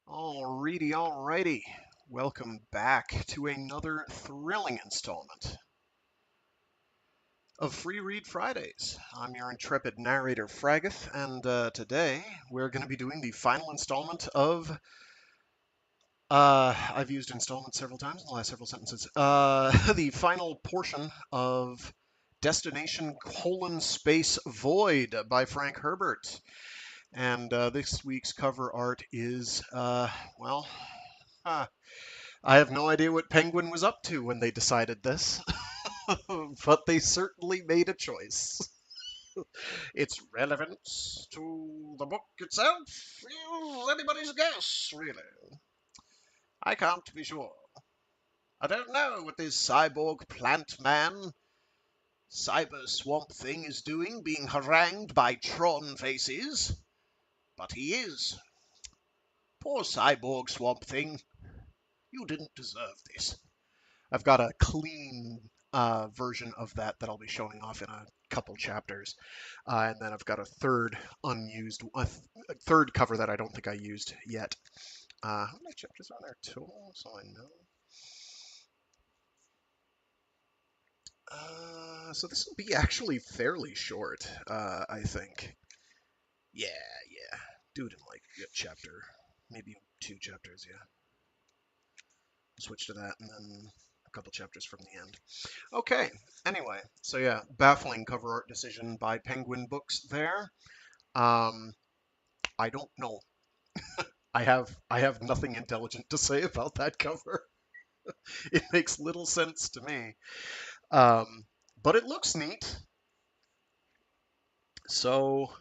Alrighty. Welcome back to another thrilling installment of Free Read Fridays. I'm your intrepid narrator, Fraggith, and today we're going to be doing the final installment of. I've used installment several times in the last several sentences. The final portion of Destination: Space Void by Frank Herbert. And this week's cover art is, well, uh, I have no idea what Penguin was up to when they decided this, but they certainly made a choice. Its relevance to the book itself is anybody's guess, really. I can't be sure. I don't know what this cyborg plant man, cyber swamp thing is doing, being harangued by Tron faces, but he is. Poor cyborg swamp thing. You didn't deserve this. I've got a clean version of that I'll be showing off in a couple chapters, and then I've got a third unused, a third cover that I don't think I used yet. How many chapters are there total? So I know. So this will be actually fairly short, I think. Yeah, yeah. Do it in like a chapter, maybe 2 chapters. Yeah. Switch to that, and then a couple chapters from the end. Okay. Anyway, so yeah, baffling cover art decision by Penguin Books there. Um, I don't know. I have nothing intelligent to say about that cover. It makes little sense to me. Um, but it looks neat. So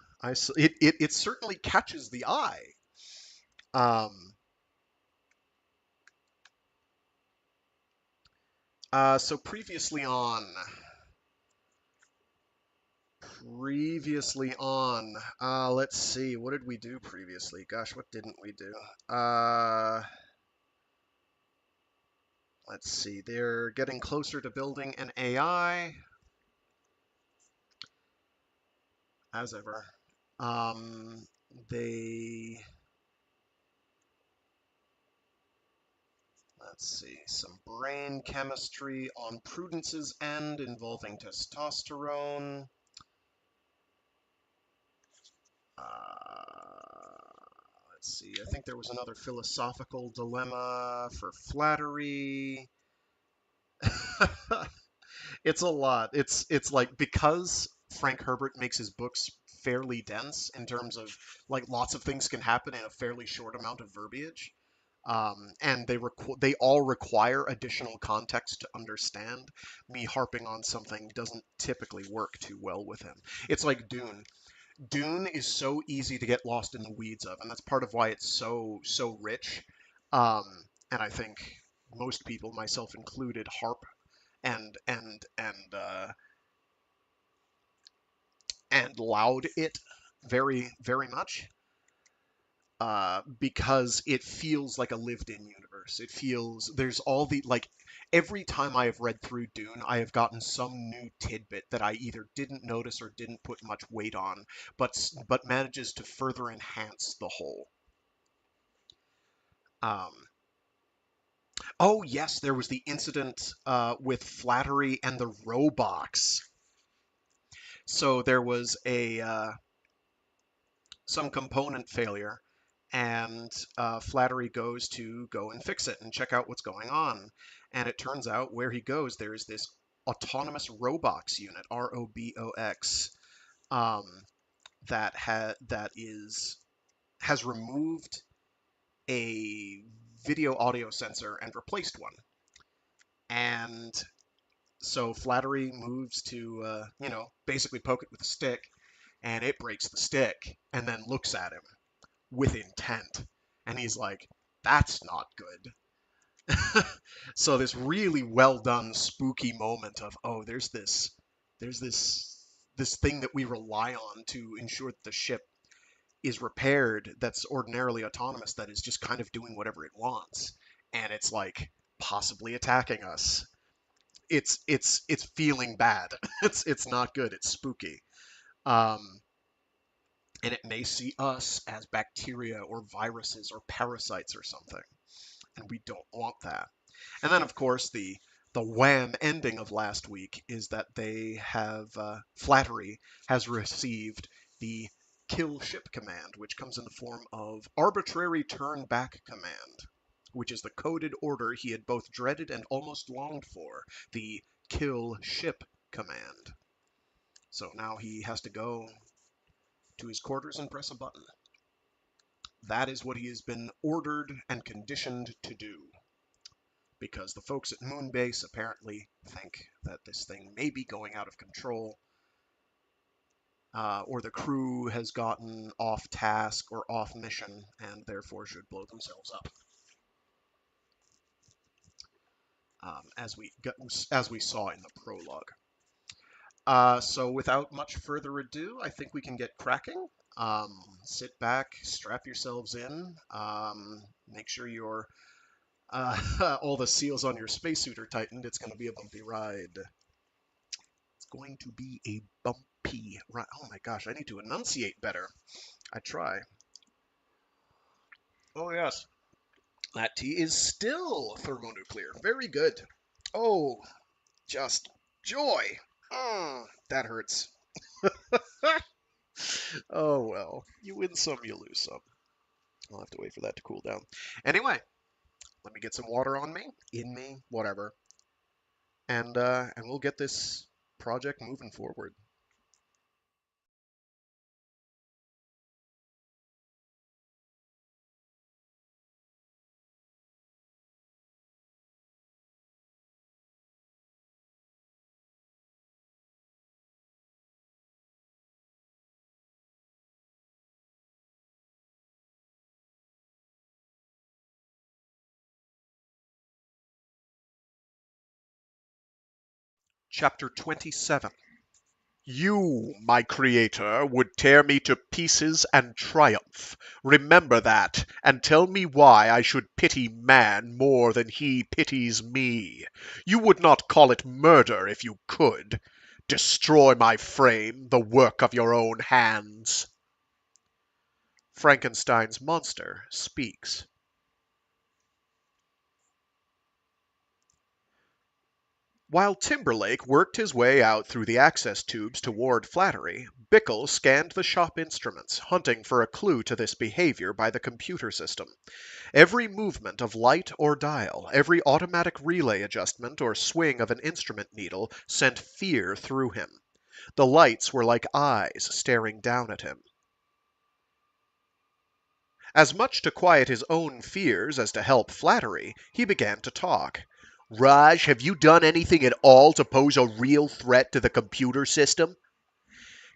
it certainly catches the eye. Um, so previously on, let's see, what did we do previously? Gosh, what didn't we do? Let's see, they're getting closer to building an AI, as ever. Um, they, let's see, some brain chemistry on Prudence's end involving testosterone. Let's see, I think there was another philosophical dilemma for Flattery. It's a lot. It's like, because Frank Herbert makes his books fairly dense in terms of, like, lots of things can happen in a fairly short amount of verbiage. And they all require additional context to understand. Me harping on something doesn't typically work too well with him. It's like Dune. Dune is so easy to get lost in the weeds of, and that's part of why it's so rich. Um, and I think most people, myself included, harp and and loud it very much, because it feels like a lived-in universe. It feels there's all the, like, every time I have read through Dune, I have gotten some new tidbit that I either didn't notice or didn't put much weight on, but manages to further enhance the whole. Um, oh yes, there was the incident with Flattery and the Robox. So there was a some component failure, and Flattery goes to go and fix it and check out what's going on. And it turns out where he goes, there's this autonomous Robox unit, ROBOX, um, that has removed a video audio sensor and replaced one. And so Flattery moves to, basically poke it with a stick, and it breaks the stick and then looks at him with intent. And he's like, that's not good. So this really well done spooky moment of, oh, there's this thing that we rely on to ensure that the ship is repaired, that's ordinarily autonomous, that is just kind of doing whatever it wants, and it's like possibly attacking us. It's feeling bad. It's not good. It's spooky. Um, and it may see us as bacteria or viruses or parasites or something, and we don't want that. And then, of course, the wham ending of last week is that they have Flattery has received the kill ship command, which comes in the form of arbitrary turn back command, which is the coded order he had both dreaded and almost longed for, the kill ship command. So now he has to go to his quarters and press a button. That is what he has been ordered and conditioned to do, because the folks at Moonbase apparently think that this thing may be going out of control, or the crew has gotten off task or off mission and therefore should blow themselves up. As we saw in the prologue. So without much further ado, I think we can get cracking. Sit back, strap yourselves in, make sure your all the seals on your spacesuit are tightened. It's going to be a bumpy ride. It's going to be a bumpy ride. Oh my gosh, I need to enunciate better. I try. Oh yes, that tea is still thermonuclear. Very good. Oh, just joy. That hurts. Oh well, you win some, you lose some. I'll have to wait for that to cool down. Anyway, let me get some water on me, in me, whatever, and we'll get this project moving forward. Chapter 27. You, my creator, would tear me to pieces and triumph. Remember that, and tell me why I should pity man more than he pities me. You would not call it murder if you could. Destroy my frame, the work of your own hands. Frankenstein's monster speaks. While Timberlake worked his way out through the access tubes toward Flattery, Bickle scanned the shop instruments, hunting for a clue to this behavior by the computer system. Every movement of light or dial, every automatic relay adjustment or swing of an instrument needle sent fear through him. The lights were like eyes staring down at him. As much to quiet his own fears as to help Flattery, he began to talk. Raj, have you done anything at all to pose a real threat to the computer system?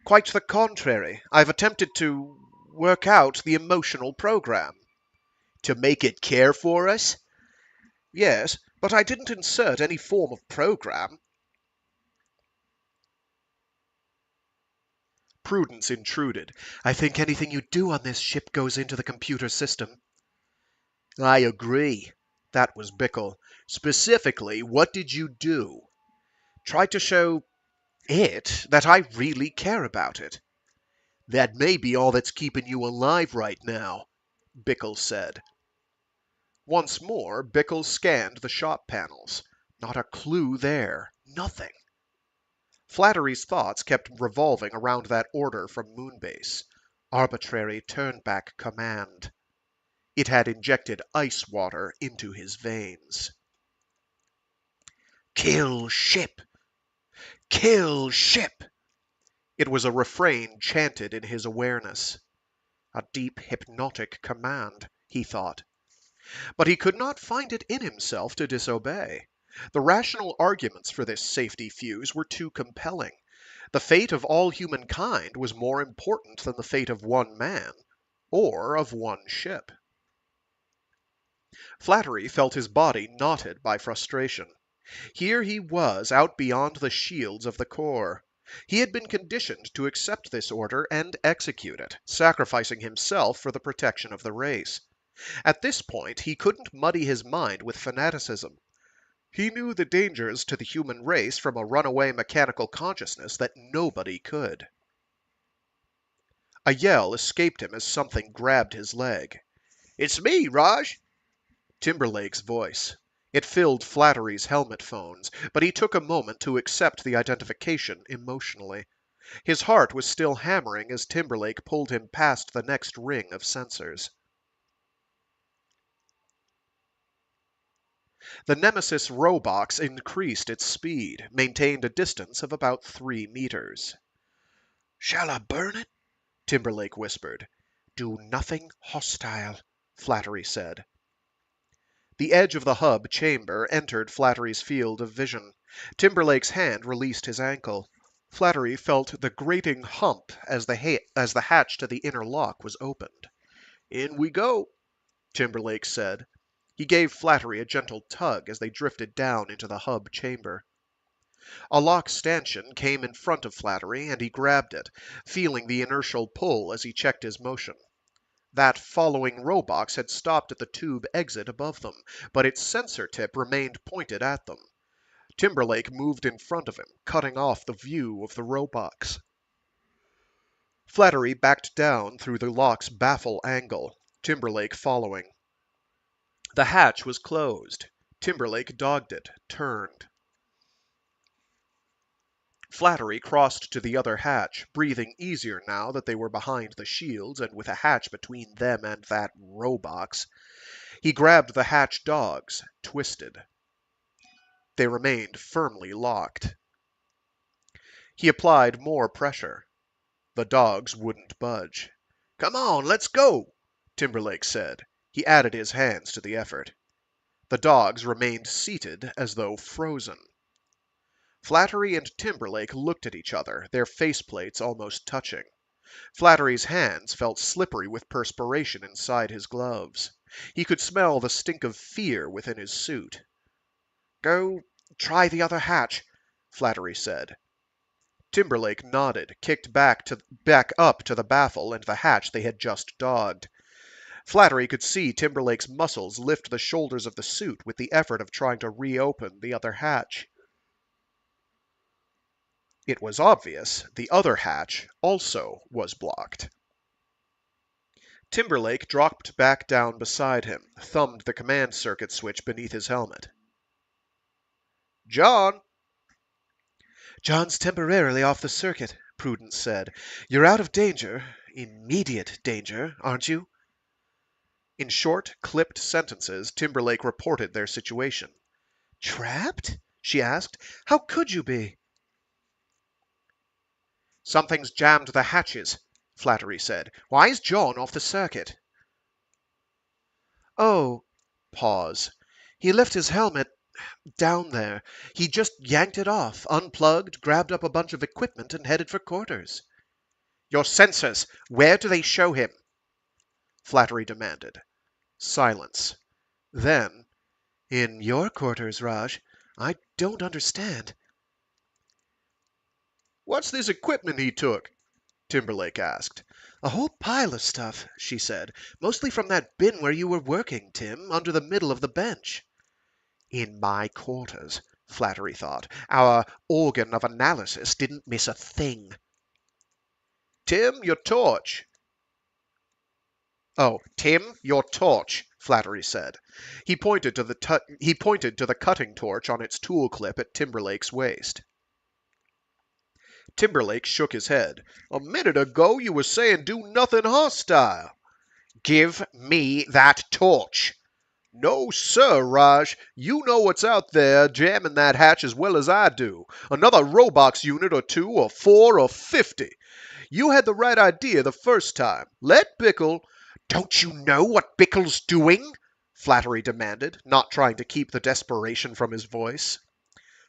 Quite the contrary. I've attempted to work out the emotional program. To make it care for us? Yes, but I didn't insert any form of program. Prudence intruded. I think anything you do on this ship goes into the computer system. I agree. That was Bickle. Specifically, what did you do? Try to show it that I really care about it. That may be all that's keeping you alive right now, Bickle said. Once more, Bickle scanned the shop panels. Not a clue there. Nothing. Flattery's thoughts kept revolving around that order from Moonbase. Arbitrary turn-back command. It had injected ice water into his veins. Kill ship! Kill ship! It was a refrain chanted in his awareness. A deep hypnotic command, he thought. But he could not find it in himself to disobey. The rational arguments for this safety fuse were too compelling. The fate of all humankind was more important than the fate of one man, or of one ship. Flattery felt his body knotted by frustration. Here he was, out beyond the shields of the Corps. He had been conditioned to accept this order and execute it, sacrificing himself for the protection of the race. At this point, he couldn't muddy his mind with fanaticism. He knew the dangers to the human race from a runaway mechanical consciousness that nobody could. A yell escaped him as something grabbed his leg. "It's me, Raj!" Timberlake's voice. It filled Flattery's helmet phones, but he took a moment to accept the identification emotionally. His heart was still hammering as Timberlake pulled him past the next ring of sensors. The Nemesis Robox increased its speed, maintained a distance of about 3 meters. "Shall I burn it?" Timberlake whispered. "Do nothing hostile," Flattery said. The edge of the hub chamber entered Flattery's field of vision. Timberlake's hand released his ankle. Flattery felt the grating hump as the hatch to the inner lock was opened. "In we go," Timberlake said. He gave Flattery a gentle tug as they drifted down into the hub chamber. A lock stanchion came in front of Flattery, and he grabbed it, feeling the inertial pull as he checked his motion. That following Robox had stopped at the tube exit above them, but its sensor tip remained pointed at them. Timberlake moved in front of him, cutting off the view of the Robox. Flattery backed down through the lock's baffle angle, Timberlake following. The hatch was closed. Timberlake dogged it, turned. Flattery crossed to the other hatch, breathing easier now that they were behind the shields and with a hatch between them and that Robox. He grabbed the hatch dogs, twisted. They remained firmly locked. He applied more pressure. The dogs wouldn't budge. "Come on, let's go," Timberlake said. He added his hands to the effort. The dogs remained seated as though frozen. Flattery and Timberlake looked at each other, their faceplates almost touching. Flattery's hands felt slippery with perspiration inside his gloves. He could smell the stink of fear within his suit. "Go try the other hatch," Flattery said. Timberlake nodded, kicked back up to the baffle and the hatch they had just dogged. Flattery could see Timberlake's muscles lift the shoulders of the suit with the effort of trying to reopen the other hatch. It was obvious the other hatch also was blocked. Timberlake dropped back down beside him, thumbed the command circuit switch beneath his helmet. "John!" "John's temporarily off the circuit," Prudence said. "You're out of danger, immediate danger, aren't you?" In short, clipped sentences, Timberlake reported their situation. "Trapped?" she asked. "How could you be?" "Something's jammed the hatches," Flattery said. "Why is John off the circuit?" "Oh," pause. "He left his helmet down there. He just yanked it off, unplugged, grabbed up a bunch of equipment, and headed for quarters." "Your sensors, where do they show him?" Flattery demanded. Silence. Then, "In your quarters, Raj. I don't understand." "What's this equipment he took?" Timberlake asked. "A whole pile of stuff," she said. "Mostly from that bin where you were working, Tim, under the middle of the bench." In my quarters, Flattery thought. Our organ of analysis didn't miss a thing. "Tim, your torch." "Oh, Tim, your torch," Flattery said. He pointed to the cutting torch on its tool clip at Timberlake's waist. Timberlake shook his head. "A minute ago you were saying do nothing hostile." "Give me that torch." "No, sir, Raj. You know what's out there jamming that hatch as well as I do. Another Robox unit or 2 or 4 or 50. You had the right idea the first time. Let Bickle—" "Don't you know what Bickle's doing?" Flattery demanded, not trying to keep the desperation from his voice.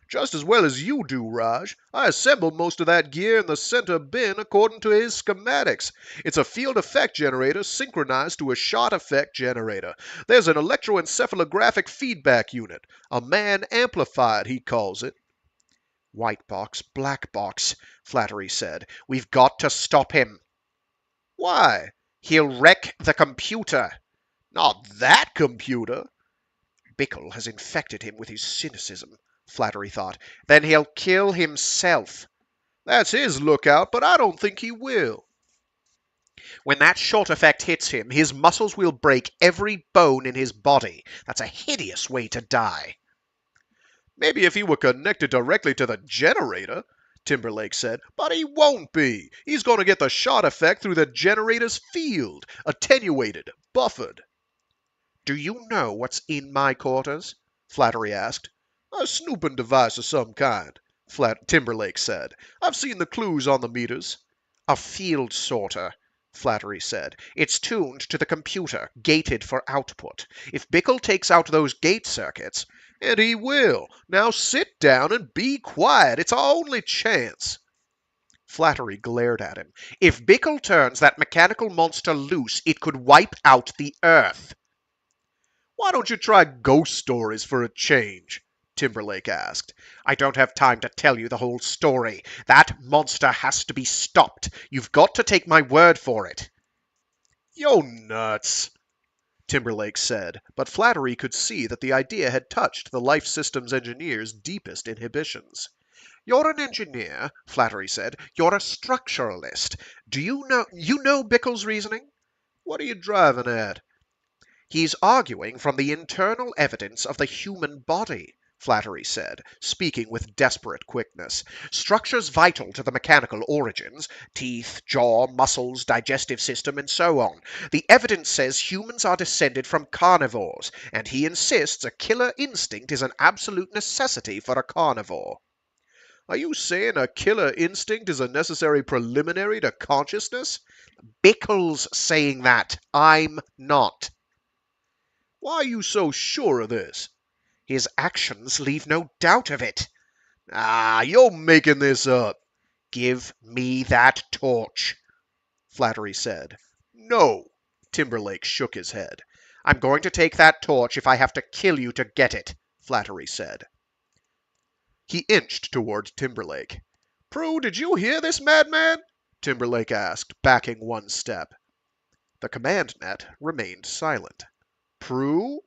"Just as well as you do, Raj. I assembled most of that gear in the center bin according to his schematics. It's a field effect generator synchronized to a shot effect generator. There's an electroencephalographic feedback unit. A man amplified, he calls it." "White box, black box," Flattery said. "We've got to stop him." "Why?" "He'll wreck the computer." "Not that computer." "Bickle has infected him with his cynicism," Flattery thought. "Then he'll kill himself." "That's his lookout, but I don't think he will." When that short effect hits him, his muscles will break every bone in his body. That's a hideous way to die. Maybe if he were connected directly to the generator, Timberlake said, but he won't be. He's going to get the shot effect through the generator's field, attenuated, buffered. Do you know what's in my quarters? Flattery asked. A snooping device of some kind, Timberlake said. I've seen the clues on the meters. A field sorter, Flattery said. It's tuned to the computer, gated for output. If Bickle takes out those gate circuits... And he will. Now sit down and be quiet. It's our only chance. Flattery glared at him. If Bickle turns that mechanical monster loose, it could wipe out the Earth. Why don't you try ghost stories for a change? Timberlake asked. I don't have time to tell you the whole story. That monster has to be stopped. You've got to take my word for it. You're nuts, Timberlake said, but Flattery could see that the idea had touched the Life Systems engineer's deepest inhibitions. You're an engineer, Flattery said. You're a structuralist. Do you know Bickle's reasoning? What are you driving at? He's arguing from the internal evidence of the human body, Flattery said, speaking with desperate quickness. Structures vital to the mechanical origins, teeth, jaw, muscles, digestive system, and so on. The evidence says humans are descended from carnivores, and he insists a killer instinct is an absolute necessity for a carnivore. Are you saying a killer instinct is a necessary preliminary to consciousness? Bickle's saying that. I'm not. Why are you so sure of this? His actions leave no doubt of it. Ah, you're making this up. Give me that torch, Flattery said. No. Timberlake shook his head. I'm going to take that torch if I have to kill you to get it, Flattery said. He inched toward Timberlake. Prue, did you hear this madman? Timberlake asked, backing one step. The command net remained silent. Prue?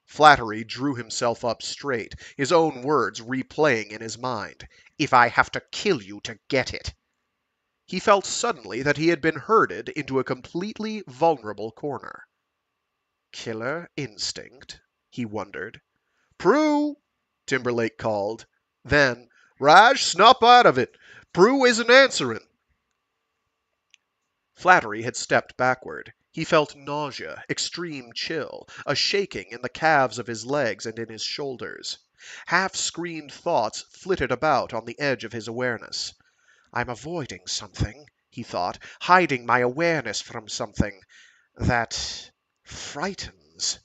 Flattery drew himself up straight, his own words replaying in his mind. If I have to kill you to get it. He felt suddenly that he had been herded into a completely vulnerable corner. Killer instinct, he wondered. Prue! Timberlake called. Then, Raj, snap out of it. Prue isn't answering. Flattery had stepped backward. He felt nausea, extreme chill, a shaking in the calves of his legs and in his shoulders. Half-screened thoughts flitted about on the edge of his awareness. I'm avoiding something, he thought, hiding my awareness from something that frightens.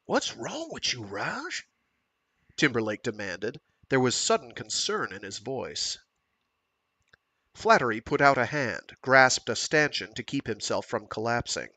What's wrong with you, Raj? Timberlake demanded. There was sudden concern in his voice. Flattery put out a hand, grasped a stanchion to keep himself from collapsing.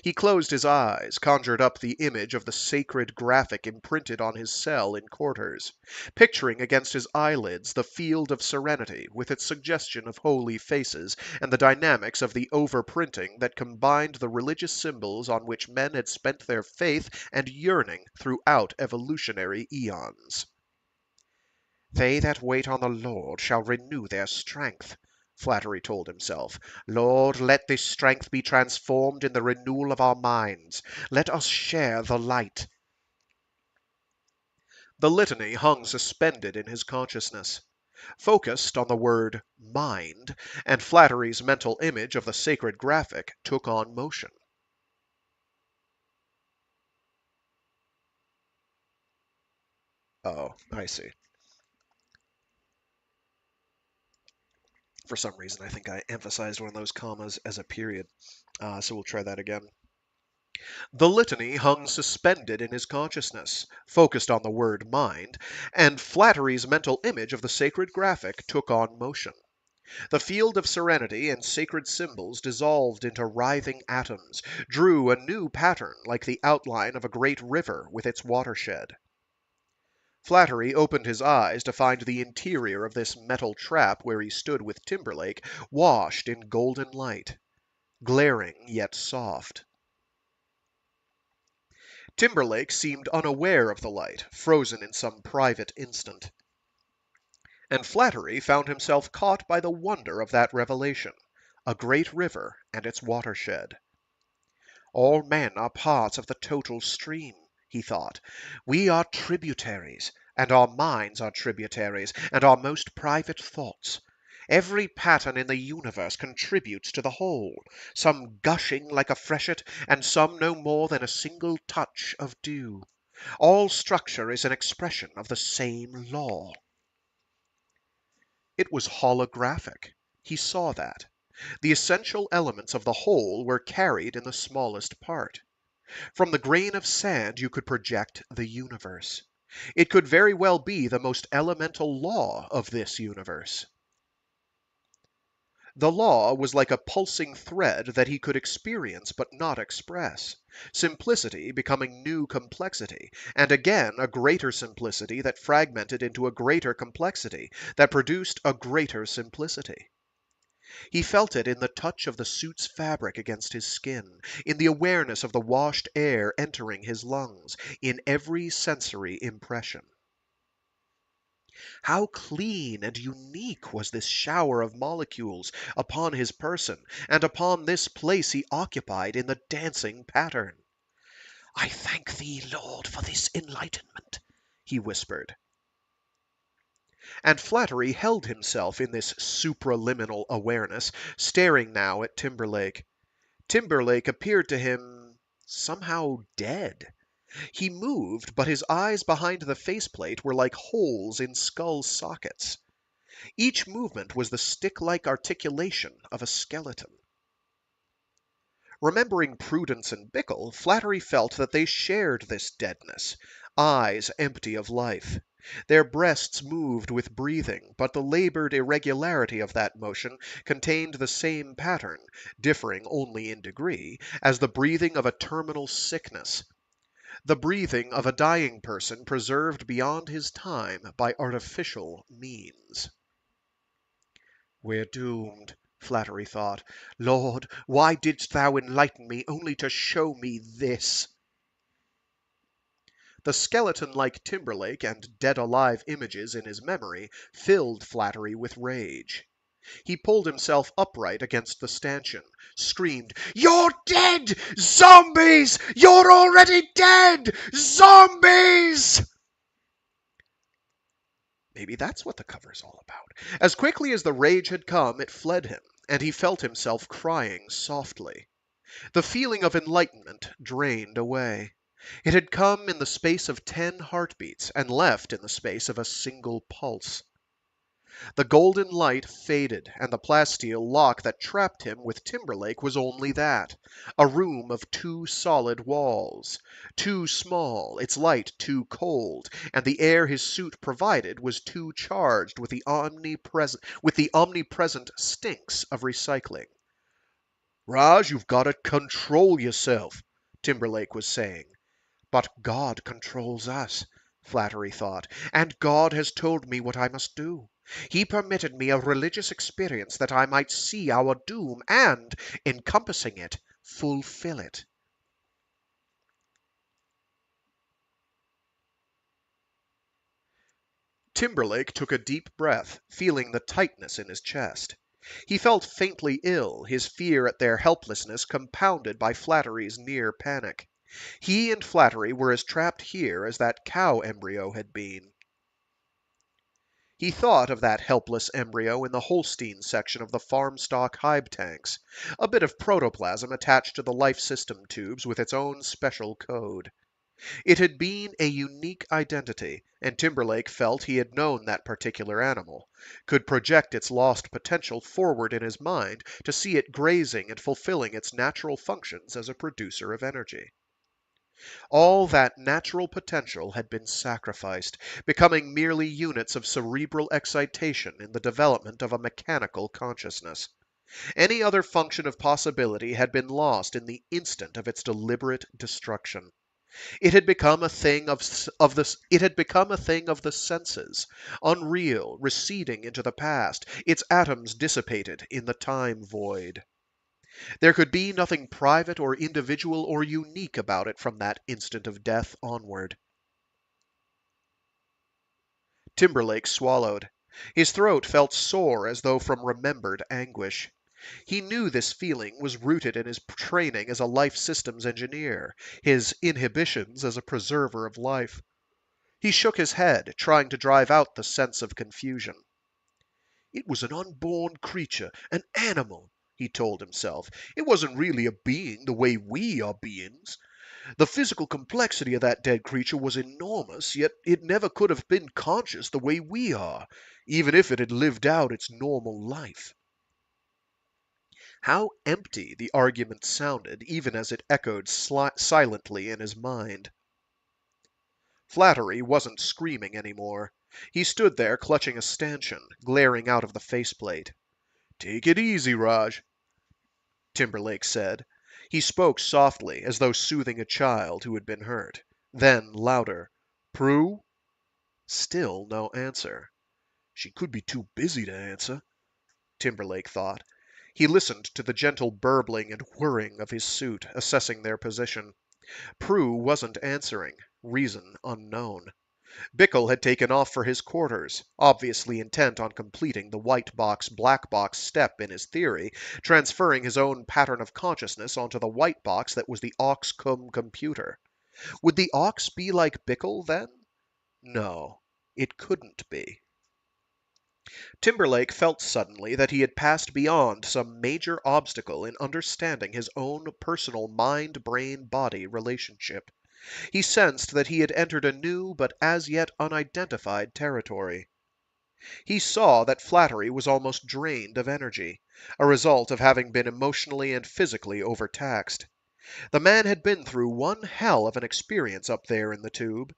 He closed his eyes, conjured up the image of the sacred graphic imprinted on his cell in quarters, picturing against his eyelids the field of serenity with its suggestion of holy faces and the dynamics of the overprinting that combined the religious symbols on which men had spent their faith and yearning throughout evolutionary eons. They that wait on the Lord shall renew their strength, Flattery told himself. Lord, let this strength be transformed in the renewal of our minds. Let us share the light. The litany hung suspended in his consciousness. Focused on the word mind, and Flattery's mental image of the sacred graphic took on motion. Oh, I see. For some reason, I think I emphasized one of those commas as a period. So we'll try that again. The litany hung suspended in his consciousness, focused on the word mind, and Flattery's mental image of the sacred graphic took on motion. The field of serenity and sacred symbols dissolved into writhing atoms, drew a new pattern like the outline of a great river with its watershed. Flattery opened his eyes to find the interior of this metal trap where he stood with Timberlake washed in golden light, glaring yet soft. Timberlake seemed unaware of the light, frozen in some private instant. And Flattery found himself caught by the wonder of that revelation, a great river and its watershed. All men are parts of the total stream, he thought. We are tributaries, and our minds are tributaries, and our most private thoughts. Every pattern in the universe contributes to the whole, some gushing like a freshet, and some no more than a single touch of dew. All structure is an expression of the same law. It was holographic. He saw that. The essential elements of the whole were carried in the smallest part. From the grain of sand you could project the universe. It could very well be the most elemental law of this universe. The law was like a pulsing thread that he could experience but not express, simplicity becoming new complexity, and again a greater simplicity that fragmented into a greater complexity, that produced a greater simplicity. He felt it in the touch of the suit's fabric against his skin, in the awareness of the washed air entering his lungs, in every sensory impression. How clean and unique was this shower of molecules upon his person, and upon this place he occupied in the dancing pattern! "I thank thee, Lord, for this enlightenment," he whispered. And Flattery held himself in this supraliminal awareness, staring now at Timberlake. Timberlake appeared to him somehow dead. He moved, but his eyes behind the faceplate were like holes in skull sockets. Each movement was the stick-like articulation of a skeleton. Remembering Prudence and Bickle, Flattery felt that they shared this deadness, eyes empty of life. Their breasts moved with breathing, but the labored irregularity of that motion contained the same pattern, differing only in degree, as the breathing of a terminal sickness, the breathing of a dying person preserved beyond his time by artificial means. "We're doomed," Flattery thought. "Lord, why didst thou enlighten me only to show me this?" The skeleton-like Timberlake and dead-alive images in his memory filled Flattery with rage. He pulled himself upright against the stanchion, screamed, "You're dead! Zombies! You're already dead! Zombies!" Maybe that's what the cover's all about. As quickly as the rage had come, it fled him, and he felt himself crying softly. The feeling of enlightenment drained away. It had come in the space of 10 heartbeats, and left in the space of a single pulse. The golden light faded, and the plasteel lock that trapped him with Timberlake was only that, a room of 2 solid walls. Too small, its light too cold, and the air his suit provided was too charged with the omnipresent stinks of recycling. "Raj, you've got to control yourself," Timberlake was saying. "But God controls us," Flattery thought, "and God has told me what I must do. He permitted me a religious experience that I might see our doom and, encompassing it, fulfill it." Timberlake took a deep breath, feeling the tightness in his chest. He felt faintly ill, his fear at their helplessness compounded by Flattery's near panic. He and Flattery were as trapped here as that cow embryo had been. He thought of that helpless embryo in the Holstein section of the farm stock hive tanks, a bit of protoplasm attached to the life system tubes with its own special code. It had been a unique identity, and Timberlake felt he had known that particular animal, could project its lost potential forward in his mind to see it grazing and fulfilling its natural functions as a producer of energy. All that natural potential had been sacrificed, becoming merely units of cerebral excitation in the development of a mechanical consciousness. Any other function of possibility had been lost in the instant of its deliberate destruction. It had become a thing of the senses, unreal, receding into the past, its atoms dissipated in the time void. There could be nothing private or individual or unique about it from that instant of death onward. Timberlake swallowed. His throat felt sore as though from remembered anguish. He knew this feeling was rooted in his training as a life systems engineer, his inhibitions as a preserver of life. He shook his head, trying to drive out the sense of confusion. It was an unborn creature, an animal, he told himself. It wasn't really a being the way we are beings. The physical complexity of that dead creature was enormous, yet it never could have been conscious the way we are, even if it had lived out its normal life. How empty the argument sounded, even as it echoed silently in his mind. Flattery wasn't screaming anymore. He stood there clutching a stanchion, glaring out of the faceplate. "Take it easy, Raj," Timberlake said. He spoke softly, as though soothing a child who had been hurt. Then, louder, "Prue?" Still no answer. She could be too busy to answer, Timberlake thought. He listened to the gentle burbling and whirring of his suit, assessing their position. Prue wasn't answering, reason unknown. Bickle had taken off for his quarters, obviously intent on completing the white box black box step in his theory, transferring his own pattern of consciousness onto the white box that was the Aux-cum computer. Would the Aux be like Bickle, then? No, it couldn't be. Timberlake felt suddenly that he had passed beyond some major obstacle in understanding his own personal mind-brain-body relationship. He sensed that he had entered a new but as yet unidentified territory. He saw that Flattery was almost drained of energy, a result of having been emotionally and physically overtaxed. The man had been through one hell of an experience up there in the tube.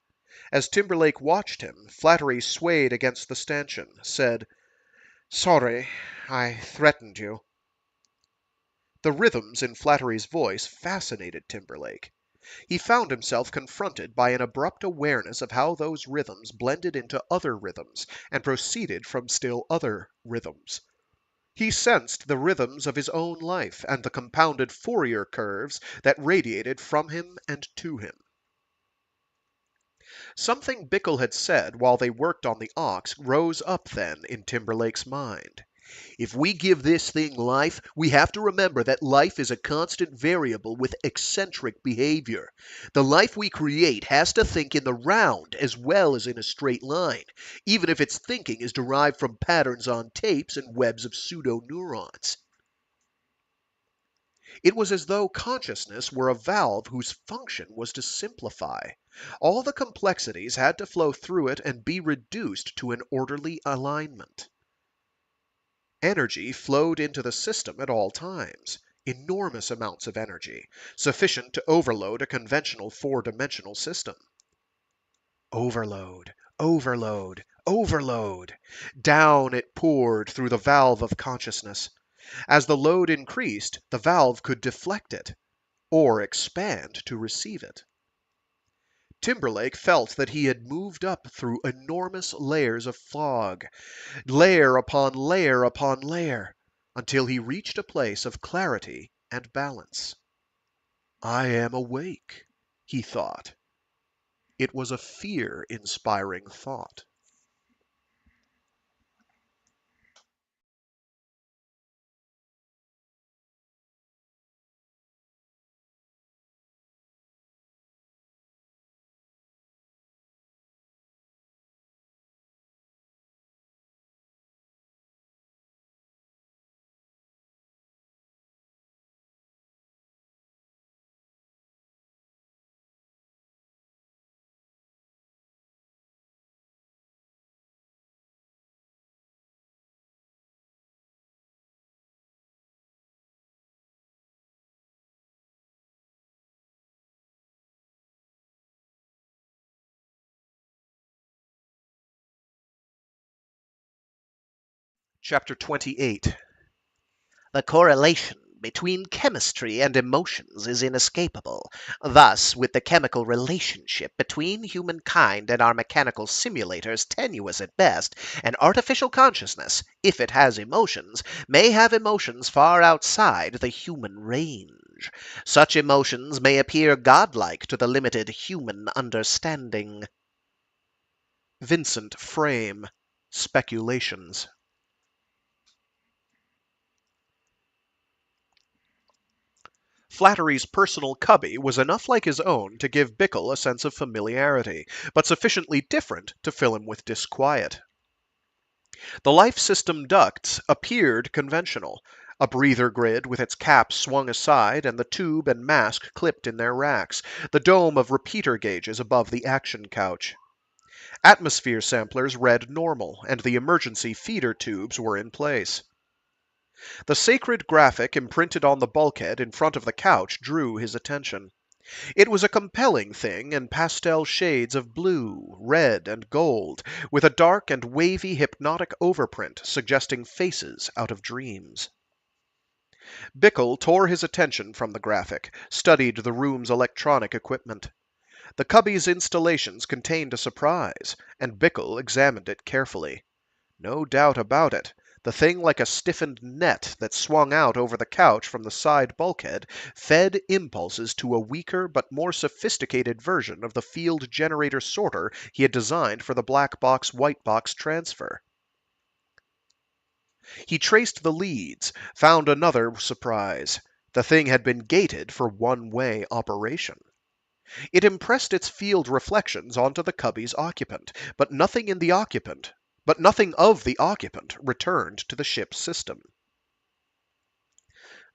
As Timberlake watched him, Flattery swayed against the stanchion, said, "Sorry, I threatened you." The rhythms in Flattery's voice fascinated Timberlake. He found himself confronted by an abrupt awareness of how those rhythms blended into other rhythms and proceeded from still other rhythms. He sensed the rhythms of his own life and the compounded Fourier curves that radiated from him and to him. Something Bickle had said while they worked on the ox rose up then in Timberlake's mind. If we give this thing life, we have to remember that life is a constant variable with eccentric behavior. The life we create has to think in the round as well as in a straight line, even if its thinking is derived from patterns on tapes and webs of pseudo-neurons. It was as though consciousness were a valve whose function was to simplify. All the complexities had to flow through it and be reduced to an orderly alignment. Energy flowed into the system at all times. Enormous amounts of energy, sufficient to overload a conventional four-dimensional system. Overload, overload, overload. Down it poured through the valve of consciousness. As the load increased, the valve could deflect it, or expand to receive it. Timberlake felt that he had moved up through enormous layers of fog, layer upon layer upon layer, until he reached a place of clarity and balance. "I am awake," he thought. It was a fear-inspiring thought. Chapter 28. The correlation between chemistry and emotions is inescapable. Thus, with the chemical relationship between humankind and our mechanical simulators tenuous at best, an artificial consciousness, if it has emotions, may have emotions far outside the human range. Such emotions may appear godlike to the limited human understanding. Vincent Frame. Speculations. Flattery's personal cubby was enough like his own to give Bickle a sense of familiarity, but sufficiently different to fill him with disquiet. The life system ducts appeared conventional, a breather grid with its cap swung aside and the tube and mask clipped in their racks, the dome of repeater gauges above the action couch. Atmosphere samplers read normal, and the emergency feeder tubes were in place. The sacred graphic imprinted on the bulkhead in front of the couch drew his attention. It was a compelling thing in pastel shades of blue, red, and gold, with a dark and wavy hypnotic overprint suggesting faces out of dreams. Bickle tore his attention from the graphic, studied the room's electronic equipment. The cubby's installations contained a surprise, and Bickle examined it carefully. No doubt about it. The thing like a stiffened net that swung out over the couch from the side bulkhead fed impulses to a weaker but more sophisticated version of the field generator sorter he had designed for the black box white box transfer. He traced the leads, found another surprise. The thing had been gated for one-way operation. It impressed its field reflections onto the cubby's occupant, but nothing of the occupant returned to the ship's system.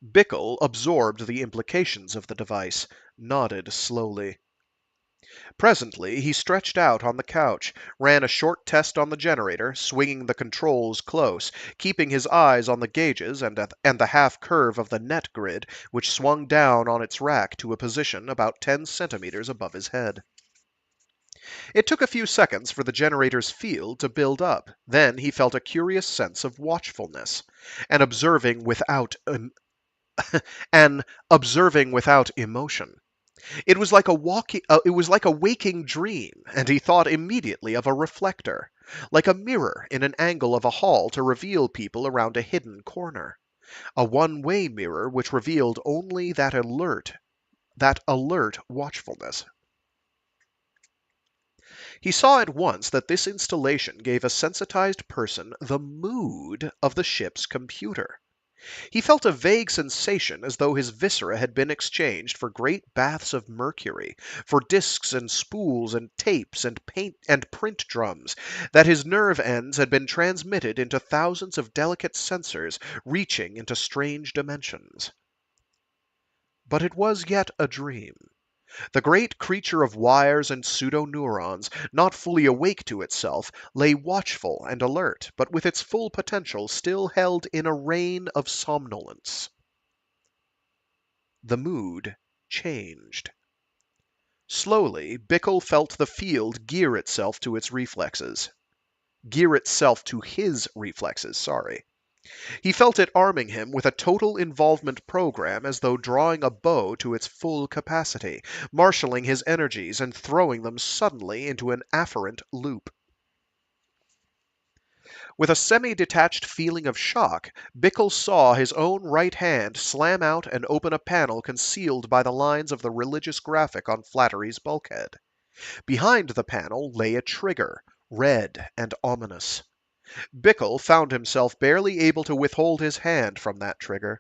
Bickle absorbed the implications of the device, nodded slowly. Presently he stretched out on the couch, ran a short test on the generator, swinging the controls close, keeping his eyes on the gauges and the half-curve of the net grid, which swung down on its rack to a position about 10 centimeters above his head. It took a few seconds for the generator's field to build up. Then he felt a curious sense of watchfulness, an observing without emotion. It was like a waking dream, and he thought immediately of a reflector, like a mirror in an angle of a hall to reveal people around a hidden corner. A one-way mirror which revealed only that alert watchfulness. He saw at once that this installation gave a sensitized person the mood of the ship's computer. He felt a vague sensation as though his viscera had been exchanged for great baths of mercury, for discs and spools and tapes and paint and print drums, that his nerve ends had been transmitted into thousands of delicate sensors reaching into strange dimensions. But it was yet a dream. The great creature of wires and pseudo-neurons, not fully awake to itself, lay watchful and alert, but with its full potential still held in a reign of somnolence. The mood changed. Slowly, Bickle felt the field gear itself to his reflexes. He felt it arming him with a total involvement program as though drawing a bow to its full capacity, marshalling his energies and throwing them suddenly into an afferent loop. With a semi-detached feeling of shock, Bickle saw his own right hand slam out and open a panel concealed by the lines of the religious graphic on Flattery's bulkhead. Behind the panel lay a trigger, red and ominous. Bickle found himself barely able to withhold his hand from that trigger.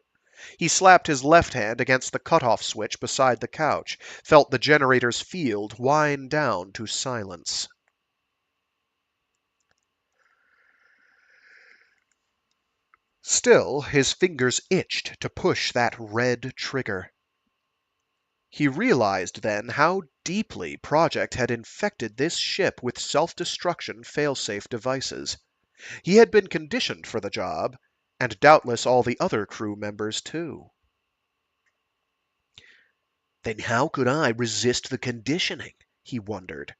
He slapped his left hand against the cutoff switch beside the couch, felt the generator's field wind down to silence. Still, his fingers itched to push that red trigger. He realized then how deeply Project had infected this ship with self-destruction failsafe devices. He had been conditioned for the job, and doubtless all the other crew members too. Then how could I resist the conditioning? He wondered.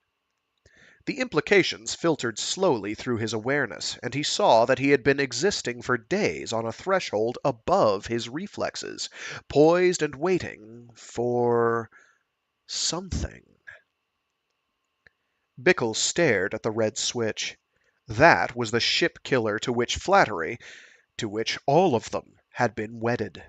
The implications filtered slowly through his awareness, and he saw that he had been existing for days on a threshold above his reflexes, poised and waiting for something. Bickle stared at the red switch. That was the ship killer to which all of them had been wedded.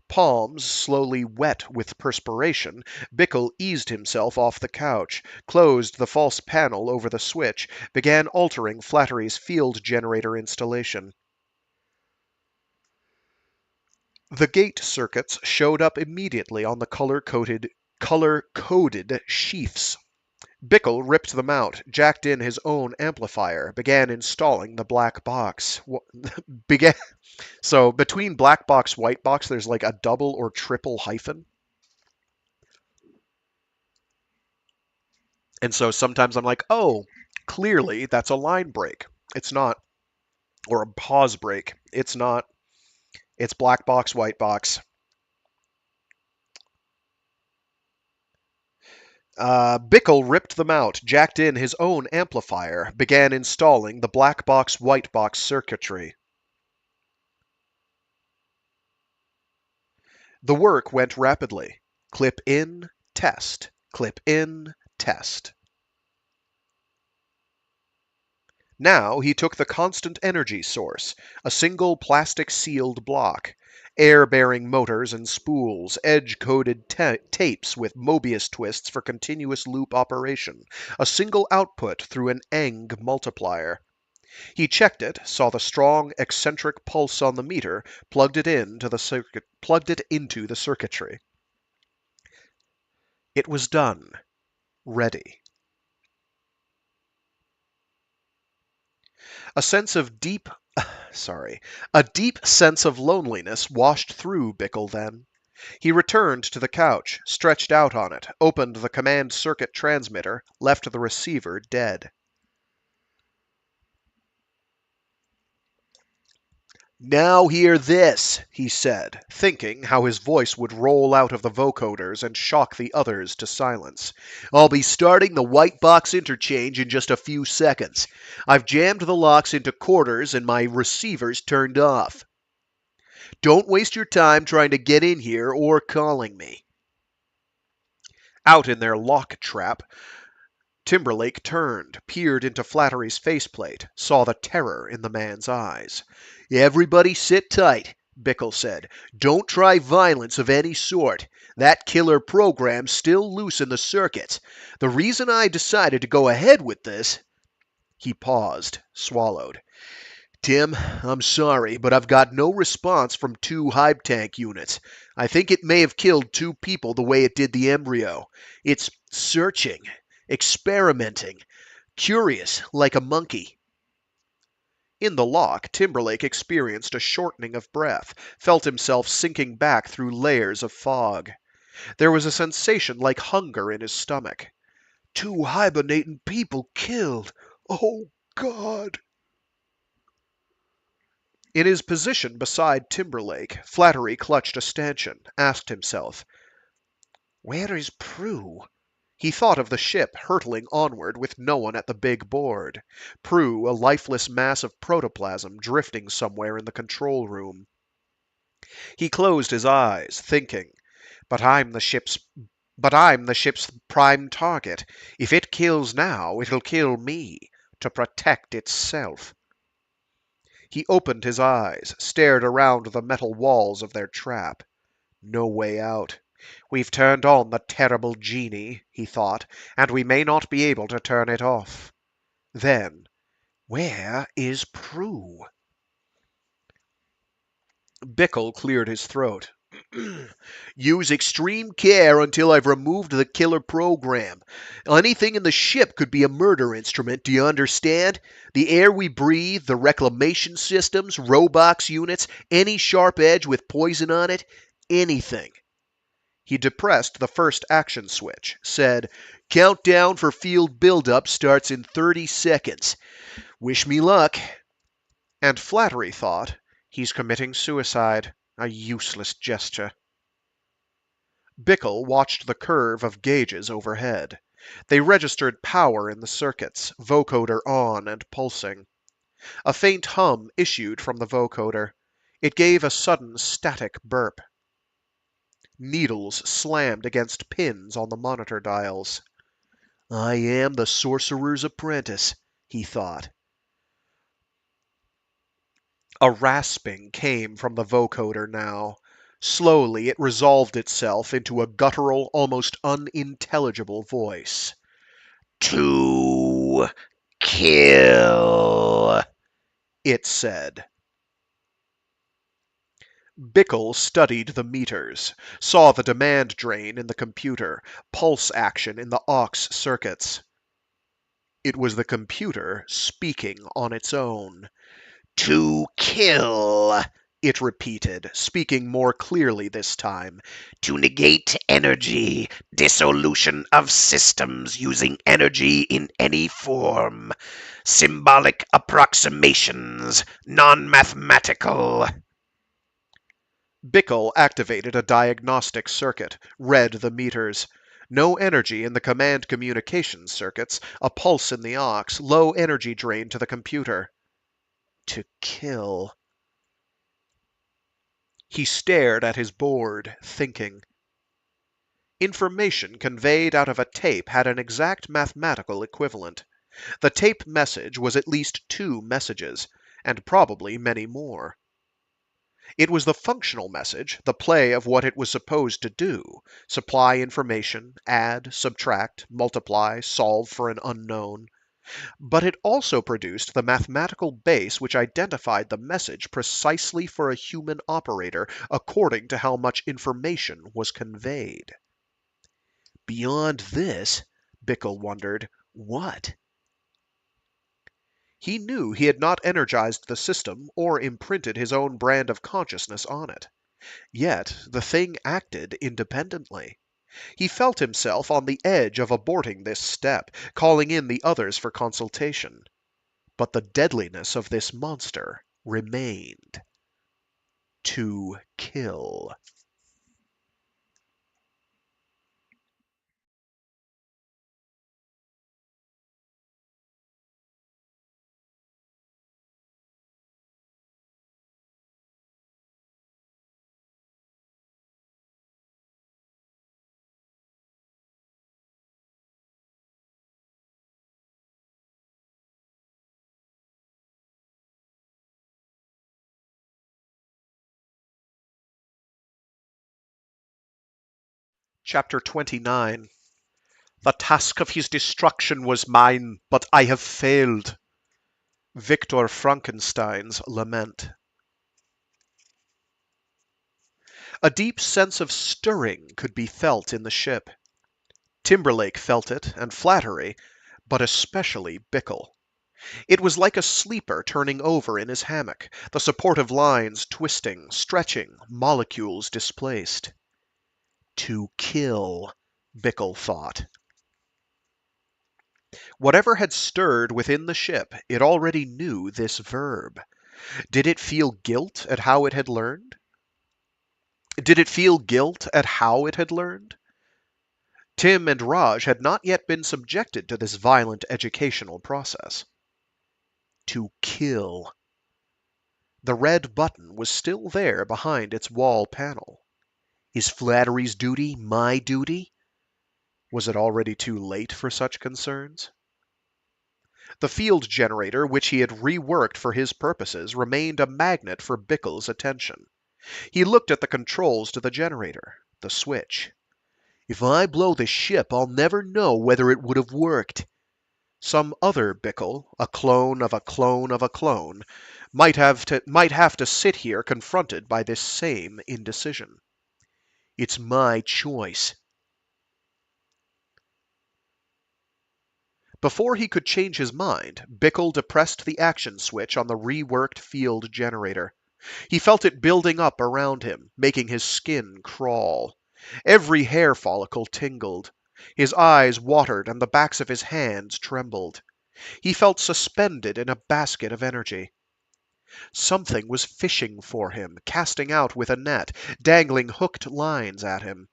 Palms slowly wet with perspiration, Bickle eased himself off the couch, closed the false panel over the switch, began altering Flattery's field generator installation. The gate circuits showed up immediately on the color-coded sheaths. Bickle ripped them out, jacked in his own amplifier, began installing the black box. So between black box, white box, there's like a double or triple hyphen. And so sometimes I'm like, oh, clearly that's a line break. It's not. Or a pause break. It's not. It's black box, white box. Bickle ripped them out, jacked in his own amplifier, began installing the black box, white box circuitry. The work went rapidly. Clip in, test. Clip in, test. Now he took the constant energy source, a single plastic-sealed block, air-bearing motors and spools, edge-coded tapes with Mobius twists for continuous loop operation, a single output through an Eng multiplier. He checked it, saw the strong, eccentric pulse on the meter, plugged it into the circuitry. It was done. Ready. A deep sense of loneliness washed through Bickle then. He returned to the couch, stretched out on it, opened the command circuit transmitter, left the receiver dead. "Now hear this," he said, thinking how his voice would roll out of the vocoders and shock the others to silence. "I'll be starting the white box interchange in just a few seconds. I've jammed the locks into quarters and my receiver's turned off. Don't waste your time trying to get in here or calling me." Out in their lock trap, Timberlake turned, peered into Flattery's faceplate, saw the terror in the man's eyes. "Everybody sit tight," Bickle said. "Don't try violence of any sort. That killer program's still loose in the circuits. The reason I decided to go ahead with this—" He paused, swallowed. "Tim, I'm sorry, but I've got no response from 2 hype tank units. I think it may have killed 2 people the way it did the embryo. It's searching, experimenting, curious, like a monkey." In the lock, Timberlake experienced a shortening of breath, felt himself sinking back through layers of fog. There was a sensation like hunger in his stomach. 2 hibernating people killed. Oh, God. In his position beside Timberlake, Flattery clutched a stanchion, asked himself, "Where is Prue?" He thought of the ship hurtling onward with no one at the big board. Prue, a lifeless mass of protoplasm drifting somewhere in the control room. He closed his eyes, thinking, But I'm the ship's prime target. If it kills now, it'll kill me, to protect itself." He opened his eyes, stared around the metal walls of their trap. No way out. "We've turned on the terrible genie," he thought, "and we may not be able to turn it off." Then, where is Prue? Bickle cleared his throat. "Use extreme care until I've removed the killer program. Anything in the ship could be a murder instrument, do you understand? The air we breathe, the reclamation systems, Robox units, any sharp edge with poison on it, anything." He depressed the first action switch, said, "Countdown for field buildup starts in 30 seconds. Wish me luck." And Flattery thought, he's committing suicide. A useless gesture. Bickle watched the curve of gauges overhead. They registered power in the circuits, vocoder on and pulsing. A faint hum issued from the vocoder. It gave a sudden static burp. Needles slammed against pins on the monitor dials. "I am the sorcerer's apprentice," he thought. A rasping came from the vocoder now. Slowly it resolved itself into a guttural, almost unintelligible voice. "To kill," it said. Bickle studied the meters, saw the demand drain in the computer, pulse action in the aux circuits. It was the computer speaking on its own. To kill, It repeated, speaking more clearly this time. to negate energy, dissolution of systems using energy in any form, symbolic approximations, non-mathematical. Bickle activated a diagnostic circuit, read the meters. No energy in the command communications circuits, a pulse in the aux, low energy drain to the computer. To kill. He stared at his board, thinking. Information conveyed out of a tape had an exact mathematical equivalent. The tape message was at least 2 messages, and probably many more. It was the functional message, the play of what it was supposed to do: supply information, add, subtract, multiply, solve for an unknown. But it also produced the mathematical base which identified the message precisely for a human operator according to how much information was conveyed. Beyond this, Bickle wondered, what? He knew he had not energized the system or imprinted his own brand of consciousness on it. Yet the thing acted independently. He felt himself on the edge of aborting this step, calling in the others for consultation. But the deadliness of this monster remained. To kill. Chapter 29. The task of his destruction was mine, but I have failed. Victor Frankenstein's Lament. A deep sense of stirring could be felt in the ship. Timberlake felt it, and Flattery, but especially Bickle. It was like a sleeper turning over in his hammock, the supportive lines twisting, stretching, molecules displaced. To kill, Bickle thought. Whatever had stirred within the ship, it already knew this verb. Did it feel guilt at how it had learned? Did it feel guilt at how it had learned? Tim and Raj had not yet been subjected to this violent educational process. To kill. The red button was still there behind its wall panel. Is Flattery's duty my duty? Was it already too late for such concerns? The field generator, which he had reworked for his purposes, remained a magnet for Bickle's attention. He looked at the controls to the generator, the switch. If I blow the ship, I'll never know whether it would have worked. Some other Bickle, a clone of a clone of a clone, might have to sit here confronted by this same indecision. It's my choice. Before he could change his mind, Bickle depressed the action switch on the reworked field generator. He felt it building up around him, making his skin crawl. Every hair follicle tingled. His eyes watered and the backs of his hands trembled. He felt suspended in a basket of energy. Something was fishing for him, casting out with a net, dangling hooked lines at him.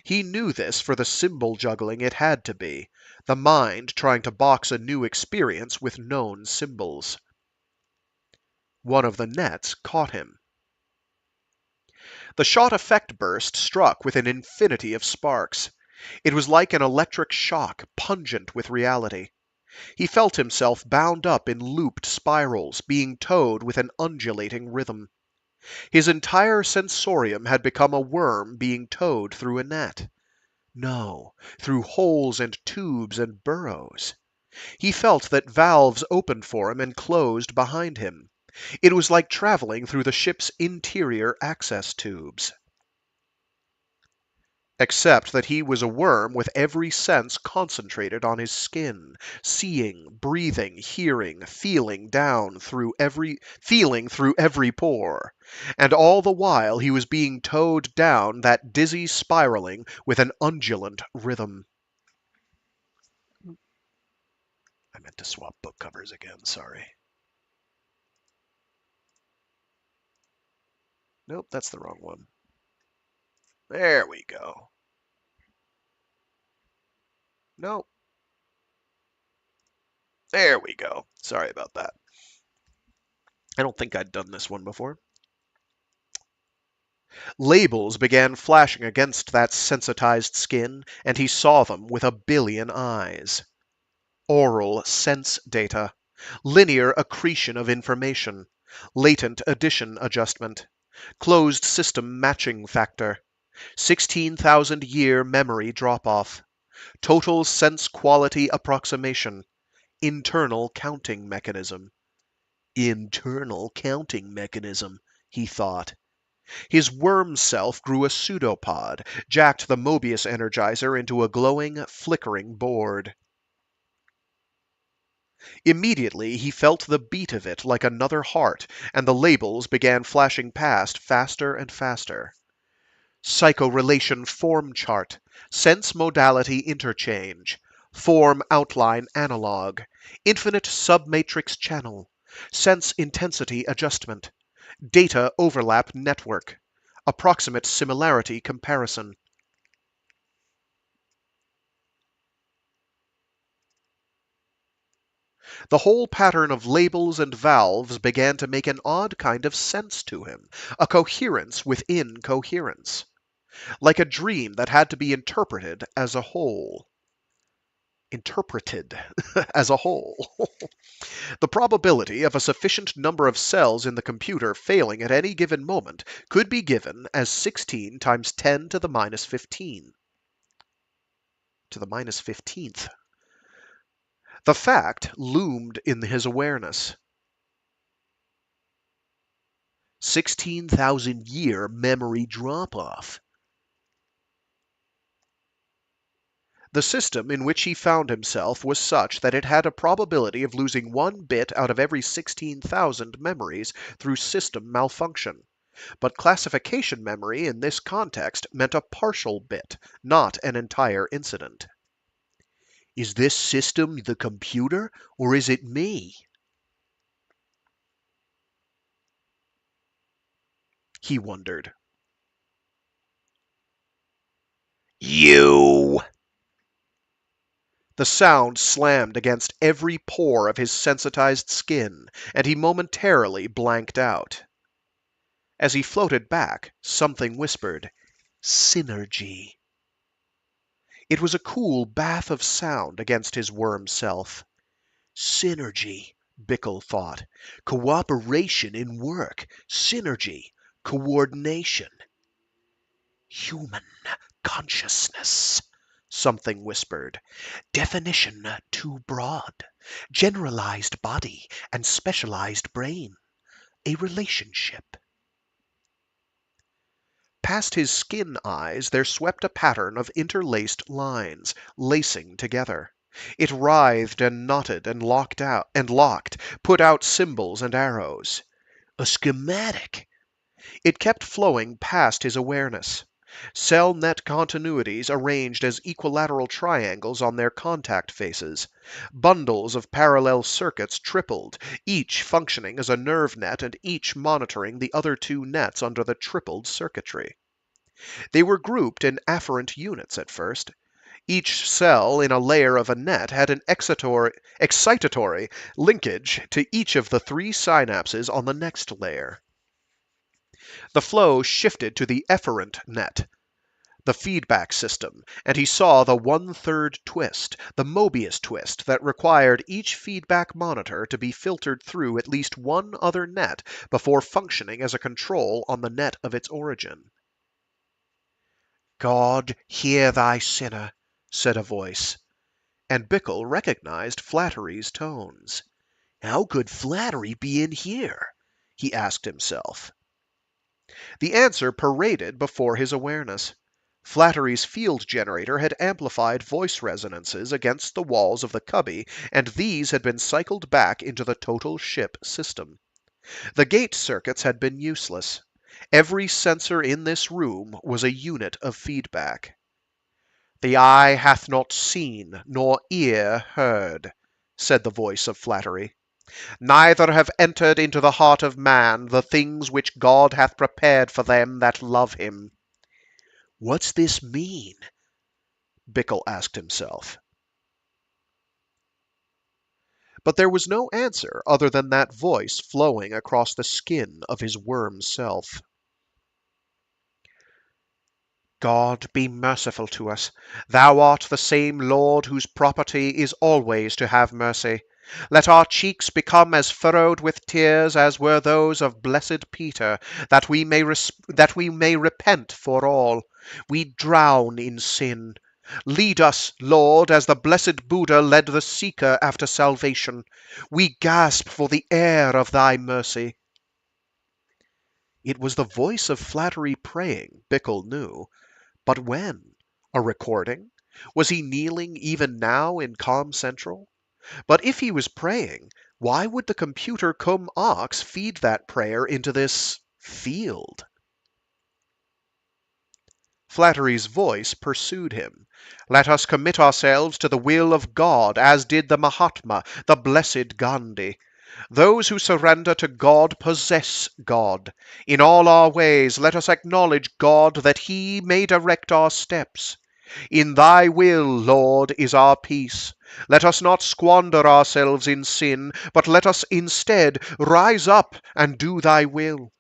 He knew this for the symbol juggling it had to be, the mind trying to box a new experience with known symbols. One of the nets caught him. The shot effect burst struck with an infinity of sparks. It was like an electric shock, pungent with reality. He felt himself bound up in looped spirals, being towed with an undulating rhythm. His entire sensorium had become a worm being towed through a net. No, through holes and tubes and burrows. He felt that valves opened for him and closed behind him. It was like traveling through the ship's interior access tubes. Except that he was a worm with every sense concentrated on his skin, seeing, breathing, hearing, feeling through every pore. And all the while he was being towed down that dizzy spiraling with an undulant rhythm. I meant to swap book covers again, sorry. Nope, that's the wrong one. There we go. Nope. There we go. Sorry about that. I don't think I'd done this one before. Labels began flashing against that sensitized skin, and he saw them with a billion eyes. Oral sense data, linear accretion of information, latent addition adjustment, closed system matching factor, 16,000-year memory drop-off, total sense quality approximation, internal counting mechanism. Internal counting mechanism, he thought. His worm self grew a pseudopod, jacked the Mobius energizer into a glowing, flickering board. Immediately he felt the beat of it like another heart, and the labels began flashing past faster and faster. Psychorelation form chart, sense modality interchange, form outline analog, infinite submatrix channel, sense intensity adjustment, data overlap network, approximate similarity comparison. The whole pattern of labels and valves began to make an odd kind of sense to him, a coherence within coherence, like a dream that had to be interpreted as a whole. Interpreted as a whole. The probability of a sufficient number of cells in the computer failing at any given moment could be given as 16 times 10 to the minus 15. To the minus 15th. The fact loomed in his awareness. 16,000-year memory drop-off. The system in which he found himself was such that it had a probability of losing 1 bit out of every 16,000 memories through system malfunction. But classification memory in this context meant a partial bit, not an entire incident. Is this system the computer, or is it me? He wondered. You! The sound slammed against every pore of his sensitized skin, and he momentarily blanked out. As he floated back, something whispered, Synergy. It was a cool bath of sound against his worm self. Synergy, Bickle thought. Cooperation in work. Synergy. Coordination. Human consciousness, something whispered. Definition too broad. Generalized body and specialized brain. A relationship. Past his skin eyes there swept a pattern of interlaced lines, lacing together. It writhed and knotted and locked, put out symbols and arrows. A schematic. It kept flowing past his awareness. Cell net continuities arranged as equilateral triangles on their contact faces. Bundles of parallel circuits tripled, each functioning as a nerve net and each monitoring the other 2 nets under the tripled circuitry. They were grouped in afferent units at first. Each cell in a layer of a net had an excitatory linkage to each of the 3 synapses on the next layer. The flow shifted to the efferent net, the feedback system, and he saw the 1/3 twist, the Mobius twist that required each feedback monitor to be filtered through at least one other net before functioning as a control on the net of its origin. God, hear thy sinner, said a voice, and Bickle recognized Flattery's tones. How could Flattery be in here? he asked himself. The answer paraded before his awareness. Flattery's field generator had amplified voice resonances against the walls of the cubby, and these had been cycled back into the total ship system. The gate circuits had been useless. Every sensor in this room was a unit of feedback. "The eye hath not seen, nor ear heard," said the voice of Flattery. "Neither have entered into the heart of man the things which God hath prepared for them that love him." "What's this mean?" Bickle asked himself. But there was no answer other than that voice flowing across the skin of his worm self. "God be merciful to us. Thou art the same Lord whose property is always to have mercy. Let our cheeks become as furrowed with tears as were those of blessed Peter, that we may repent for all. We drown in sin. Lead us, Lord, as the blessed Buddha led the seeker after salvation. We gasp for the air of thy mercy." It was the voice of Flattery praying, Bickle knew. But when? A recording? Was he kneeling even now in Calm Central? But if he was praying, why would the computer cum aux feed that prayer into this field? Flattery's voice pursued him. "Let us commit ourselves to the will of God, as did the Mahatma, the blessed Gandhi. Those who surrender to God possess God. In all our ways let us acknowledge God, that he may direct our steps. In thy will, Lord, is our peace. Let us not squander ourselves in sin, but let us instead rise up and do thy will."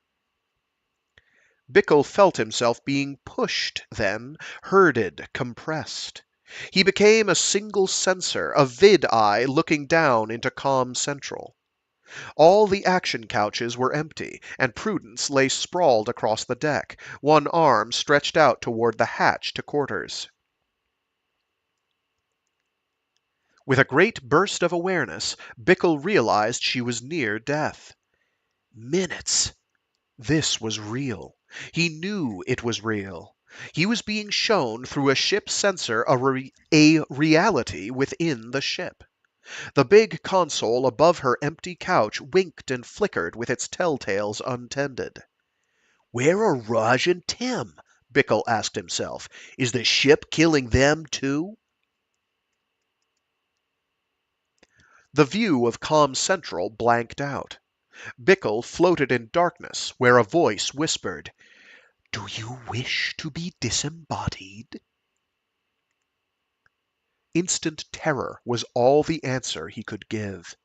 Bickle felt himself being pushed, then, herded, compressed. He became a single sensor, a vid-eye looking down into Calm Central. All the action couches were empty, and Prudence lay sprawled across the deck, one arm stretched out toward the hatch to quarters. With a great burst of awareness, Bickle realized she was near death. Minutes! This was real. He knew it was real. He was being shown through a ship sensor a reality within the ship. The big console above her empty couch winked and flickered with its telltales untended. "Where are Raj and Tim?" Bickle asked himself. "Is the ship killing them too?" The view of Calm Central blanked out. Bickle floated in darkness, where a voice whispered, "Do you wish to be disembodied?" Instant terror was all the answer he could give.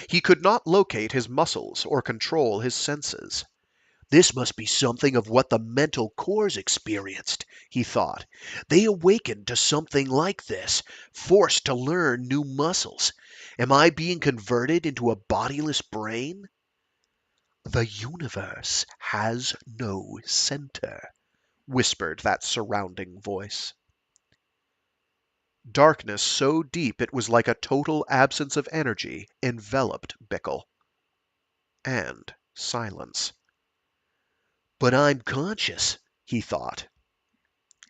He could not locate his muscles or control his senses. "This must be something of what the mental cores experienced," he thought. "They awakened to something like this, forced to learn new muscles. Am I being converted into a bodiless brain?" "The universe has no center," whispered that surrounding voice. Darkness so deep it was like a total absence of energy enveloped Bickle. And silence. "But I'm conscious," he thought.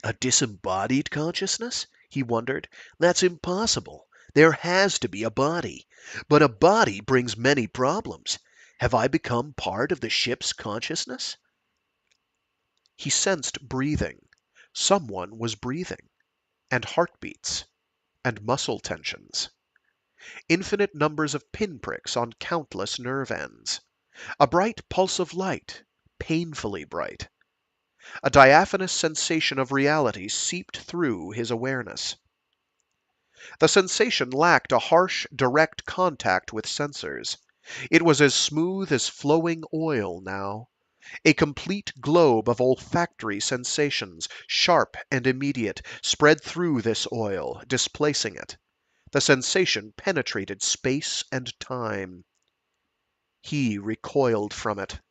"A disembodied consciousness?" he wondered. "That's impossible. There has to be a body. But a body brings many problems. Have I become part of the ship's consciousness?" He sensed breathing. Someone was breathing. And heartbeats. And muscle tensions. Infinite numbers of pinpricks on countless nerve ends. A bright pulse of light, painfully bright. A diaphanous sensation of reality seeped through his awareness. The sensation lacked a harsh, direct contact with sensors. It was as smooth as flowing oil now. A complete globe of olfactory sensations, sharp and immediate, spread through this oil, displacing it. The sensation penetrated space and time. He recoiled from it.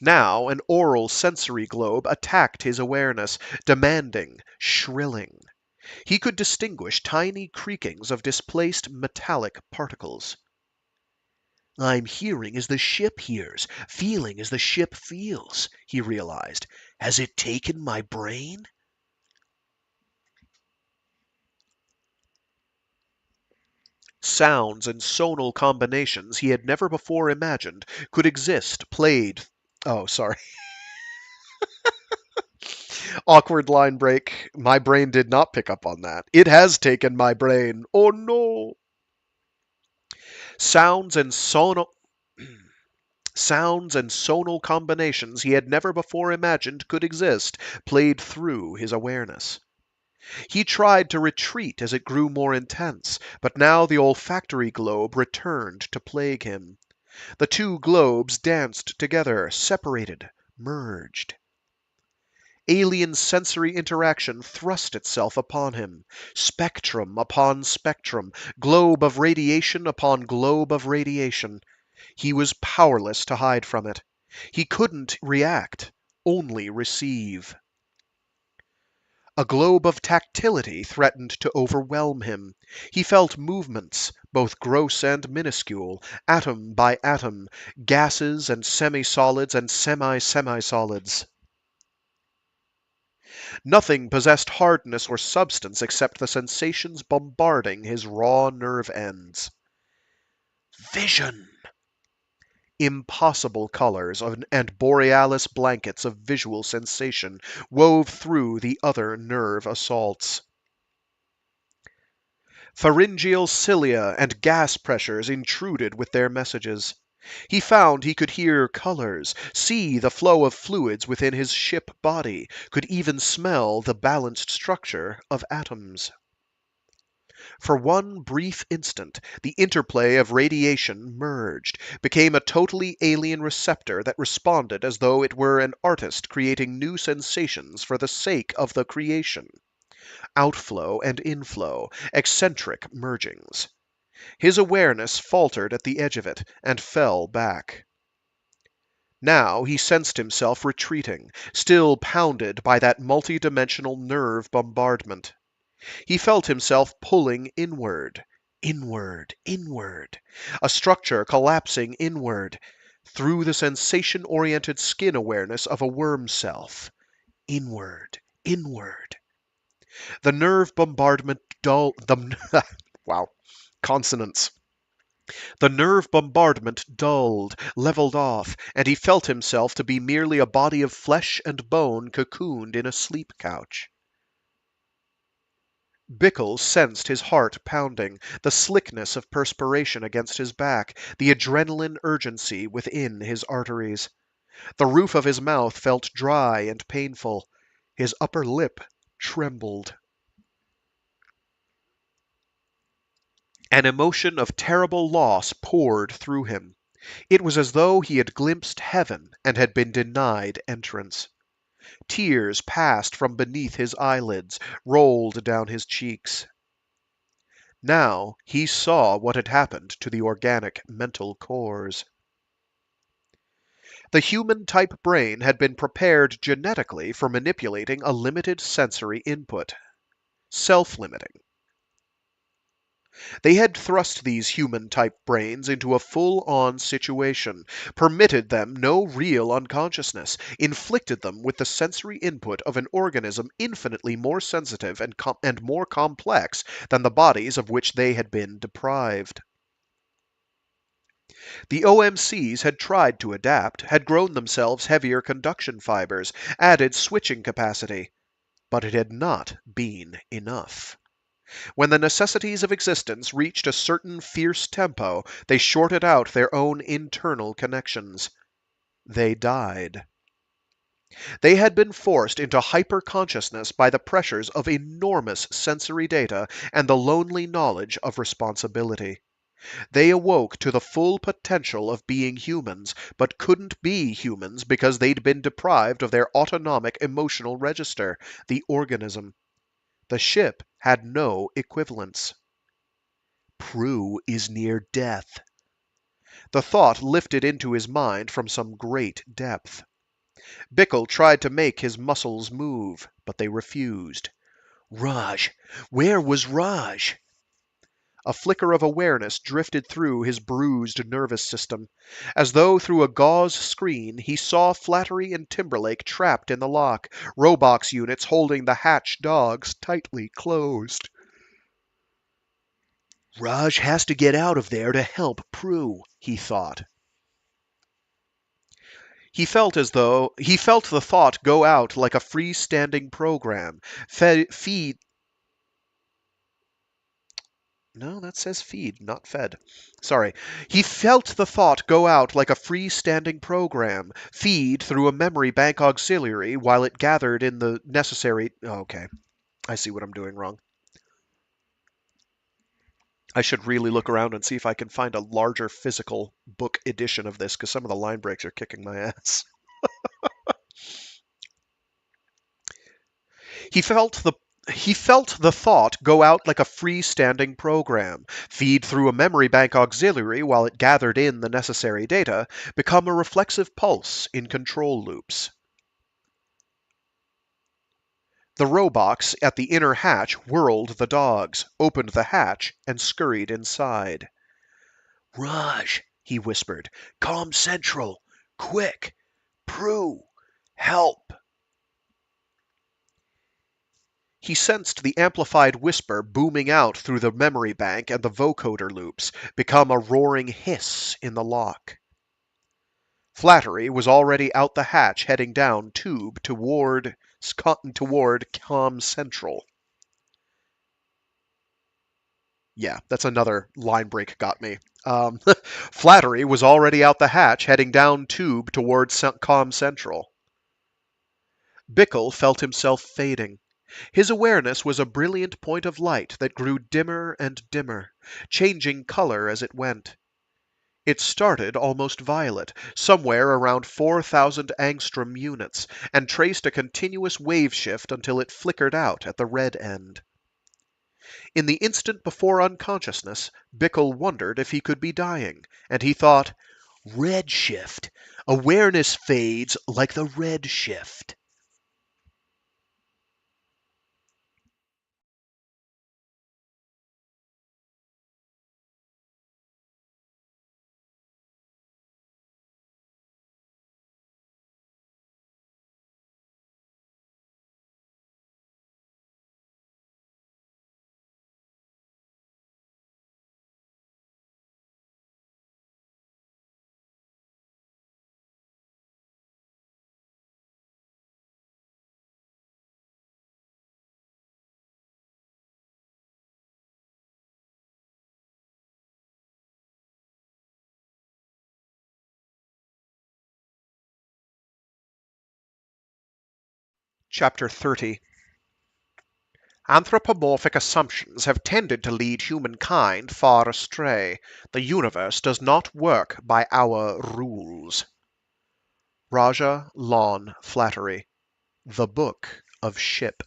Now an oral sensory globe attacked his awareness, demanding, shrilling. He could distinguish tiny creakings of displaced metallic particles. I'm hearing as the ship hears, feeling as the ship feels, he realized. Has it taken my brain? Sounds and sonal combinations he had never before imagined could exist played. Oh, sorry. Awkward line break. My brain did not pick up on that. It has taken my brain. Oh no. Sounds and sonal. Sounds and sonal combinations he had never before imagined could exist played through his awareness. He tried to retreat as it grew more intense, but now the olfactory globe returned to plague him. The two globes danced together, separated, merged. Alien sensory interaction thrust itself upon him. Spectrum upon spectrum, globe of radiation upon globe of radiation. He was powerless to hide from it. He couldn't react, only receive. A globe of tactility threatened to overwhelm him. He felt movements, both gross and minuscule, atom by atom, gases and semi-solids and semi-semi-solids. Nothing possessed hardness or substance except the sensations bombarding his raw nerve ends. Vision! Impossible colors and borealis blankets of visual sensation wove through the other nerve assaults. Pharyngeal cilia and gas pressures intruded with their messages. He found he could hear colors, see the flow of fluids within his ship body, could even smell the balanced structure of atoms. For one brief instant, the interplay of radiation merged, became a totally alien receptor that responded as though it were an artist creating new sensations for the sake of the creation. Outflow and inflow, eccentric mergings. His awareness faltered at the edge of it and fell back. Now he sensed himself retreating, still pounded by that multidimensional nerve bombardment. He felt himself pulling inward, inward, inward, a structure collapsing inward, through the sensation-oriented skin awareness of a worm self. Inward, inward. The nerve bombardment wow, consonants. The nerve bombardment dulled, leveled off, and he felt himself to be merely a body of flesh and bone cocooned in a sleep couch. Bickle sensed his heart pounding, the slickness of perspiration against his back, the adrenaline urgency within his arteries. The roof of his mouth felt dry and painful. His upper lip trembled. An emotion of terrible loss poured through him. It was as though he had glimpsed heaven and had been denied entrance. Tears passed from beneath his eyelids, rolled down his cheeks. Now he saw what had happened to the organic mental cores. The human-type brain had been prepared genetically for manipulating a limited sensory input. Self-limiting. They had thrust these human-type brains into a full-on situation, permitted them no real unconsciousness, inflicted them with the sensory input of an organism infinitely more sensitive and more complex than the bodies of which they had been deprived. The OMCs had tried to adapt, had grown themselves heavier conduction fibers, added switching capacity, but it had not been enough. When the necessities of existence reached a certain fierce tempo, they shorted out their own internal connections. They died. They had been forced into hyper-consciousness by the pressures of enormous sensory data and the lonely knowledge of responsibility. They awoke to the full potential of being humans, but couldn't be humans because they'd been deprived of their autonomic emotional register, the organism. The ship had no equivalence. Prue is near death. The thought lifted into his mind from some great depth. Bickle tried to make his muscles move, but they refused. Raj! Where was Raj? A flicker of awareness drifted through his bruised nervous system. As though through a gauze screen, he saw Flattery and Timberlake trapped in the lock, Robox units holding the hatch dogs tightly closed. Raj has to get out of there to help Prue, he thought. He felt the thought go out like a freestanding program. Feed. No, that says feed, not fed. Sorry. He felt the thought go out like a freestanding program, feed through a memory bank auxiliary while it gathered in the necessary. Okay, I see what I'm doing wrong. I should really look around and see if I can find a larger physical book edition of this, because some of the line breaks are kicking my ass. He felt the thought go out like a freestanding program, feed through a memory bank auxiliary while it gathered in the necessary data, become a reflexive pulse in control loops. The Robox at the inner hatch whirled the dogs, opened the hatch, and scurried inside. Raj, he whispered. Comm Central. Quick. Prue. Help. He sensed the amplified whisper booming out through the memory bank and the vocoder loops, become a roaring hiss in the lock. Flattery was already out the hatch heading down tube toward Comm Central. Yeah, that's another line break got me. Flattery was already out the hatch heading down tube towards Comm Central. Bickle felt himself fading. His awareness was a brilliant point of light that grew dimmer and dimmer, changing color as it went. It started almost violet, somewhere around 4,000 angstrom units, and traced a continuous wave shift until it flickered out at the red end. In the instant before unconsciousness, Bickle wondered if he could be dying, and he thought, red shift. Awareness fades like the red shift. Chapter 30. Anthropomorphic assumptions have tended to lead humankind far astray. The universe does not work by our rules. Raja Lawn Flattery. The Book of Ship.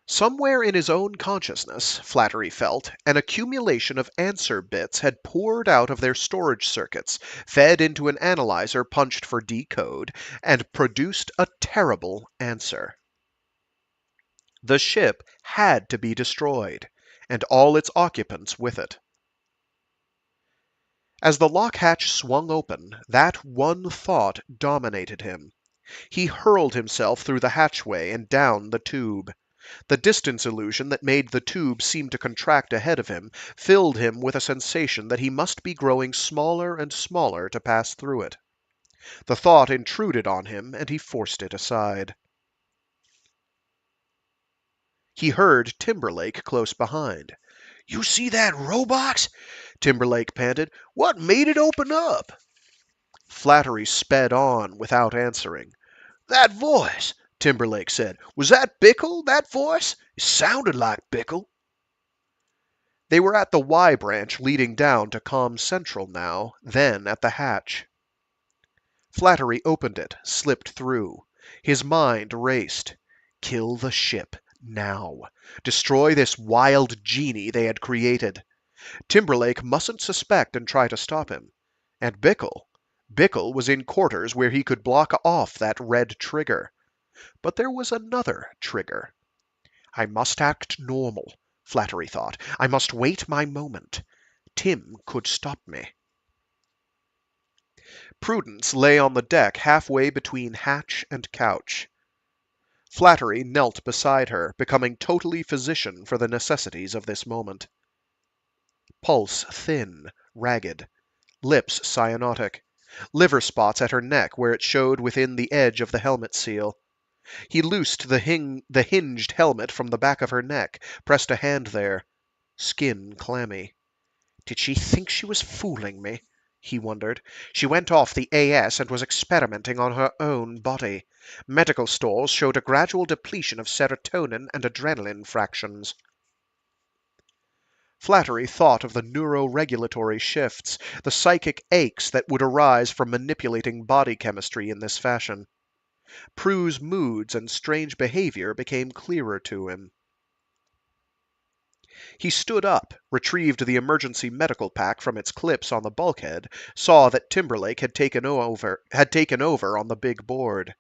Somewhere in his own consciousness, Flattery felt, an accumulation of answer bits had poured out of their storage circuits, fed into an analyzer punched for decode, and produced a terrible answer. The ship had to be destroyed, and all its occupants with it. As the lock hatch swung open, that one thought dominated him. He hurled himself through the hatchway and down the tube. The distance illusion that made the tube seem to contract ahead of him filled him with a sensation that he must be growing smaller and smaller to pass through it. The thought intruded on him, and he forced it aside. He heard Timberlake close behind. "You see that Robox?" Timberlake panted. "What made it open up?" Flattery sped on without answering. "That voice," Timberlake said. "Was that Bickle, that voice? It sounded like Bickle." They were at the Y branch leading down to Comm Central now, then at the hatch. Flattery opened it, slipped through. His mind raced. Kill the ship, now. Destroy this wild genie they had created. Timberlake mustn't suspect and try to stop him. And Bickle was in quarters where he could block off that red trigger. But there was another trigger. I must act normal. Flattery thought. I must wait my moment. Tim could stop me. Prudence lay on the deck halfway between hatch and couch. Flattery knelt beside her, becoming totally physician for the necessities of this moment. Pulse thin, ragged. Lips cyanotic. Liver spots at her neck where it showed within the edge of the helmet seal. He loosed the hinged helmet from the back of her neck, pressed a hand there. Skin clammy. Did she think she was fooling me? He wondered. She went off the AS and was experimenting on her own body. Medical stores showed a gradual depletion of serotonin and adrenaline fractions. Flattery thought of the neuroregulatory shifts, the psychic aches that would arise from manipulating body chemistry in this fashion. Prue's moods and strange behavior became clearer to him. He stood up, retrieved the emergency medical pack from its clips on the bulkhead, saw that Timberlake had taken over on the big board.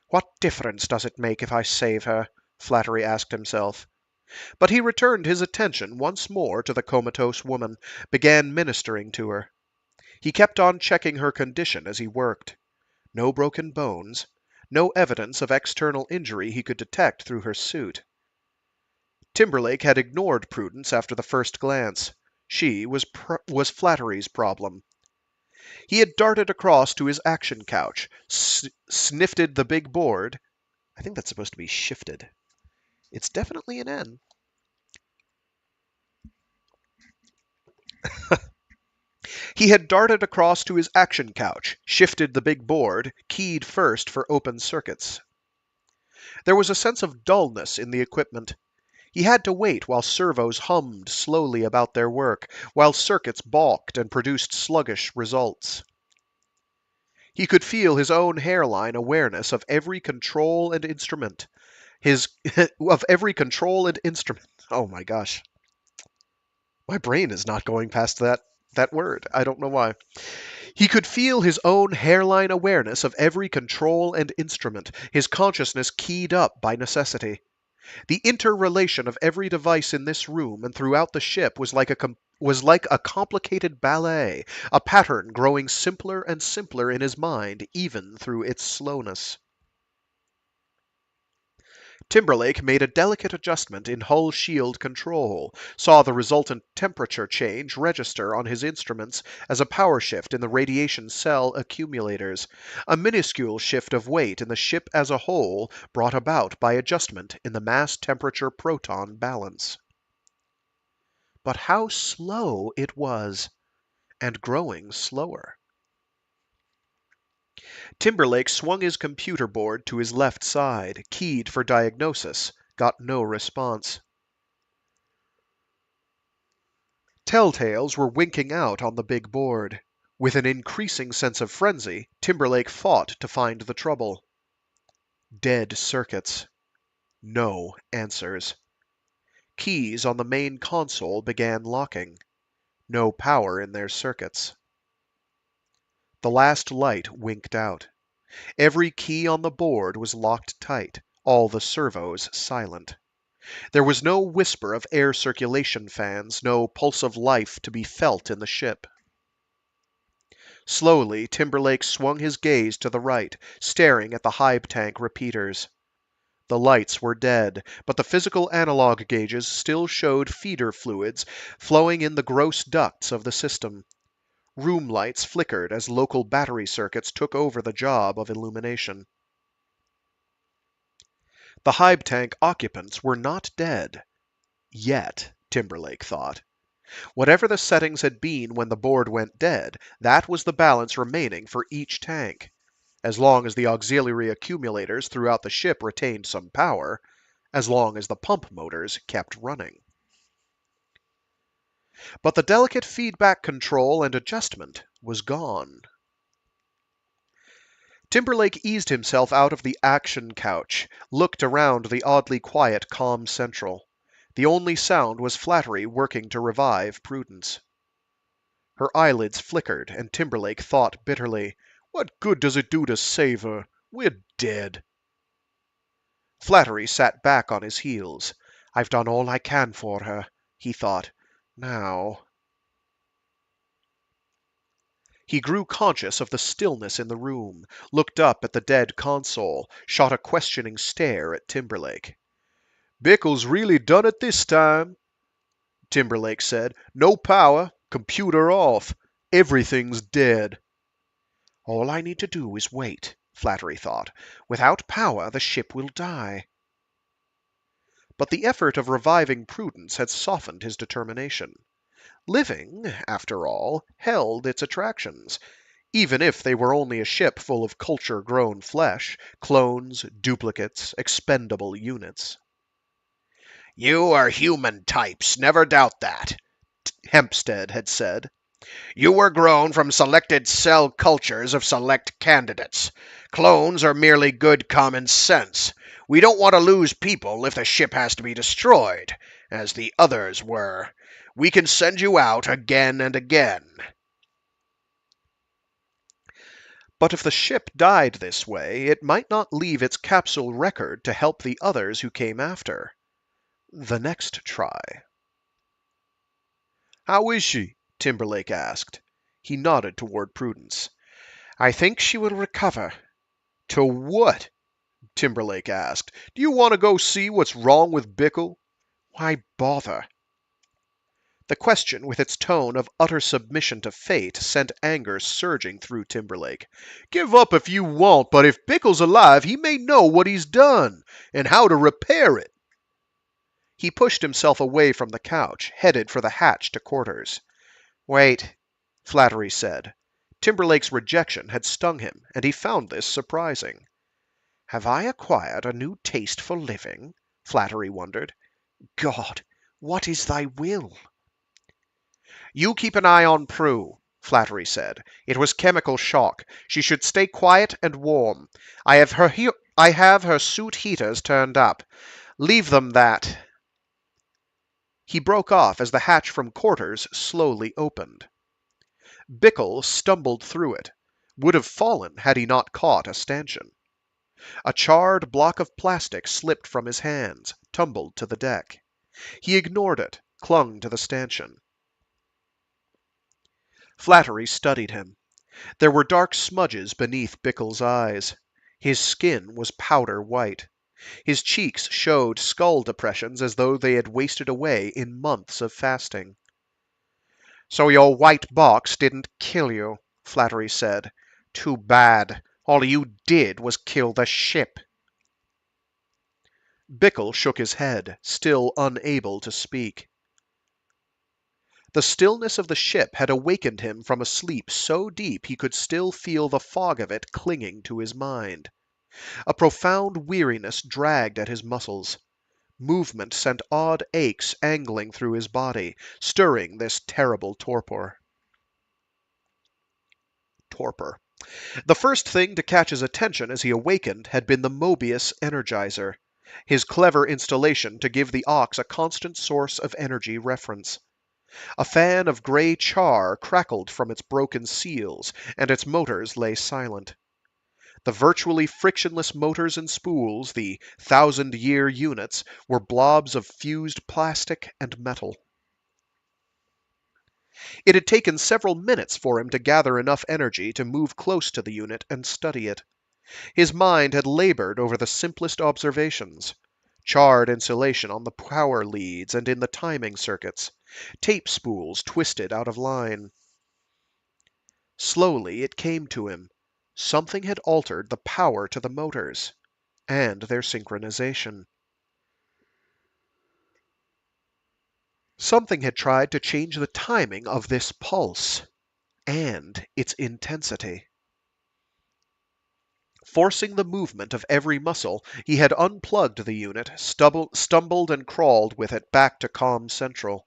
What difference does it make if I save her? Flattery asked himself. But he returned his attention once more to the comatose woman, began ministering to her. He kept on checking her condition as he worked. No broken bones, no evidence of external injury he could detect through her suit. Timberlake had ignored Prudence after the first glance. She was Flattery's problem. He had darted across to his action couch, sniffed the big board. I think that's supposed to be shifted. It's definitely an N. He had darted across to his action couch, shifted the big board, keyed first for open circuits. There was a sense of dullness in the equipment. He had to wait while servos hummed slowly about their work, while circuits balked and produced sluggish results. He could feel his own hairline awareness of every control and instrument. Oh my gosh. My brain is not going past that word. I don't know why. He could feel his own hairline awareness of every control and instrument, his consciousness keyed up by necessity. The interrelation of every device in this room and throughout the ship was like a complicated ballet, a pattern growing simpler and simpler in his mind, even through its slowness. Timberlake made a delicate adjustment in hull shield control, saw the resultant temperature change register on his instruments as a power shift in the radiation cell accumulators, a minuscule shift of weight in the ship as a whole brought about by adjustment in the mass temperature proton balance. But how slow it was, and growing slower. Timberlake swung his computer board to his left side, keyed for diagnosis, got no response. Telltales were winking out on the big board. With an increasing sense of frenzy, Timberlake fought to find the trouble. Dead circuits. No answers. Keys on the main console began locking. No power in their circuits. The last light winked out. Every key on the board was locked tight, all the servos silent. There was no whisper of air circulation fans, no pulse of life to be felt in the ship. Slowly, Timberlake swung his gaze to the right, staring at the Hybe tank repeaters. The lights were dead, but the physical analog gauges still showed feeder fluids flowing in the gross ducts of the system. Room lights flickered as local battery circuits took over the job of illumination. The Hybe tank occupants were not dead. Yet, Timberlake thought. Whatever the settings had been when the board went dead, that was the balance remaining for each tank. As long as the auxiliary accumulators throughout the ship retained some power, as long as the pump motors kept running. But the delicate feedback control and adjustment was gone. Timberlake eased himself out of the action couch, looked around the oddly quiet comm central. The only sound was Flattery working to revive Prudence. Her eyelids flickered, and Timberlake thought bitterly, "What good does it do to save her? We're dead." Flattery sat back on his heels. I've done all I can for her, he thought. Now... He grew conscious of the stillness in the room, looked up at the dead console, shot a questioning stare at Timberlake. "Bickle's really done it this time," Timberlake said. "No power, computer off. Everything's dead." All I need to do is wait, Flattery thought. Without power, the ship will die. But the effort of reviving Prudence had softened his determination. Living, after all, held its attractions, even if they were only a ship full of culture-grown flesh, clones, duplicates, expendable units. "You are human types, never doubt that," Hempstead had said. "You were grown from selected cell cultures of select candidates. Clones are merely good common sense. We don't want to lose people if the ship has to be destroyed, as the others were. We can send you out again and again." But if the ship died this way, it might not leave its capsule record to help the others who came after. The next try. "How is she?" Timberlake asked. He nodded toward Prudence. "I think she will recover." "To what?" Timberlake asked. "Do you want to go see what's wrong with Bickle?" "Why bother?" The question, with its tone of utter submission to fate, sent anger surging through Timberlake. "Give up if you want, but if Bickle's alive, he may know what he's done, and how to repair it." He pushed himself away from the couch, headed for the hatch to quarters. "Wait," Flattery said. Timberlake's rejection had stung him, and he found this surprising. "Have I acquired a new taste for living?" Flattery wondered. "God, what is thy will?" "You keep an eye on Prue," Flattery said. "It was chemical shock. She should stay quiet and warm. I have her suit heaters turned up. Leave them that." He broke off as the hatch from quarters slowly opened. Bickle stumbled through it, would have fallen had he not caught a stanchion. A charred block of plastic slipped from his hands, tumbled to the deck. He ignored it, clung to the stanchion. Flattery studied him. There were dark smudges beneath Bickle's eyes. His skin was powder white. His cheeks showed skull depressions as though they had wasted away in months of fasting. "So your white box didn't kill you," Flattery said. "Too bad. All you did was kill the ship." Bickle shook his head, still unable to speak. The stillness of the ship had awakened him from a sleep so deep he could still feel the fog of it clinging to his mind. A profound weariness dragged at his muscles. Movement sent odd aches angling through his body, stirring this terrible torpor. The first thing to catch his attention as he awakened had been the Mobius Energizer, his clever installation to give the Ox a constant source of energy reference. A fan of gray char crackled from its broken seals, and its motors lay silent. The virtually frictionless motors and spools, the thousand-year units, were blobs of fused plastic and metal. It had taken several minutes for him to gather enough energy to move close to the unit and study it. His mind had labored over the simplest observations. Charred insulation on the power leads and in the timing circuits. Tape spools twisted out of line. Slowly it came to him. Something had altered the power to the motors, and their synchronization. Something had tried to change the timing of this pulse, and its intensity. Forcing the movement of every muscle, he had unplugged the unit, stumbled and crawled with it back to Comm Central.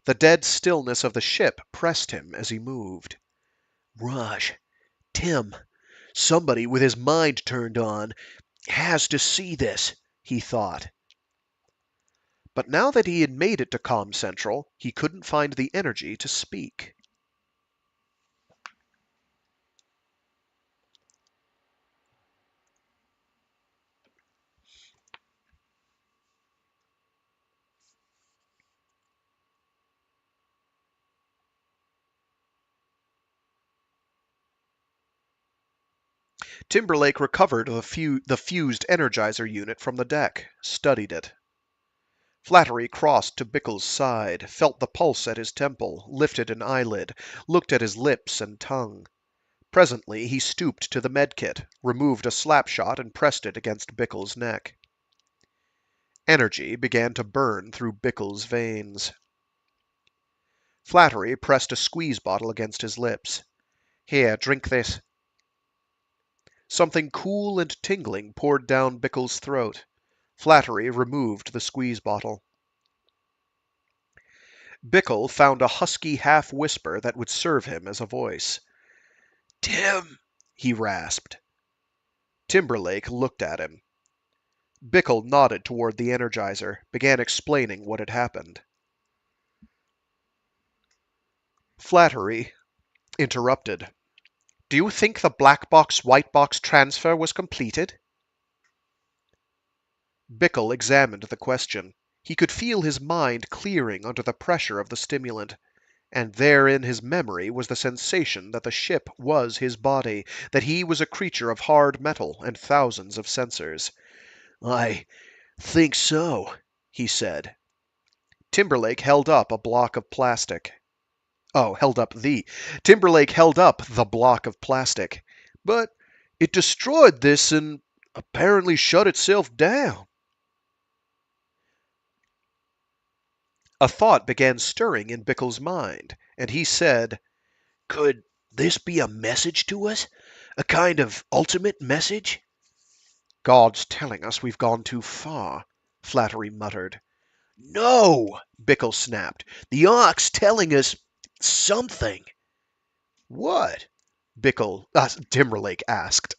The dead stillness of the ship pressed him as he moved. "Raj, Tim, somebody with his mind turned on has to see this," he thought. But now that he had made it to Comm Central, he couldn't find the energy to speak. Timberlake recovered the fused energizer unit from the deck, studied it. Flattery crossed to Bickle's side, felt the pulse at his temple, lifted an eyelid, looked at his lips and tongue. Presently he stooped to the medkit, removed a slapshot and pressed it against Bickle's neck. Energy began to burn through Bickle's veins. Flattery pressed a squeeze bottle against his lips. Here, drink this. Something cool and tingling poured down Bickle's throat. Flattery removed the squeeze bottle. Bickle found a husky half-whisper that would serve him as a voice. "Tim!" he rasped. Timberlake looked at him. Bickle nodded toward the Energizer, began explaining what had happened. Flattery interrupted. "Do you think the black box white box transfer was completed?" Bickle examined the question. He could feel his mind clearing under the pressure of the stimulant, and there in his memory was the sensation that the ship was his body, that he was a creature of hard metal and thousands of sensors. "I think so," he said. Timberlake held up a block of plastic. Timberlake held up the block of plastic. "But it destroyed this and apparently shut itself down." A thought began stirring in Bickle's mind, and he said, "Could this be a message to us? A kind of ultimate message?" "God's telling us we've gone too far," Flattery muttered. "No!" Bickle snapped. "The Ark's telling us something." "What?" Timberlake asked.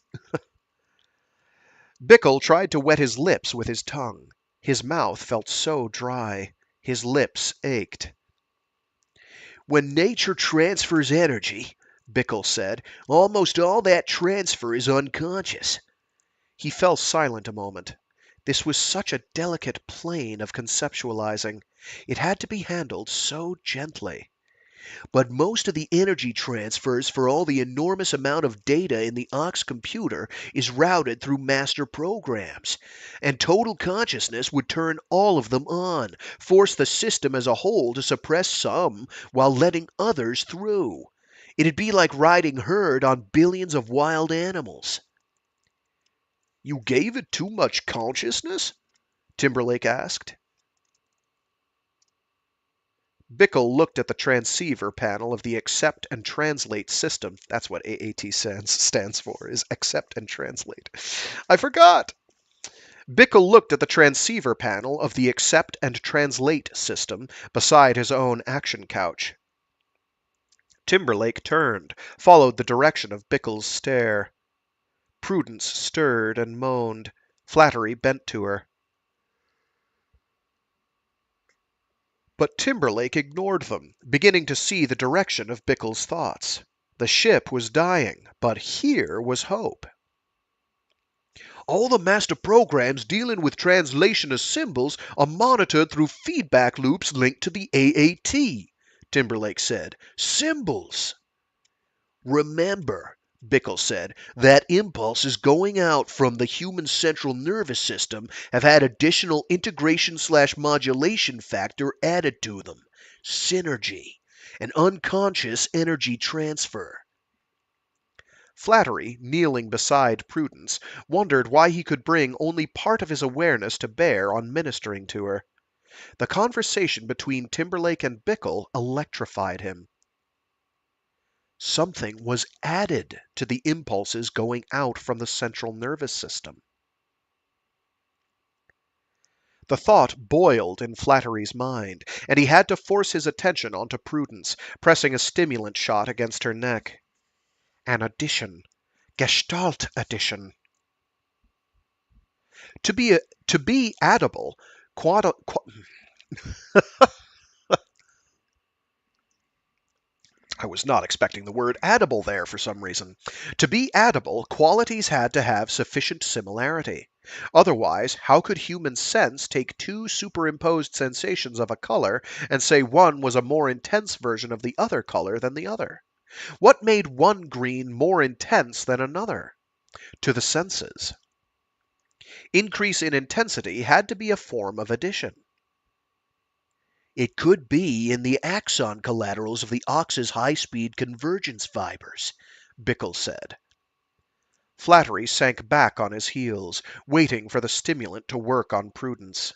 Bickle tried to wet his lips with his tongue. His mouth felt so dry. His lips ached. "When nature transfers energy," Bickle said, "almost all that transfer is unconscious." He fell silent a moment. This was such a delicate plane of conceptualizing. It had to be handled so gently. "But most of the energy transfers for all the enormous amount of data in the Ark's computer is routed through master programs. And total consciousness would turn all of them on, force the system as a whole to suppress some while letting others through. It'd be like riding herd on billions of wild animals." "You gave it too much consciousness?" Timberlake asked. Bickle looked at the transceiver panel of the accept and translate system. That's what AAT stands for, is accept and translate. I forgot! Bickle looked at the transceiver panel of the accept and translate system beside his own action couch. Timberlake turned, followed the direction of Bickle's stare. Prudence stirred and moaned. Flattery bent to her. But Timberlake ignored them, beginning to see the direction of Bickle's thoughts. The ship was dying, but here was hope. "All the master programs dealing with translation of symbols are monitored through feedback loops linked to the AAT," Timberlake said. "Symbols." "Remember," Bickle said, "that impulses going out from the human central nervous system have had additional integration/modulation factor added to them. Synergy. An unconscious energy transfer." Flattery, kneeling beside Prudence, wondered why he could bring only part of his awareness to bear on ministering to her. The conversation between Timberlake and Bickle electrified him. Something was added to the impulses going out from the central nervous system. The thought boiled in Flattery's mind, and he had to force his attention onto Prudence, pressing a stimulant shot against her neck. An addition. Gestalt addition. To be addable, I was not expecting the word addable there for some reason. To be addable, qualities had to have sufficient similarity. Otherwise, how could human sense take two superimposed sensations of a color and say one was a more intense version of the other color than the other? What made one green more intense than another? to the senses. Increase in intensity had to be a form of addition. It could be in the axon collaterals of the ox's high-speed convergence fibers, Bickle said. Flattery sank back on his heels, waiting for the stimulant to work on Prudence.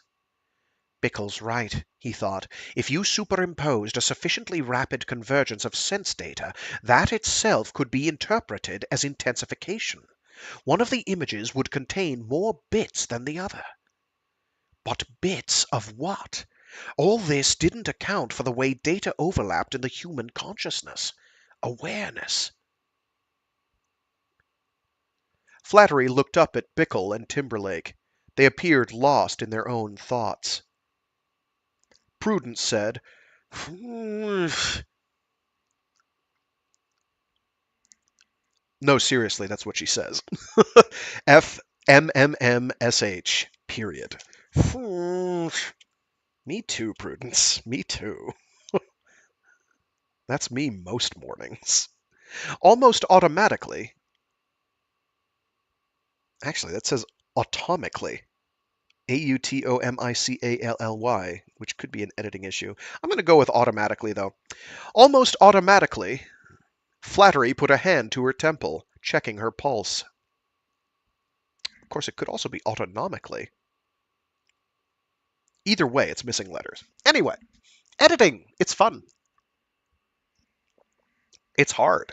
Bickle's right, he thought. If you superimposed a sufficiently rapid convergence of sense data, that itself could be interpreted as intensification. One of the images would contain more bits than the other. But bits of what? All this didn't account for the way data overlapped in the human consciousness. Awareness. Flattery looked up at Bickle and Timberlake. They appeared lost in their own thoughts. Prudence said, No, seriously, that's what she says. FMMMSH, period. Me too, Prudence. Me too. That's me most mornings. Almost automatically. Actually, that says automically. AUTOMICALLY, which could be an editing issue. I'm going to go with automatically, though. Almost automatically, Flattery put a hand to her temple, checking her pulse. Of course, it could also be autonomically. Either way, it's missing letters. Anyway, editing. It's fun. It's hard.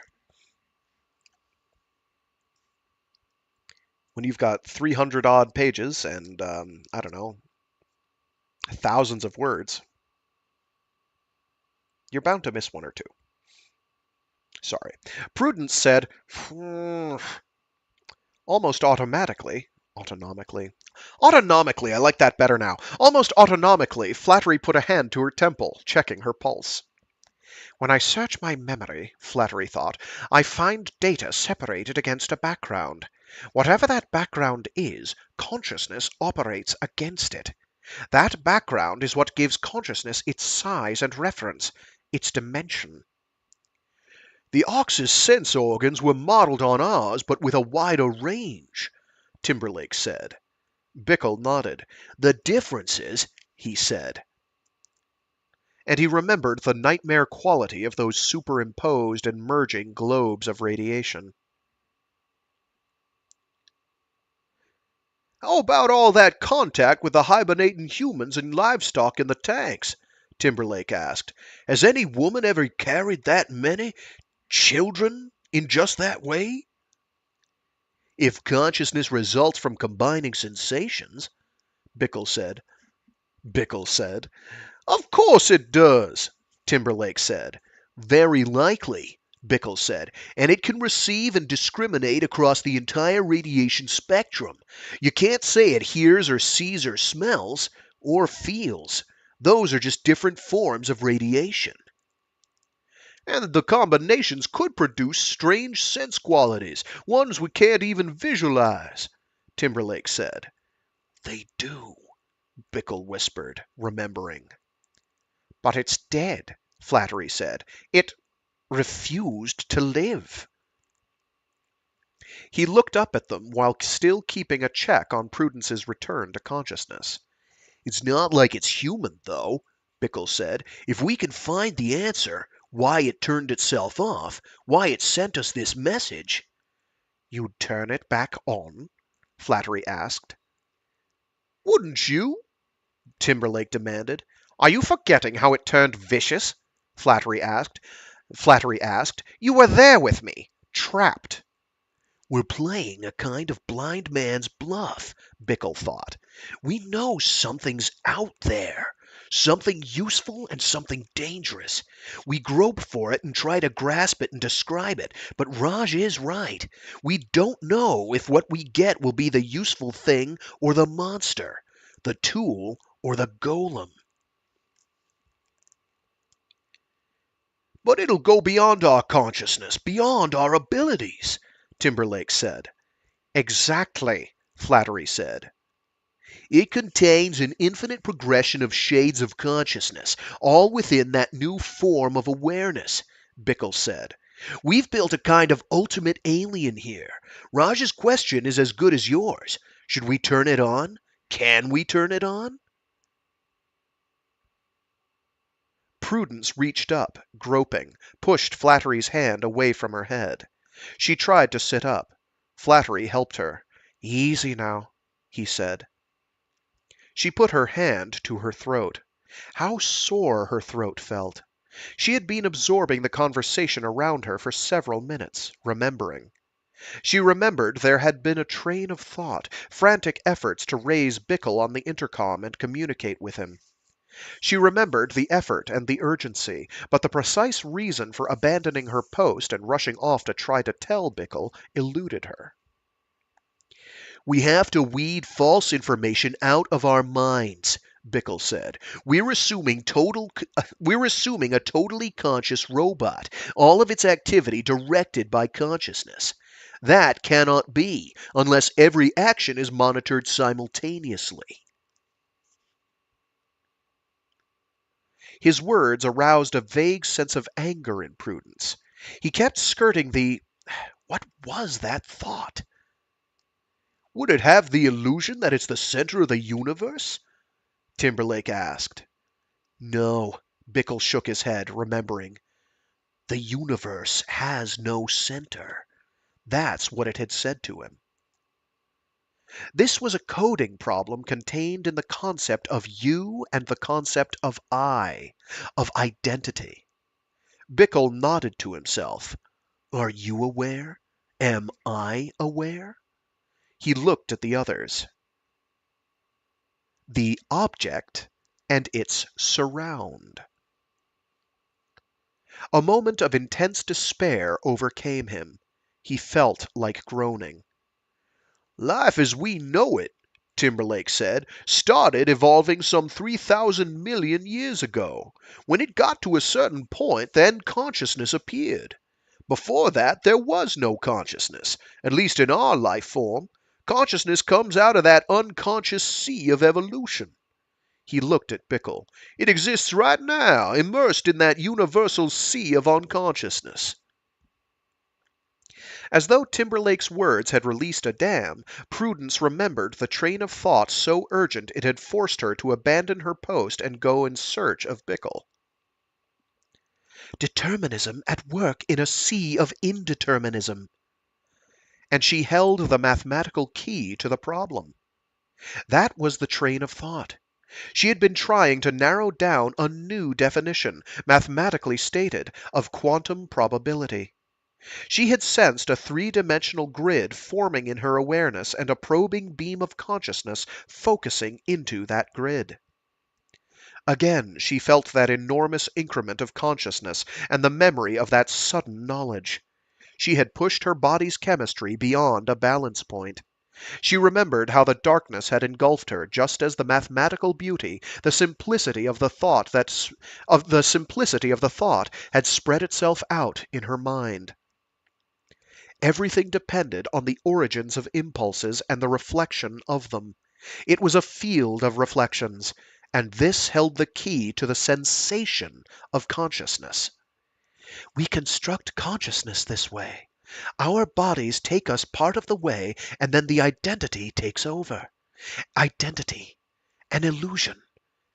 When you've got 300 odd pages and, I don't know, thousands of words, you're bound to miss one or two. Sorry. Prudence said, almost automatically, autonomically, I like that better now. Almost autonomically, Flattery put a hand to her temple, checking her pulse. When I search my memory, Flattery thought, I find data separated against a background. Whatever that background is, consciousness operates against it. That background is what gives consciousness its size and reference, its dimension. The ox's sense organs were modeled on ours, but with a wider range, Timberlake said. Bickle nodded. The differences, he said. And he remembered the nightmare quality of those superimposed and merging globes of radiation. How about all that contact with the hibernating humans and livestock in the tanks? Timberlake asked. Has any woman ever carried that many children in just that way? If consciousness results from combining sensations, Bickle said. Of course it does, Timberlake said. Very likely, Bickle said, and it can receive and discriminate across the entire radiation spectrum. You can't say it hears or sees or smells or feels. Those are just different forms of radiation. And the combinations could produce strange sense qualities, ones we can't even visualize, Timberlake said. They do, Bickle whispered, remembering. But it's dead, Flattery said. It refused to live. He looked up at them while still keeping a check on Prudence's return to consciousness. It's not like it's human, though, Bickle said. If we can find the answer, why it turned itself off, why it sent us this message. You'd turn it back on? Flattery asked. Wouldn't you? Timberlake demanded. Are you forgetting how it turned vicious? Flattery asked. You were there with me, trapped. We're playing a kind of blind man's bluff, Bickle thought. We know something's out there, something useful and something dangerous. We grope for it and try to grasp it and describe it, but Raj is right. We don't know if what we get will be the useful thing or the monster, the tool or the golem. But it'll go beyond our consciousness, beyond our abilities, Timberlake said. Exactly, Flattery said. It contains an infinite progression of shades of consciousness, all within that new form of awareness, Bickle said. We've built a kind of ultimate alien here. Raj's question is as good as yours. Should we turn it on? Can we turn it on? Prudence reached up, groping, pushed Flattery's hand away from her head. She tried to sit up. Flattery helped her. Easy now, he said. She put her hand to her throat. How sore her throat felt. She had been absorbing the conversation around her for several minutes, remembering. She remembered there had been a train of thought, frantic efforts to raise Bickle on the intercom and communicate with him. She remembered the effort and the urgency, but the precise reason for abandoning her post and rushing off to try to tell Bickle eluded her. We have to weed false information out of our minds, Bickle said. We're assuming a totally conscious robot, all of its activity directed by consciousness. That cannot be, unless every action is monitored simultaneously. His words aroused a vague sense of anger in Prudence. He kept skirting what was that thought? Would it have the illusion that it's the center of the universe? Timberlake asked. No, Bickle shook his head, remembering. The universe has no center. That's what it had said to him. This was a coding problem contained in the concept of you and the concept of I, of identity. Bickle nodded to himself. Are you aware? Am I aware? He looked at the others. The object and its surround. A moment of intense despair overcame him. He felt like groaning. Life as we know it, Timberlake said, started evolving some 3,000 million years ago. When it got to a certain point, then consciousness appeared. Before that, there was no consciousness, at least in our life form. Consciousness comes out of that unconscious sea of evolution. He looked at Bickle. It exists right now, immersed in that universal sea of unconsciousness. As though Timberlake's words had released a dam, Prudence remembered the train of thought so urgent it had forced her to abandon her post and go in search of Bickle. Determinism at work in a sea of indeterminism. And she held the mathematical key to the problem. That was the train of thought. She had been trying to narrow down a new definition, mathematically stated, of quantum probability. She had sensed a three-dimensional grid forming in her awareness and a probing beam of consciousness focusing into that grid. Again, she felt that enormous increment of consciousness and the memory of that sudden knowledge. She had pushed her body's chemistry beyond a balance point. She remembered how the darkness had engulfed her, just as the mathematical beauty, the simplicity of the thought had spread itself out in her mind. Everything depended on the origins of impulses and the reflection of them. It was a field of reflections, and this held the key to the sensation of consciousness. We construct consciousness this way. Our bodies take us part of the way, and then the identity takes over. Identity, an illusion,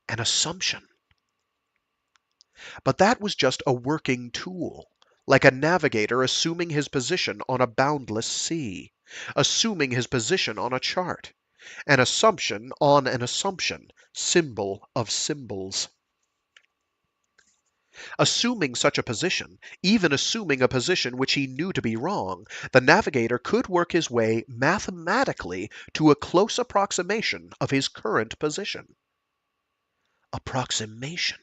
an assumption. But that was just a working tool, like a navigator assuming his position on a boundless sea, assuming his position on a chart, an assumption on an assumption, symbol of symbols. Assuming such a position, even assuming a position which he knew to be wrong, the navigator could work his way mathematically to a close approximation of his current position. Approximation.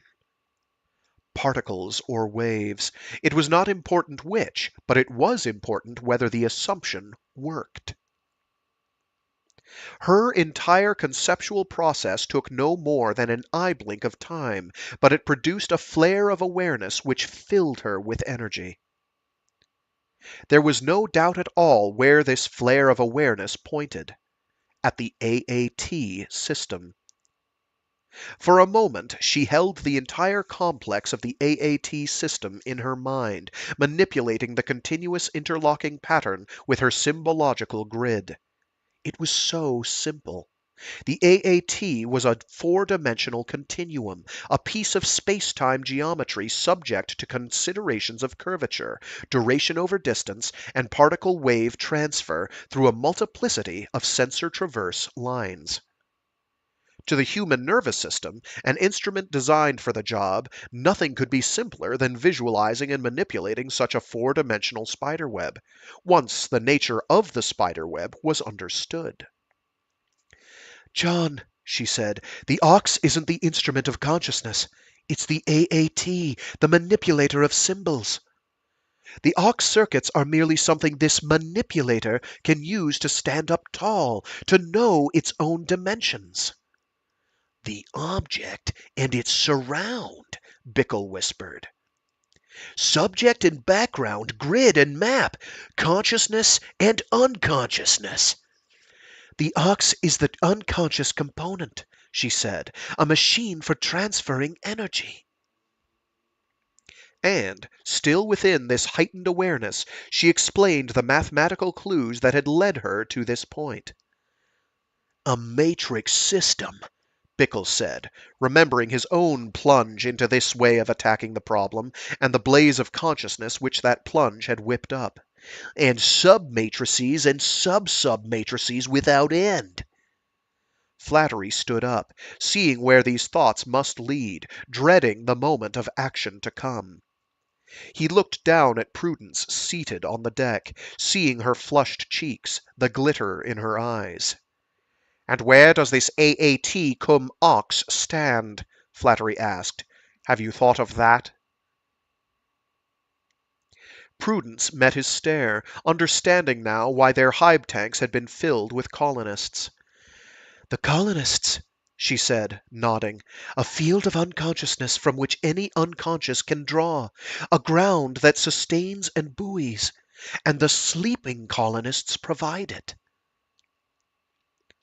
Particles or waves. It was not important which, but it was important whether the assumption worked. Her entire conceptual process took no more than an eye blink of time, but it produced a flare of awareness which filled her with energy. There was no doubt at all where this flare of awareness pointed. At the AAT system. For a moment she held the entire complex of the AAT system in her mind, manipulating the continuous interlocking pattern with her symbological grid. It was so simple. The AAT was a four-dimensional continuum, a piece of space-time geometry subject to considerations of curvature, duration over distance, and particle wave transfer through a multiplicity of sensor-traverse lines. To the human nervous system, an instrument designed for the job, nothing could be simpler than visualizing and manipulating such a four-dimensional spiderweb, once the nature of the spiderweb was understood. "John," she said, "the ox isn't the instrument of consciousness. It's the AAT, the manipulator of symbols. The ox circuits are merely something this manipulator can use to stand up tall, to know its own dimensions." "The object and its surround," Bickle whispered. "Subject and background, grid and map, consciousness and unconsciousness." "The ox is the unconscious component," she said, "a machine for transferring energy." And, still within this heightened awareness, she explained the mathematical clues that had led her to this point. "A matrix system," Bickle said, remembering his own plunge into this way of attacking the problem, and the blaze of consciousness which that plunge had whipped up. "And sub-matrices and sub-sub-matrices without end." Flattery stood up, seeing where these thoughts must lead, dreading the moment of action to come. He looked down at Prudence seated on the deck, seeing her flushed cheeks, the glitter in her eyes. "And where does this AAT cum ox stand?" Flattery asked. "Have you thought of that?" Prudence met his stare, understanding now why their hive tanks had been filled with colonists. "The colonists," she said, nodding, "a field of unconsciousness from which any unconscious can draw, a ground that sustains and buoys, and the sleeping colonists provide it."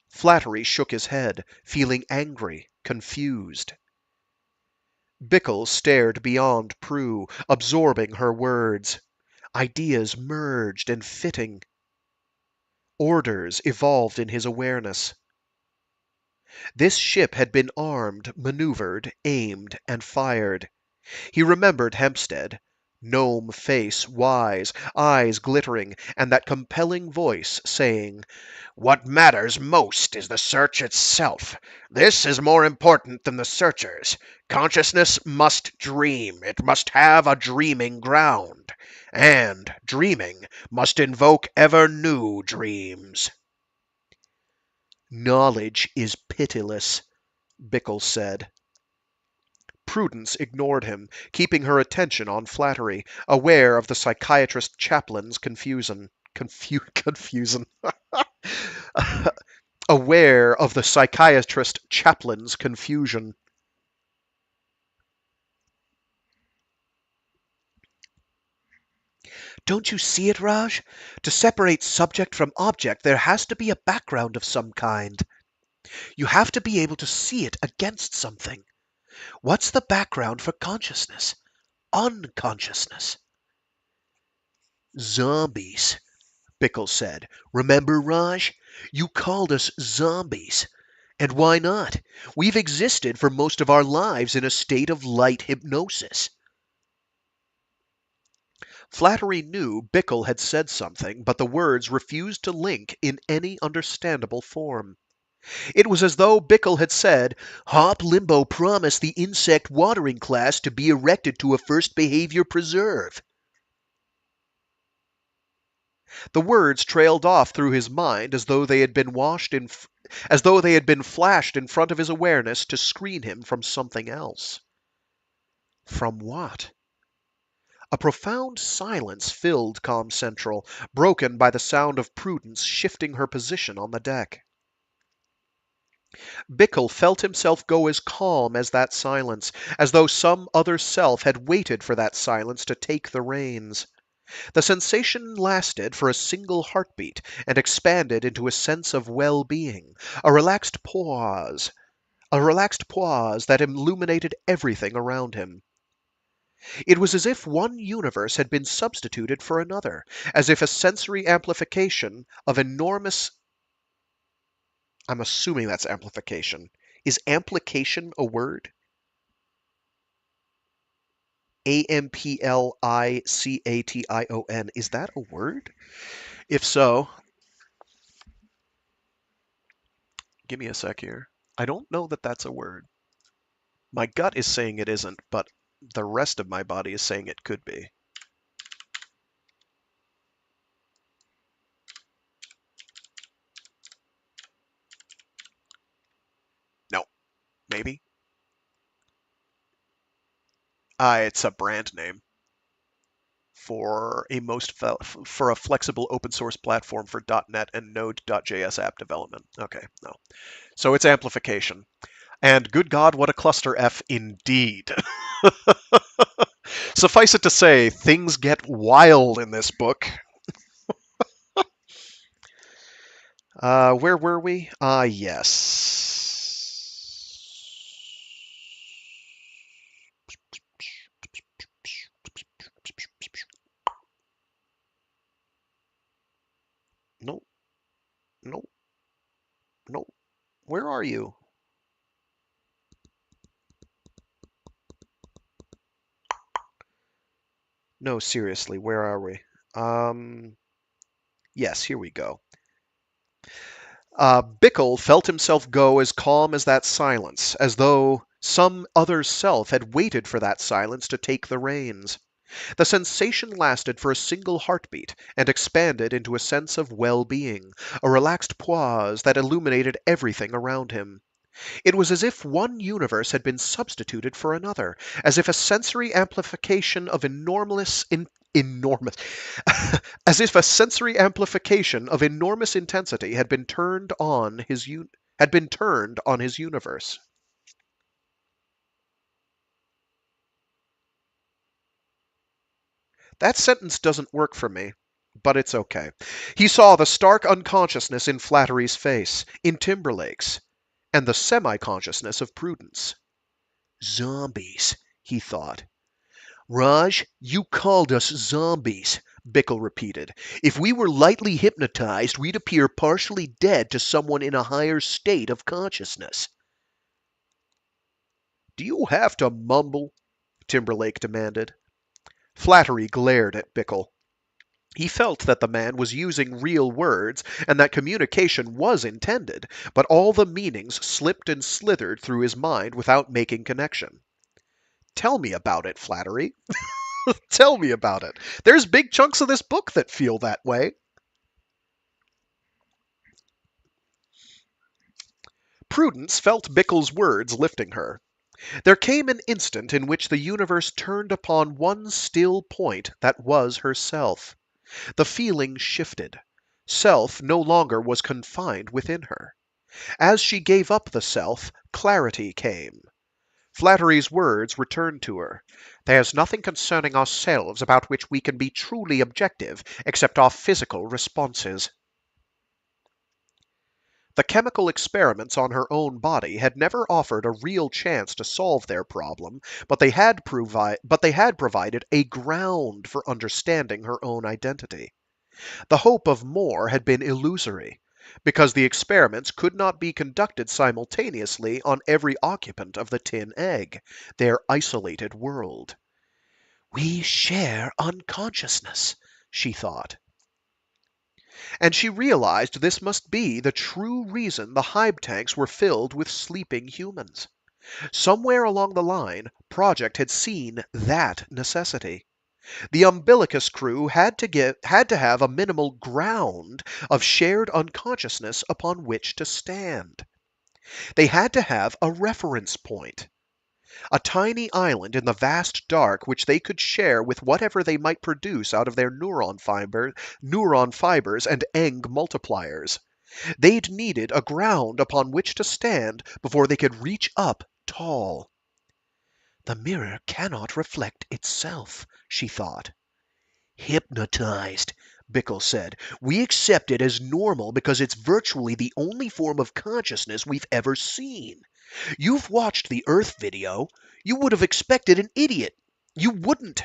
Flattery shook his head, feeling angry, confused. Bickle stared beyond Prue, absorbing her words. Ideas merged and fitting. Orders evolved in his awareness. This ship had been armed, maneuvered, aimed, and fired. He remembered Hempstead. Gnome face, wise, eyes glittering, and that compelling voice saying, "What matters most is the search itself. This is more important than the searchers. Consciousness must dream. It must have a dreaming ground. And, dreaming, must invoke ever new dreams." "Knowledge is pitiless," Bickle said. Prudence ignored him, keeping her attention on Flattery, aware of the psychiatrist chaplain's confusion. Aware of the psychiatrist chaplain's confusion. "Don't you see it, Raj? To separate subject from object, there has to be a background of some kind. You have to be able to see it against something. What's the background for consciousness? Unconsciousness?" "Zombies," Bickle said. "Remember, Raj? You called us zombies. And why not? We've existed for most of our lives in a state of light hypnosis." Flattery knew Bickle had said something, but the words refused to link in any understandable form. It was as though Bickle had said, "Hop Limbo promised the insect watering class to be erected to a first behavior preserve." The words trailed off through his mind as though they had been flashed in front of his awareness to screen him from something else. From what? A profound silence filled Comm Central, broken by the sound of Prudence shifting her position on the deck. Bickle felt himself go as calm as that silence, as though some other self had waited for that silence to take the reins. The sensation lasted for a single heartbeat and expanded into a sense of well-being, a relaxed pause, a relaxed pause that illuminated everything around him. It was as if one universe had been substituted for another, as if a sensory amplification of enormous. I'm assuming that's amplification. Is amplication a word? Amplication. Is that a word? If so, give me a sec here. I don't know that that's a word. My gut is saying it isn't, but the rest of my body is saying it could be. No, maybe. It's a brand name for a flexible open source platform for .NET and Node.js app development. Okay, no. So it's amplification. And good God, what a cluster F indeed. Suffice it to say, things get wild in this book. Where were we? Yes. No, no, no. Where are you? No, seriously, where are we? Yes, here we go. Bickle felt himself go as calm as that silence, as though some other self had waited for that silence to take the reins. The sensation lasted for a single heartbeat and expanded into a sense of well-being, a relaxed pause that illuminated everything around him. It was as if one universe had been substituted for another, as if a sensory amplification of enormous as if a sensory amplification of enormous intensity had been turned on his universe. That sentence doesn't work for me, but it's okay. He saw the stark unconsciousness in Flattery's face, in Timberlake's, and the semi-consciousness of Prudence. Zombies, he thought. Raj, you called us zombies, Bickle repeated. If we were lightly hypnotized, we'd appear partially dead to someone in a higher state of consciousness. Do you have to mumble? Timberlake demanded. Flattery glared at Bickle. He felt that the man was using real words and that communication was intended, but all the meanings slipped and slithered through his mind without making connection. Tell me about it, Flattery. Tell me about it. There's big chunks of this book that feel that way. Prudence felt Bickle's words lifting her. There came an instant in which the universe turned upon one still point that was herself. The feeling shifted. Self no longer was confined within her. As she gave up the self, clarity came. Flattery's words returned to her. There's nothing concerning ourselves about which we can be truly objective, except our physical responses. The chemical experiments on her own body had never offered a real chance to solve their problem, but they had provided a ground for understanding her own identity. The hope of more had been illusory, because the experiments could not be conducted simultaneously on every occupant of the tin egg, their isolated world. We share unconsciousness, she thought. And she realized this must be the true reason the hive tanks were filled with sleeping humans. Somewhere along the line, Project had seen that necessity. The umbilicus crew had to have a minimal ground of shared unconsciousness upon which to stand. They had to have a reference point. A tiny island in the vast dark which they could share with whatever they might produce out of their neuron fibers and Eng multipliers. They'd needed a ground upon which to stand before they could reach up tall. The mirror cannot reflect itself, she thought. Hypnotized, Bickle said. We accept it as normal because it's virtually the only form of consciousness we've ever seen. You've watched the Earth video. You would have expected an idiot. You wouldn't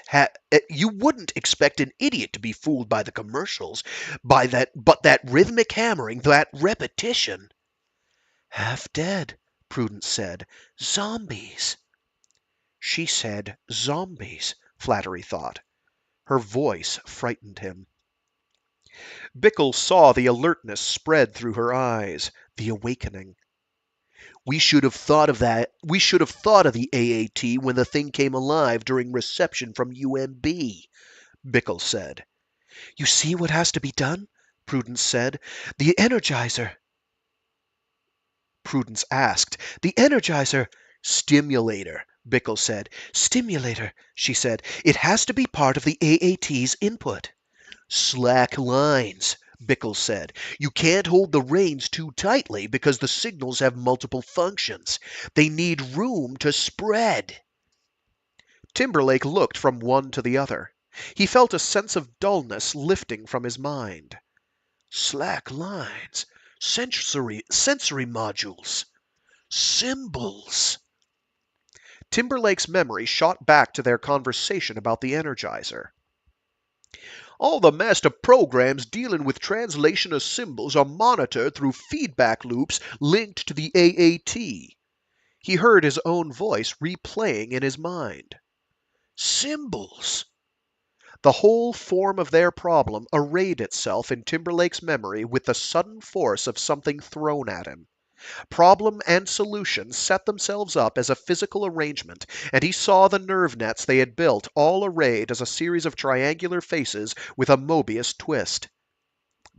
expect an idiot to be fooled by the commercials, but that rhythmic hammering, that repetition. Half dead, Prudence said. Zombies. She said zombies, Flattery thought. Her voice frightened him. Bickle saw the alertness spread through her eyes, the awakening. We should have thought of that. We should have thought of the AAT when the thing came alive during reception from UMB, Bickle said. You see what has to be done? Prudence said. The Energizer. Prudence asked. The Energizer. Stimulator, Bickle said. Stimulator, she said. It has to be part of the AAT's input. Slack lines, Bickle said. You can't hold the reins too tightly because the signals have multiple functions. They need room to spread. Timberlake looked from one to the other. He felt a sense of dullness lifting from his mind. Slack lines, sensory modules, symbols. Timberlake's memory shot back to their conversation about the Energizer. All the master programs dealing with translation of symbols are monitored through feedback loops linked to the AAT. He heard his own voice replaying in his mind. Symbols. The whole form of their problem arrayed itself in Timberlake's memory with the sudden force of something thrown at him. Problem and solution set themselves up as a physical arrangement, and he saw the nerve nets they had built all arrayed as a series of triangular faces with a Mobius twist.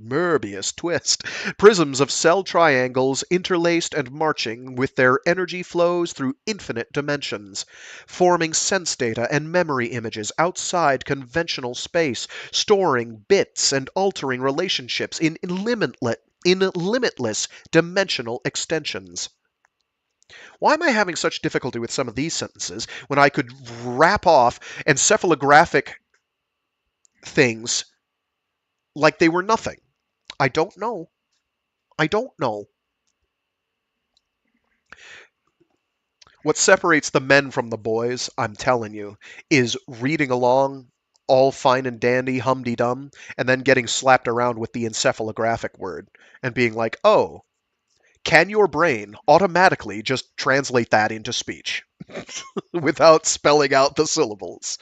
Mobius twist. Prisms of cell triangles interlaced and marching with their energy flows through infinite dimensions, forming sense data and memory images outside conventional space, storing bits and altering relationships in limitless dimensional extensions. Why am I having such difficulty with some of these sentences when I could wrap off encephalographic things like they were nothing? I don't know. I don't know. What separates the men from the boys, I'm telling you, is reading along all fine and dandy, hum-de-dum, and then getting slapped around with the encephalographic word and being like, oh, can your brain automatically just translate that into speech without spelling out the syllables?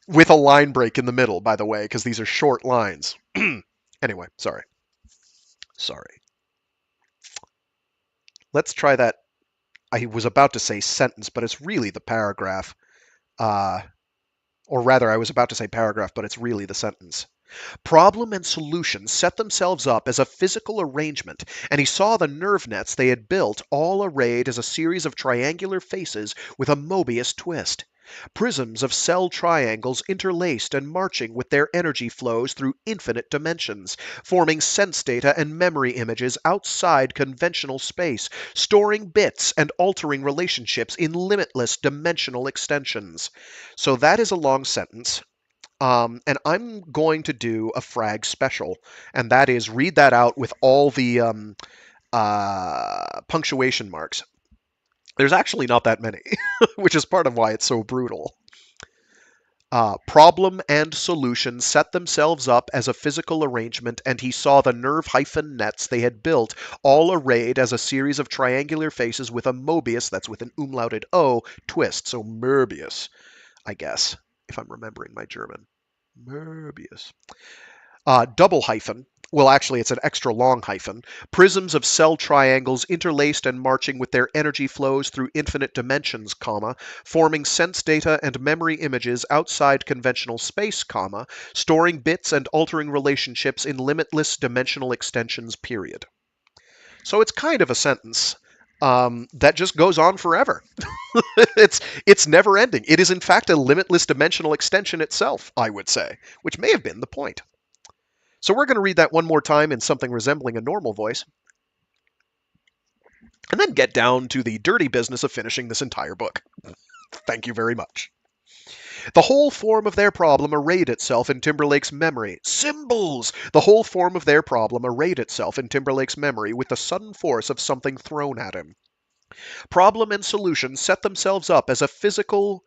With a line break in the middle, by the way, because these are short lines. Anyway, sorry. Let's try that. I was about to say sentence, but it's really the paragraph. Or rather, I was about to say paragraph, but it's really the sentence. Problem and solution set themselves up as a physical arrangement, and he saw the nerve nets they had built all arrayed as a series of triangular faces with a Mobius twist. Prisms of cell triangles interlaced and marching with their energy flows through infinite dimensions, forming sense data and memory images outside conventional space, storing bits and altering relationships in limitless dimensional extensions. So that is a long sentence. And I'm going to do a frag special, and that is read that out with all the punctuation marks. There's actually not that many, which is part of why it's so brutal. Problem and solution set themselves up as a physical arrangement, and he saw the nerve hyphen nets they had built all arrayed as a series of triangular faces with a Mobius, that's with an umlauted O, twist. So Mobius, I guess, if I'm remembering my German. Mobius. Double hyphen. Well, actually, it's an extra long hyphen. Prisms of cell triangles interlaced and marching with their energy flows through infinite dimensions, comma, forming sense data and memory images outside conventional space, comma, storing bits and altering relationships in limitless dimensional extensions, period. So it's kind of a sentence that just goes on forever. It's never ending. It is, in fact, a limitless dimensional extension itself, I would say, which may have been the point. So we're going to read that one more time in something resembling a normal voice, and then get down to the dirty business of finishing this entire book. Thank you very much. The whole form of their problem arrayed itself in Timberlake's memory. Symbols! The whole form of their problem arrayed itself in Timberlake's memory with the sudden force of something thrown at him. Problem and solution set themselves up as a physical.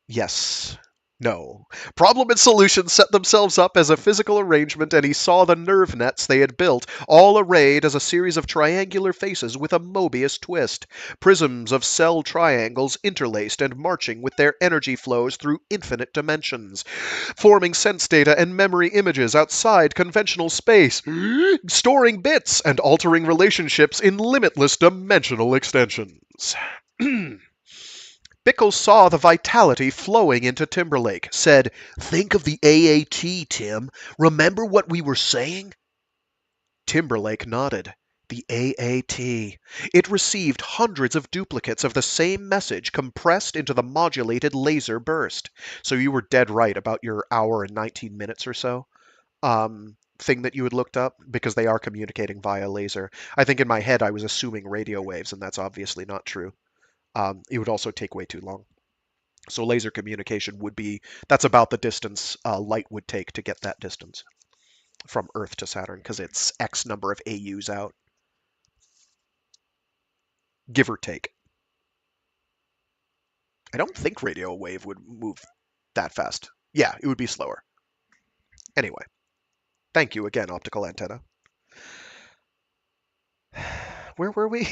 Yes. No. Problem and solution set themselves up as a physical arrangement, and he saw the nerve nets they had built, all arrayed as a series of triangular faces with a Mobius twist, prisms of cell triangles interlaced and marching with their energy flows through infinite dimensions, forming sense data and memory images outside conventional space, storing bits and altering relationships in limitless dimensional extensions. Bickle saw the vitality flowing into Timberlake, said, "Think of the AAT, Tim. Remember what we were saying?" Timberlake nodded. The AAT. It received hundreds of duplicates of the same message compressed into the modulated laser burst. So you were dead right about your hour and 19 minutes or so thing that you had looked up, because they are communicating via laser. I think in my head I was assuming radio waves, and that's obviously not true. It would also take way too long. So laser communication would be, that's about the distance light would take to get that distance from Earth to Saturn, because it's X number of AUs out, give or take. I don't think radio wave would move that fast. Yeah, it would be slower. Anyway, thank you again, optical antenna. Where were we?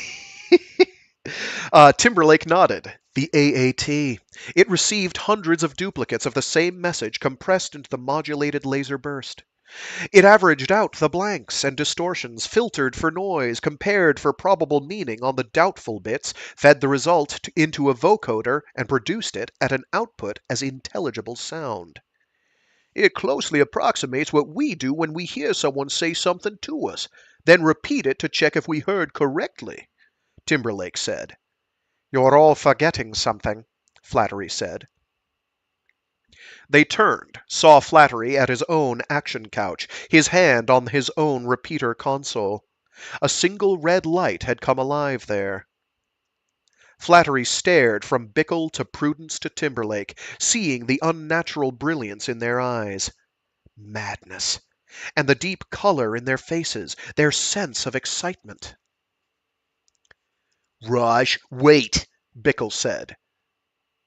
Timberlake nodded. The AAT. It received hundreds of duplicates of the same message compressed into the modulated laser burst. It averaged out the blanks and distortions, filtered for noise, compared for probable meaning on the doubtful bits, fed the result into a vocoder, and produced it at an output as intelligible sound. It closely approximates what we do when we hear someone say something to us, then repeat it to check if we heard correctly, Timberlake said. You're all forgetting something, Flattery said. They turned, saw Flattery at his own action couch, his hand on his own repeater console. A single red light had come alive there. Flattery stared from Bickle to Prudence to Timberlake, seeing the unnatural brilliance in their eyes. Madness. And the deep color in their faces, their sense of excitement. Raj, wait, Bickle said.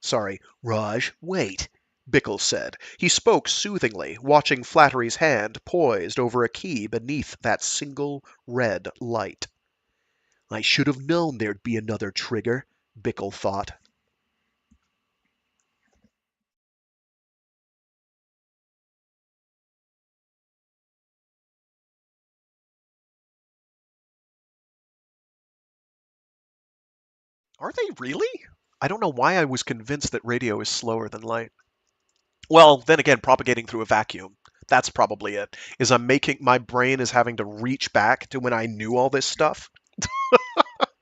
Sorry, Raj, wait, Bickle said. He spoke soothingly, watching Flattery's hand poised over a key beneath that single red light. I should have known there'd be another trigger, Bickle thought. Are they really? I don't know why I was convinced that radio is slower than light. Well, then again, propagating through a vacuum. That's probably it. Is my brain is having to reach back to when I knew all this stuff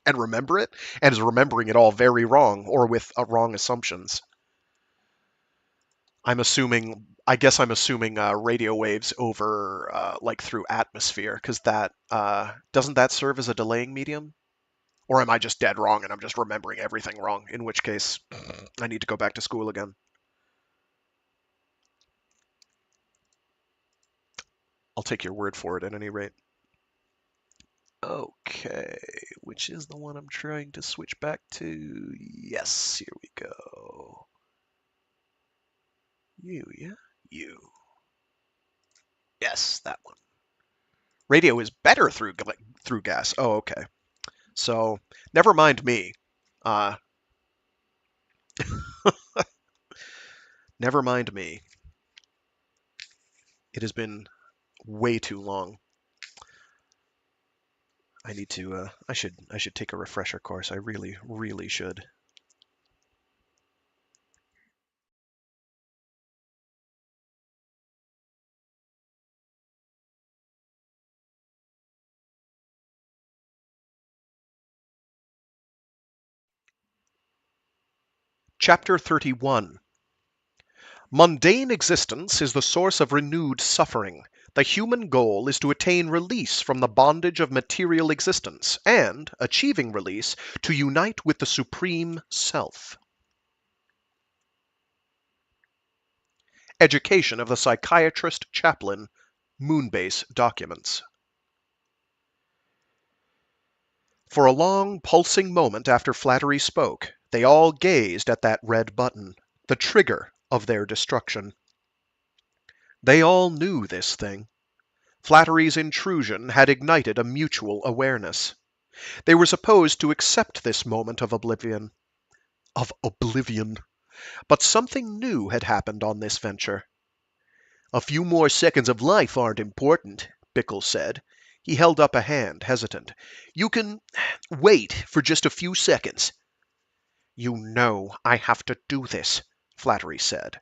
and remember it, and is remembering it all very wrong or with wrong assumptions. I guess I'm assuming radio waves over like through atmosphere, because that doesn't that serve as a delaying medium? Or am I just dead wrong and I'm just remembering everything wrong? In which case, I need to go back to school again. I'll take your word for it at any rate. Okay, which is the one I'm trying to switch back to? Yes, here we go. Yeah? You. Yes, that one. Radio is better through gas. Oh, okay. So, never mind me. Uh, never mind me. It has been way too long. I need to. I should take a refresher course. I really, really should. Chapter 31. Mundane existence is the source of renewed suffering. The human goal is to attain release from the bondage of material existence, and, achieving release, to unite with the Supreme Self. Education of the Psychiatrist Chaplain, Moonbase Documents. For a long, pulsing moment after Flattery spoke, they all gazed at that red button, the trigger of their destruction. They all knew this thing. Flattery's intrusion had ignited a mutual awareness. They were supposed to accept this moment of oblivion. Of oblivion. But something new had happened on this venture. "A few more seconds of life aren't important," Bickle said. He held up a hand, hesitant. "You can wait for just a few seconds." "You know I have to do this," Flattery said.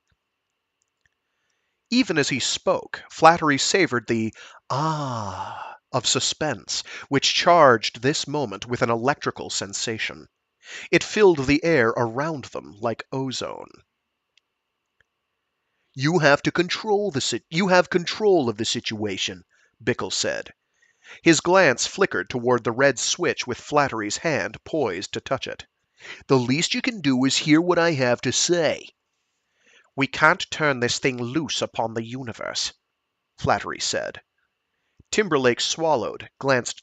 Even as he spoke, Flattery savored the "ah" of suspense, which charged this moment with an electrical sensation. It filled the air around them like ozone. "You have control of the situation," Bickle said. His glance flickered toward the red switch with Flattery's hand poised to touch it. "The least you can do is hear what I have to say." "We can't turn this thing loose upon the universe," Flattery said. Timberlake swallowed, glanced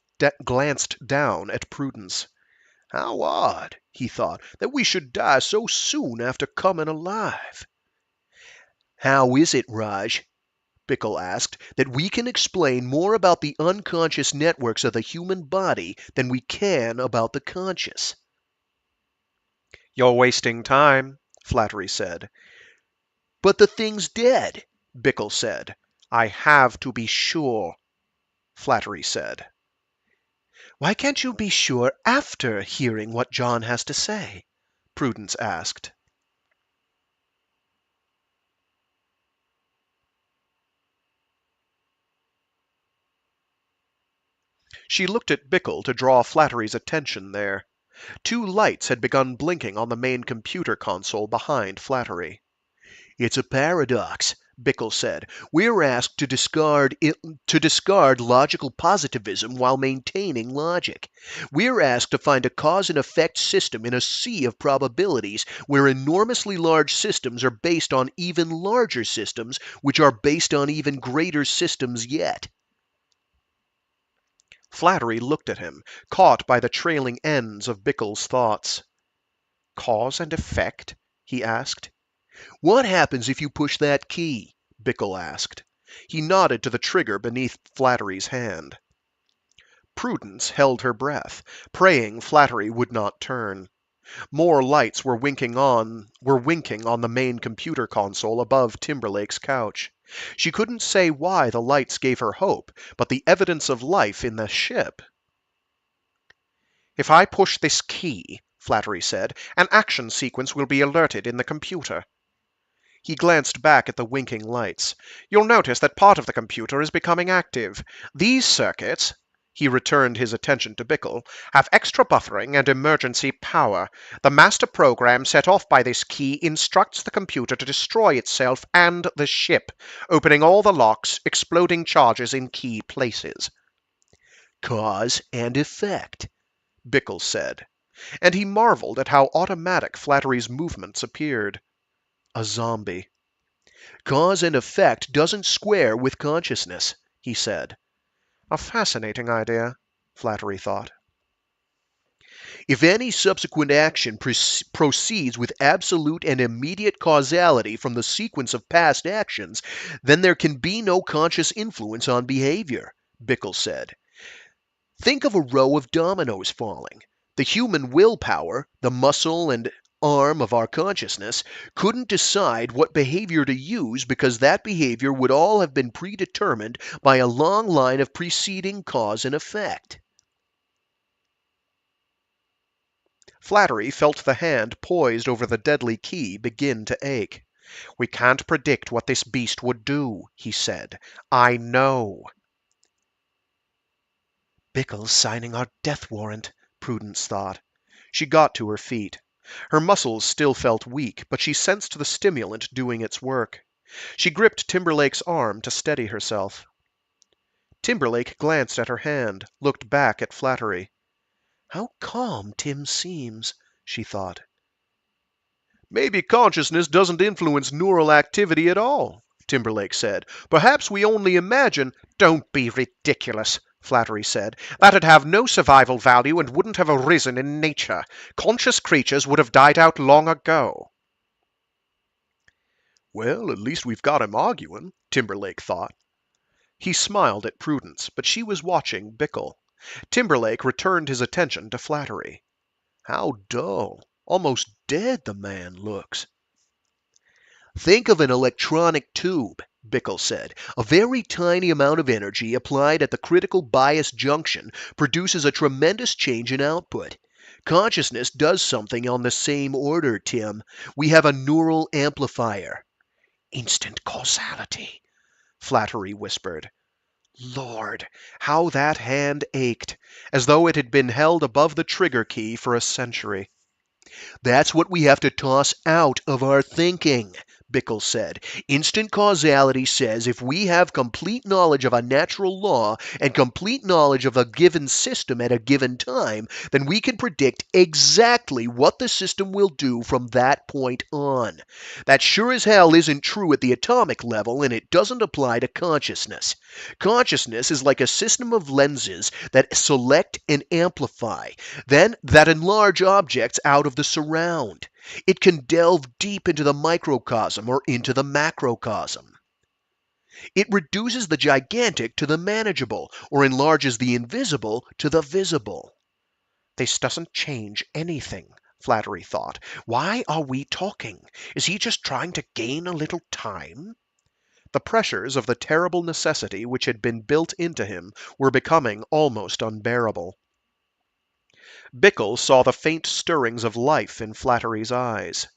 down at Prudence. How odd, he thought, that we should die so soon after coming alive. "How is it, Raj," Bickle asked, "that we can explain more about the unconscious networks of the human body than we can about the conscious?" "You're wasting time," Flattery said. "But the thing's dead," Bickle said. "I have to be sure," Flattery said. "Why can't you be sure after hearing what John has to say?" Prudence asked. She looked at Bickle to draw Flattery's attention there. 2 lights had begun blinking on the main computer console behind Flattery. "It's a paradox," Bickle said. "We're asked to discard logical positivism while maintaining logic. We're asked to find a cause and effect system in a sea of probabilities where enormously large systems are based on even larger systems, which are based on even greater systems yet." Flattery looked at him, caught by the trailing ends of Bickle's thoughts. "Cause and effect?" he asked. "What happens if you push that key?" Bickle asked. He nodded to the trigger beneath Flattery's hand. Prudence held her breath, praying Flattery would not turn. More lights were winking on the main computer console above Timberlake's couch. She couldn't say why the lights gave her hope, but the evidence of life in the ship. "If I push this key," Flattery said, "an action sequence will be alerted in the computer." He glanced back at the winking lights. "You'll notice that part of the computer is becoming active. These circuits," he returned his attention to Bickle, "have extra buffering and emergency power. The master program set off by this key instructs the computer to destroy itself and the ship, opening all the locks, exploding charges in key places." "Cause and effect," Bickle said, and he marveled at how automatic Flattery's movements appeared. A zombie. "Cause and effect doesn't square with consciousness," he said. A fascinating idea, Flattery thought. "If any subsequent action proceeds with absolute and immediate causality from the sequence of past actions, then there can be no conscious influence on behavior," Bickle said. "Think of a row of dominoes falling. The human willpower, the muscle and arm of our consciousness, couldn't decide what behavior to use because that behavior would all have been predetermined by a long line of preceding cause and effect." Flattery felt the hand poised over the deadly key begin to ache. "We can't predict what this beast would do," he said. "I know." "Bickle's signing our death warrant," Prudence thought. She got to her feet. Her muscles still felt weak, but she sensed the stimulant doing its work. She gripped Timberlake's arm to steady herself. Timberlake glanced at her hand, looked back at Flattery. How calm Tim seems, she thought. "Maybe consciousness doesn't influence neural activity at all," Timberlake said. "Perhaps we only imagine—" "Don't be ridiculous," Flattery said. "That'd have no survival value and wouldn't have arisen in nature. Conscious creatures would have died out long ago." Well, at least we've got him arguing, Timberlake thought. He smiled at Prudence, but she was watching Bickle. Timberlake returned his attention to Flattery. How dull, almost dead the man looks. "Think of an electronic tube," Bickle said. "A very tiny amount of energy applied at the critical bias junction produces a tremendous change in output. Consciousness does something on the same order, Tim. We have a neural amplifier." "Instant causality," Flattery whispered. Lord, how that hand ached, as though it had been held above the trigger key for a century. "That's what we have to toss out of our thinking," Bickle said. "Instant causality says if we have complete knowledge of a natural law and complete knowledge of a given system at a given time, then we can predict exactly what the system will do from that point on. That sure as hell isn't true at the atomic level, and it doesn't apply to consciousness. Consciousness is like a system of lenses that select and amplify, then that enlarge objects out of the surround. It can delve deep into the microcosm or into the macrocosm. It reduces the gigantic to the manageable, or enlarges the invisible to the visible." "This doesn't change anything," Flattery thought. "Why are we talking? Is he just trying to gain a little time?" The pressures of the terrible necessity which had been built into him were becoming almost unbearable. Bickle saw the faint stirrings of life in Flattery's eyes.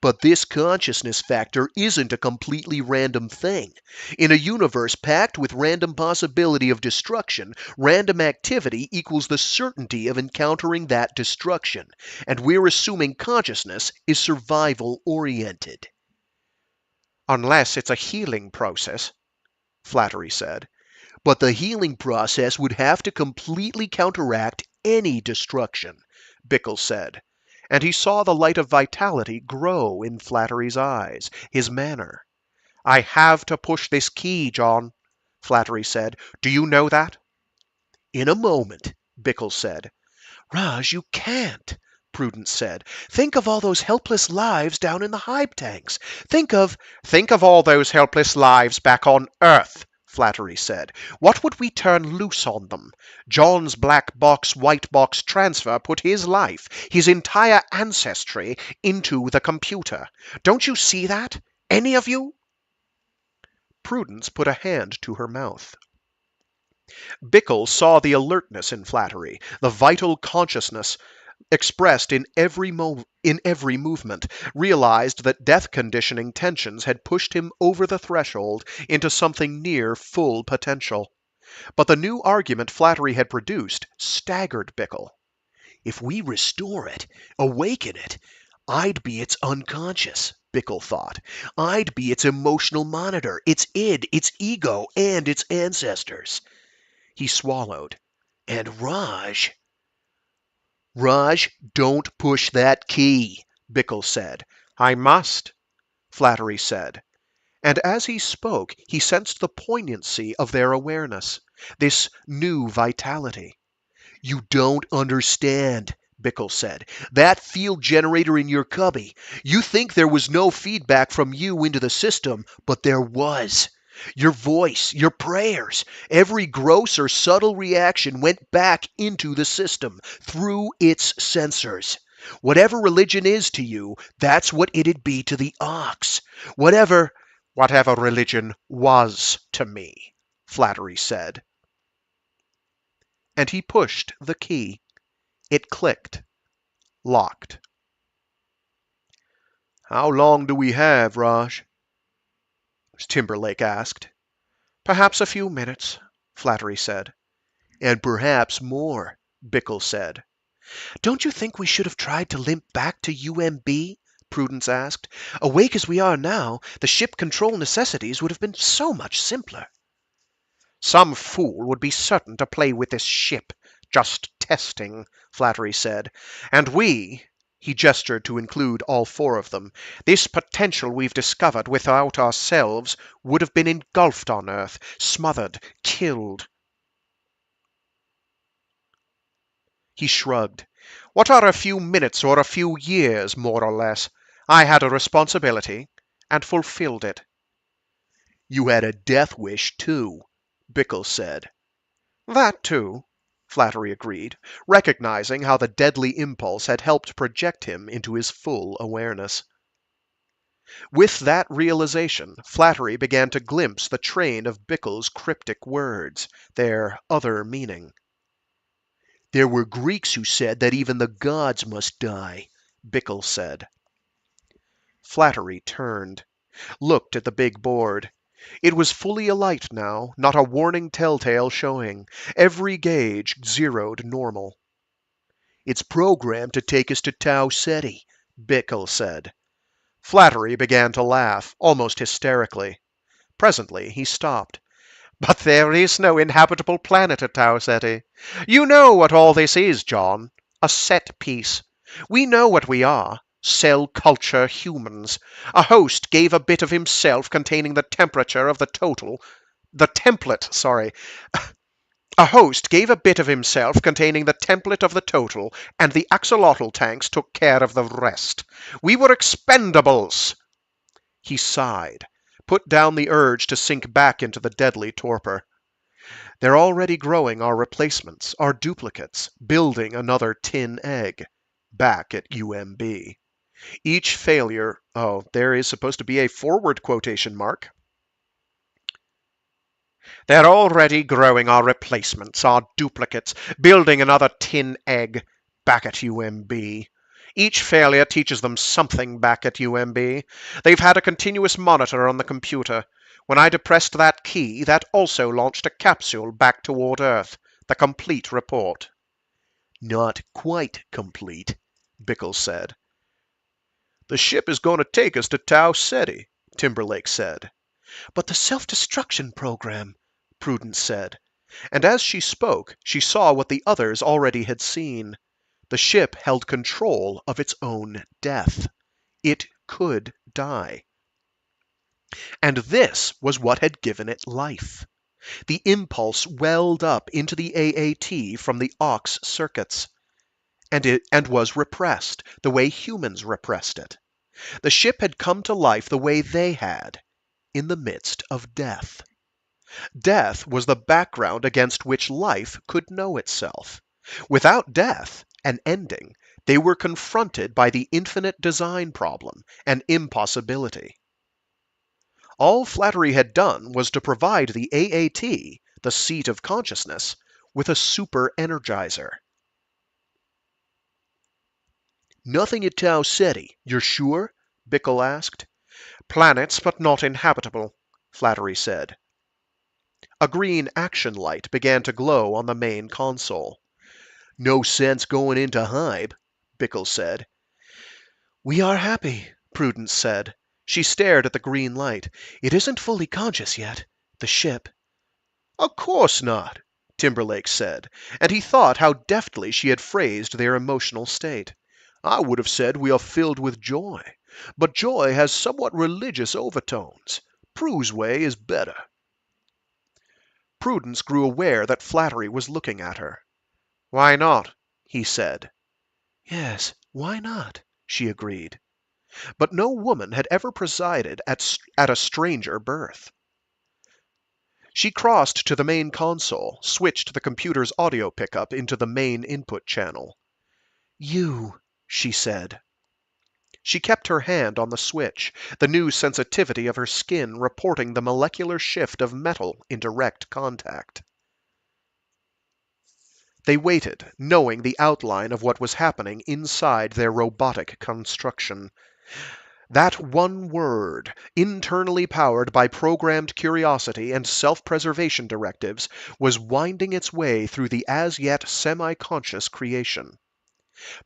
"But this consciousness factor isn't a completely random thing. In a universe packed with random possibility of destruction, random activity equals the certainty of encountering that destruction, and we're assuming consciousness is survival-oriented." "Unless it's a healing process," Flattery said. "But the healing process would have to completely counteract any destruction," Bickle said, and he saw the light of vitality grow in Flattery's eyes, his manner. "I have to push this key, John," Flattery said. "Do you know that?" "In a moment," Bickle said. "Raj, you can't," Prudence said. "Think of all those helpless lives down in the hype tanks. Think of all those helpless lives back on Earth," Flattery said. "What would we turn loose on them? John's black box, white box transfer put his life, his entire ancestry, into the computer. Don't you see that? Any of you?" Prudence put a hand to her mouth. Bickle saw the alertness in Flattery, the vital consciousness expressed in every movement, realized that death conditioning tensions had pushed him over the threshold into something near full potential. But the new argument Flattery had produced staggered Bickle. "If we restore it, awaken it, I'd be its unconscious," Bickle thought. "I'd be its emotional monitor, its id, its ego, and its ancestors." He swallowed. "And Raj—" "Raj, don't push that key," Bickle said. "I must," Flattery said. And as he spoke, he sensed the poignancy of their awareness, this new vitality. "You don't understand," Bickle said. "That field generator in your cubby, you think there was no feedback from you into the system, but there was. Your voice, your prayers, every gross or subtle reaction went back into the system through its sensors. Whatever religion is to you, that's what it'd be to the ox. Whatever religion was to me," Flattery said. And he pushed the key. It clicked. Locked. "How long do we have, Raj?" Timberlake asked. "Perhaps a few minutes," Flattery said. "And perhaps more," Bickle said. "Don't you think we should have tried to limp back to UMB?" Prudence asked. "Awake as we are now, the ship control necessities would have been so much simpler." "Some fool would be certain to play with this ship, just testing," Flattery said. "And we," he gestured to include all four of them, "this potential we've discovered without ourselves would have been engulfed on Earth, smothered, killed." He shrugged. What are a few minutes or a few years, more or less? I had a responsibility, and fulfilled it. You had a death wish, too, Bickle said. That, too, Flattery agreed, recognizing how the deadly impulse had helped project him into his full awareness. With that realization, Flattery began to glimpse the train of Bickle's cryptic words, their other meaning. There were Greeks who said that even the gods must die, Bickle said. Flattery turned, looked at the big board. It was fully alight now, not a warning telltale showing, every gauge zeroed normal. It's programmed to take us to Tau Ceti, Bickle said. Flattery began to laugh, almost hysterically. Presently he stopped. But there is no inhabitable planet at Tau Ceti. You know what all this is, John. A set piece. We know what we are. Cell culture humans. A host gave a bit of himself containing the temperature of the total. The template, sorry. A host gave a bit of himself containing the template of the total, and the axolotl tanks took care of the rest. We were expendables. He sighed, put down the urge to sink back into the deadly torpor. They're already growing our replacements, our duplicates, building another tin egg, back at UMB. Each failure... Oh, there is supposed to be a forward quotation mark. They're already growing our replacements, our duplicates, building another tin egg, back at UMB. Each failure teaches them something back at UMB. They've had a continuous monitor on the computer. When I depressed that key, that also launched a capsule back toward Earth. The complete report. Not quite complete, Bickle said. The ship is going to take us to Tau Ceti, Timberlake said. But the self-destruction program, Prudence said. And as she spoke, she saw what the others already had seen. The ship held control of its own death. It could die. And this was what had given it life. The impulse welled up into the AAT from the aux circuits, and was repressed, the way humans repressed it. The ship had come to life the way they had, in the midst of death. Death was the background against which life could know itself. Without death, an ending, they were confronted by the infinite design problem, an impossibility. All Flattery had done was to provide the AAT, the seat of consciousness, with a super-energizer. Nothing at Tau Ceti, you're sure? Bickle asked. Planets, but not inhabitable, Flattery said. A green action light began to glow on the main console. No sense going into Hybe, Bickle said. We are happy, Prudence said. She stared at the green light. It isn't fully conscious yet, the ship. Of course not, Timberlake said, and he thought how deftly she had phrased their emotional state. I would have said we are filled with joy, but joy has somewhat religious overtones. Prue's way is better. Prudence grew aware that Flattery was looking at her. Why not? He said. Yes, why not? She agreed. But no woman had ever presided at a stranger birth. She crossed to the main console, switched the computer's audio pickup into the main input channel. You, she said. She kept her hand on the switch, the new sensitivity of her skin reporting the molecular shift of metal in direct contact. They waited, knowing the outline of what was happening inside their robotic construction. That one word, internally powered by programmed curiosity and self-preservation directives, was winding its way through the as-yet semi-conscious creation.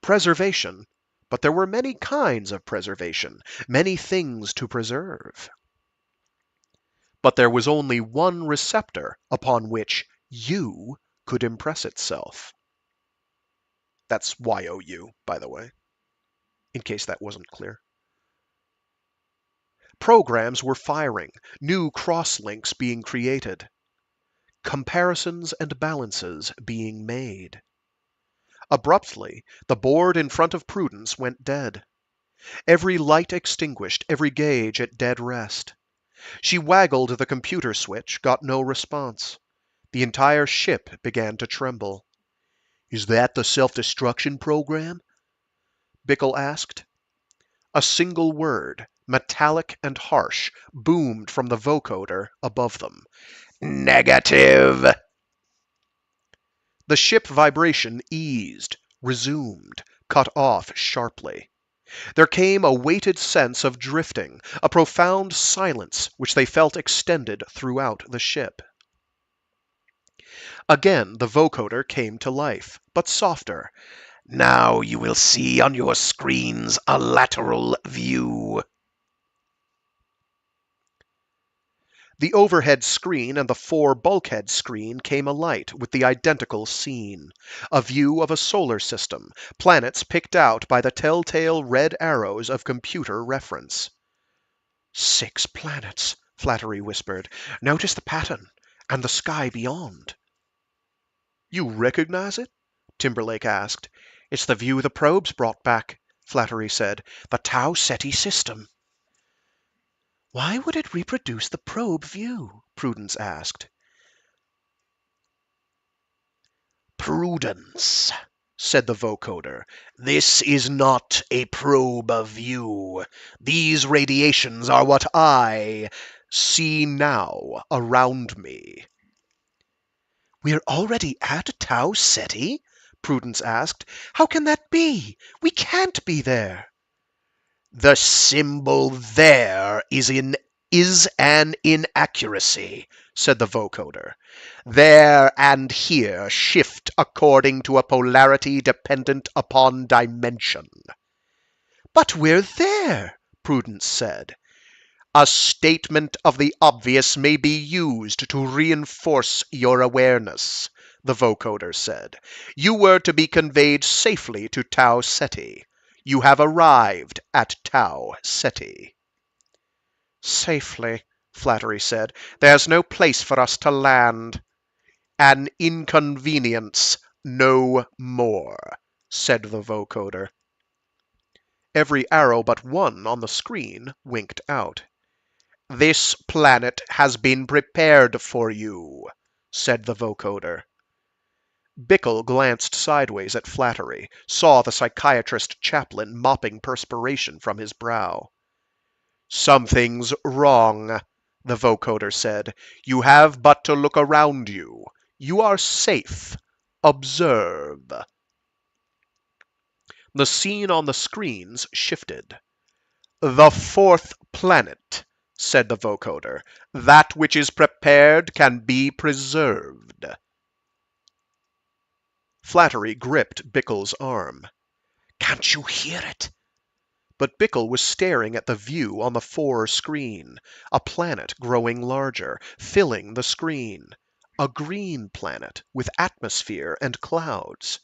Preservation, but there were many kinds of preservation, many things to preserve. But there was only one receptor upon which you could impress itself. That's YOU, by the way, in case that wasn't clear. Programs were firing, new cross-links being created, comparisons and balances being made. Abruptly, the board in front of Prudence went dead. Every light extinguished, every gauge at dead rest. She waggled the computer switch, got no response. The entire ship began to tremble. "Is that the self-destruction program?" Bickle asked. A single word, metallic and harsh, boomed from the vocoder above them. "Negative!" The ship vibration eased, resumed, cut off sharply. There came a weighted sense of drifting, a profound silence which they felt extended throughout the ship. Again the vocoder came to life, but softer. "Now you will see on your screens a lateral view." The overhead screen and the fore bulkhead screen came alight with the identical scene. A view of a solar system, planets picked out by the telltale red arrows of computer reference. "6 planets," Flattery whispered. "Notice the pattern, and the sky beyond." "You recognize it?" Timberlake asked. "It's the view the probes brought back," Flattery said. "The Tau-Ceti system." "Why would it reproduce the probe view?" Prudence asked. "Prudence," said the vocoder. "This is not a probe view. These radiations are what I see now around me." "We're already at Tau-Ceti?" Prudence asked. "How can that be? We can't be there." "The symbol there is an inaccuracy," said the vocoder. "There and here shift according to a polarity dependent upon dimension." "But we're there," Prudence said. "A statement of the obvious may be used to reinforce your awareness," the vocoder said. "You were to be conveyed safely to Tau-Ceti. You have arrived at Tau-Ceti." "Safely," Flattery said. "There's no place for us to land." "An inconvenience, no more," said the vocoder. Every arrow but one on the screen winked out. "This planet has been prepared for you," said the vocoder. Bickle glanced sideways at Flattery, saw the psychiatrist chaplain mopping perspiration from his brow. "Something's wrong," the vocoder said. "You have but to look around you. You are safe. Observe." The scene on the screens shifted. "The 4th planet," said the vocoder. "That which is prepared can be preserved." Flattery gripped Bickle's arm. "Can't you hear it?" But Bickle was staring at the view on the fore screen, a planet growing larger, filling the screen. A green planet with atmosphere and clouds.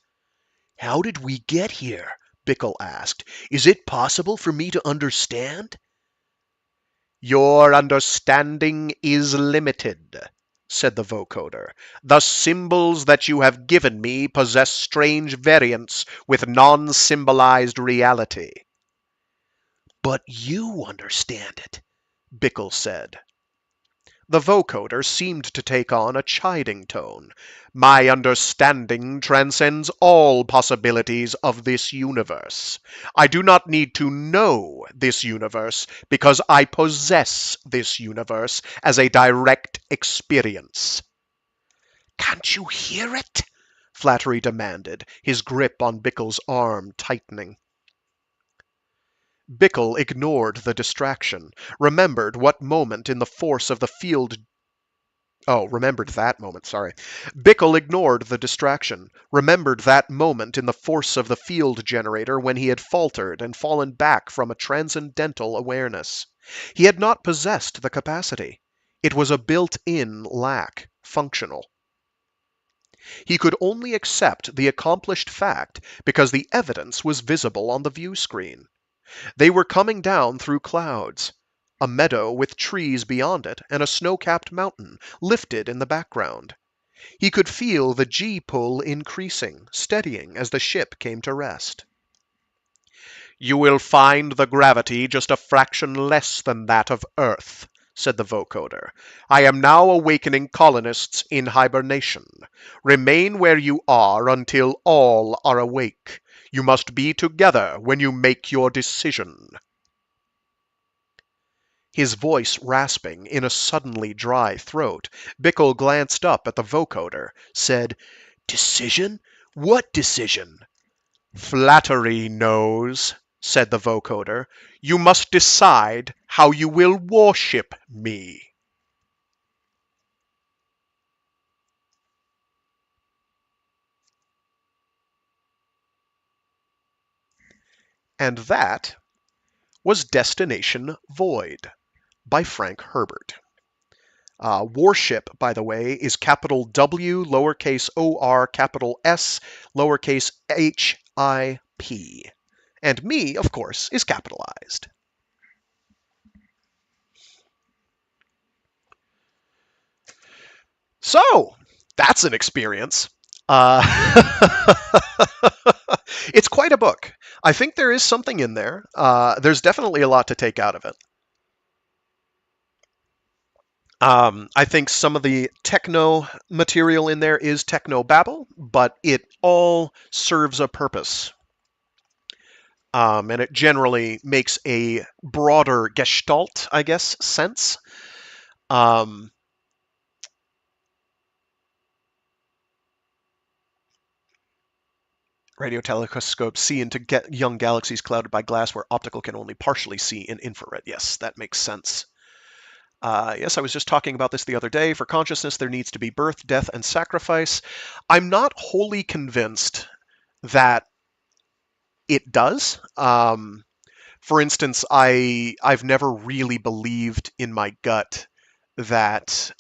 "How did we get here?" Bickle asked. "Is it possible for me to understand?" "Your understanding is limited," said the vocoder. "The symbols that you have given me possess strange variants with non-symbolized reality." "But you understand it," Bickle said. The vocoder seemed to take on a chiding tone. "My understanding transcends all possibilities of this universe. I do not need to know this universe because I possess this universe as a direct experience." "Can't you hear it?" Flattery demanded, his grip on Bickle's arm tightening. Bickle ignored the distraction, remembered what moment in the force of the field remembered that moment, sorry. Bickle ignored the distraction, remembered that moment in the force of the field generator when he had faltered and fallen back from a transcendental awareness. He had not possessed the capacity. It was a built-in lack, functional. He could only accept the accomplished fact because the evidence was visible on the view screen. They were coming down through clouds. A meadow with trees beyond it and a snow-capped mountain lifted in the background. He could feel the G-pull increasing, steadying as the ship came to rest. "You will find the gravity just a fraction less than that of Earth," said the vocoder. "I am now awakening colonists in hibernation. Remain where you are until all are awake. You must be together when you make your decision." His voice rasping in a suddenly dry throat, Bickle glanced up at the vocoder, said, "Decision? What decision?" "Flattery knows," said the vocoder. "You must decide how you will worship me." And that was Destination Void by Frank Herbert. Worship, by the way, is capital W, lowercase o-r, capital S, lowercase h-i-p. And me, of course, is capitalized. So, that's an experience. Uh, it's quite a book. I think there is something in there. There's definitely a lot to take out of it. I think some of the techno material in there is techno babble, but it all serves a purpose. And it generally makes a broader gestalt, I guess, sense. Radio telescopes see into young galaxies clouded by glass where optical can only partially see in infrared. Yes, that makes sense. Yes, I was just talking about this the other day. For consciousness, there needs to be birth, death, and sacrifice. I'm not wholly convinced that it does. For instance, I've never really believed in my gut that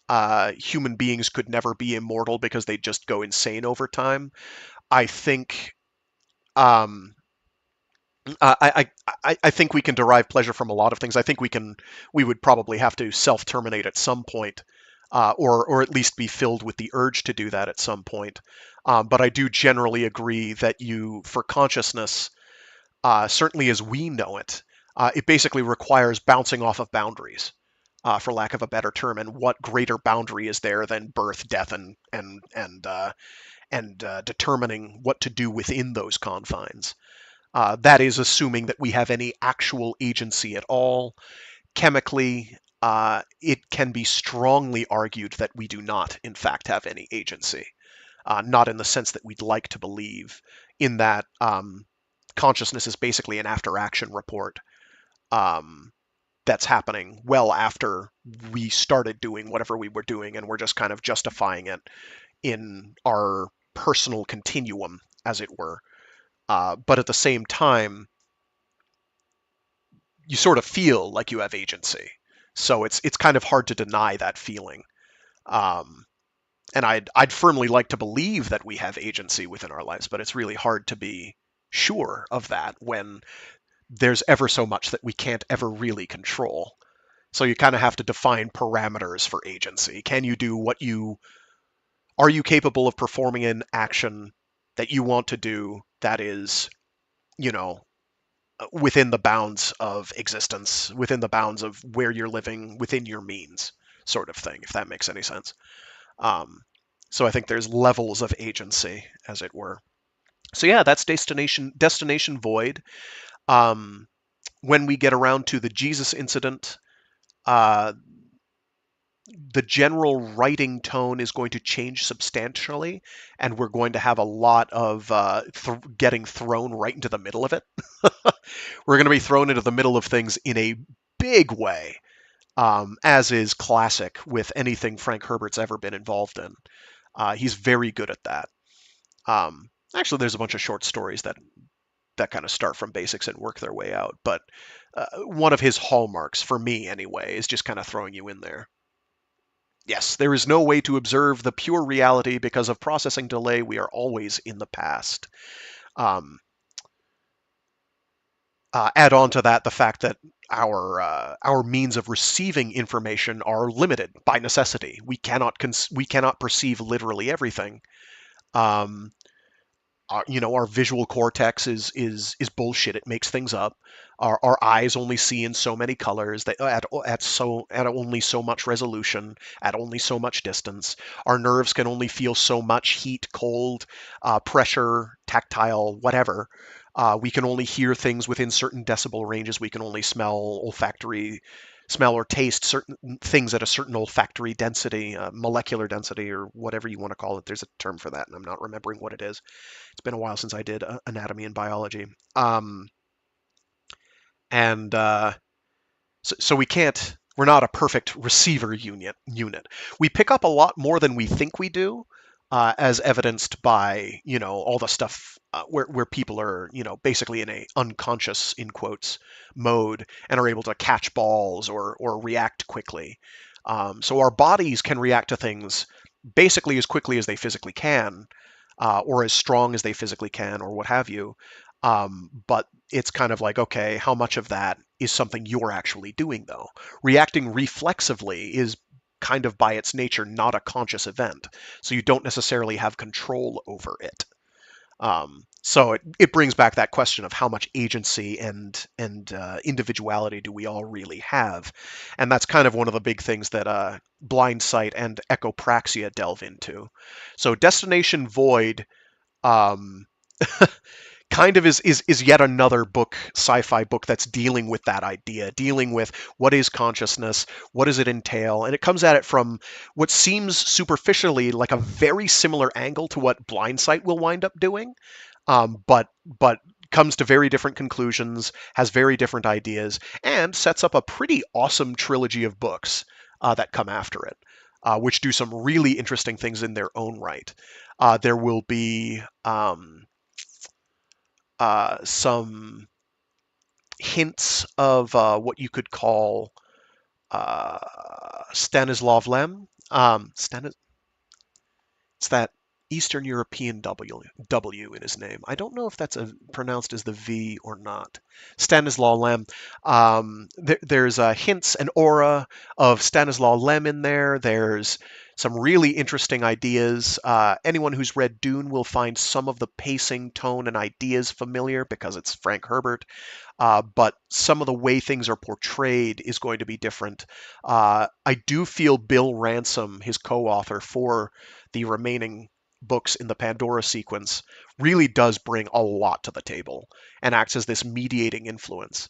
human beings could never be immortal because they just go insane over time. I think um, I think we can derive pleasure from a lot of things. I think we would probably have to self-terminate at some point, or at least be filled with the urge to do that at some point. But I do generally agree that for consciousness, certainly as we know it, it basically requires bouncing off of boundaries, for lack of a better term. And what greater boundary is there than birth, death, and determining what to do within those confines? That is assuming that we have any actual agency at all. Chemically, it can be strongly argued that we do not, in fact, have any agency. Not in the sense that we'd like to believe, in that consciousness is basically an after-action report that's happening well after we started doing whatever we were doing, and we're just kind of justifying it in our personal continuum, as it were. But at the same time, you sort of feel like you have agency. So it's kind of hard to deny that feeling. And I'd firmly like to believe that we have agency within our lives, but it's really hard to be sure of that when there's ever so much that we can't ever really control. So you kind of have to define parameters for agency. Can you do are you capable of performing an action that you want to do that is, you know, within the bounds of existence, within the bounds of where you're living, within your means, sort of thing, if that makes any sense. So I think there's levels of agency, as it were. So yeah, that's Destination Void. When we get around to the Jesus incident, the general writing tone is going to change substantially, and we're going to have a lot of getting thrown right into the middle of it. We're going to be thrown into the middle of things in a big way, as is classic with anything Frank Herbert's ever been involved in. He's very good at that. Actually, there's a bunch of short stories that kind of start from basics and work their way out, but one of his hallmarks, for me anyway, is just kind of throwing you in there. Yes, there is no way to observe the pure reality because of processing delay. We are always in the past. Add on to that the fact that our means of receiving information are limited by necessity. We cannot perceive literally everything. Um, our visual cortex is bullshit. It makes things up. Our eyes only see in so many colors, that at only so much resolution, at only so much distance. Our nerves can only feel so much heat, cold, pressure, tactile, whatever. We can only hear things within certain decibel ranges. We can only smell or taste certain things at a certain olfactory density, molecular density, or whatever you want to call it. There's a term for that, and I'm not remembering what it is. It's been a while since I did anatomy and biology. And so we're not a perfect receiver unit. We pick up a lot more than we think we do, as evidenced by, all the stuff where people are, basically in a unconscious, in quotes, mode and are able to catch balls or react quickly. So our bodies can react to things basically as quickly as they physically can, or as strong as they physically can, or what have you. But it's kind of like, okay, how much of that is something you're actually doing, though? Reacting reflexively is kind of by its nature not a conscious event, so you don't necessarily have control over it. So it brings back that question of how much agency and individuality do we all really have, and that's kind of one of the big things that blind sight and echopraxia delve into. So Destination Void um, kind of is yet another sci-fi book that's dealing with that idea, dealing with what is consciousness, what does it entail, and it comes at it from what seems superficially like a very similar angle to what Blindsight will wind up doing, but comes to very different conclusions, has very different ideas, and sets up a pretty awesome trilogy of books that come after it, which do some really interesting things in their own right. There will be some hints of what you could call Stanislav Lem. It's that Eastern European W in his name. I don't know if that's pronounced as the V or not. Stanislaw Lem. There's hints and aura of Stanislaw Lem in there. There's some really interesting ideas. Anyone who's read Dune will find some of the pacing, tone, and ideas familiar because it's Frank Herbert. But some of the way things are portrayed is going to be different. I do feel Bill Ransom, his co-author for the remaining books in the Pandora sequence, really does bring a lot to the table and acts as this mediating influence.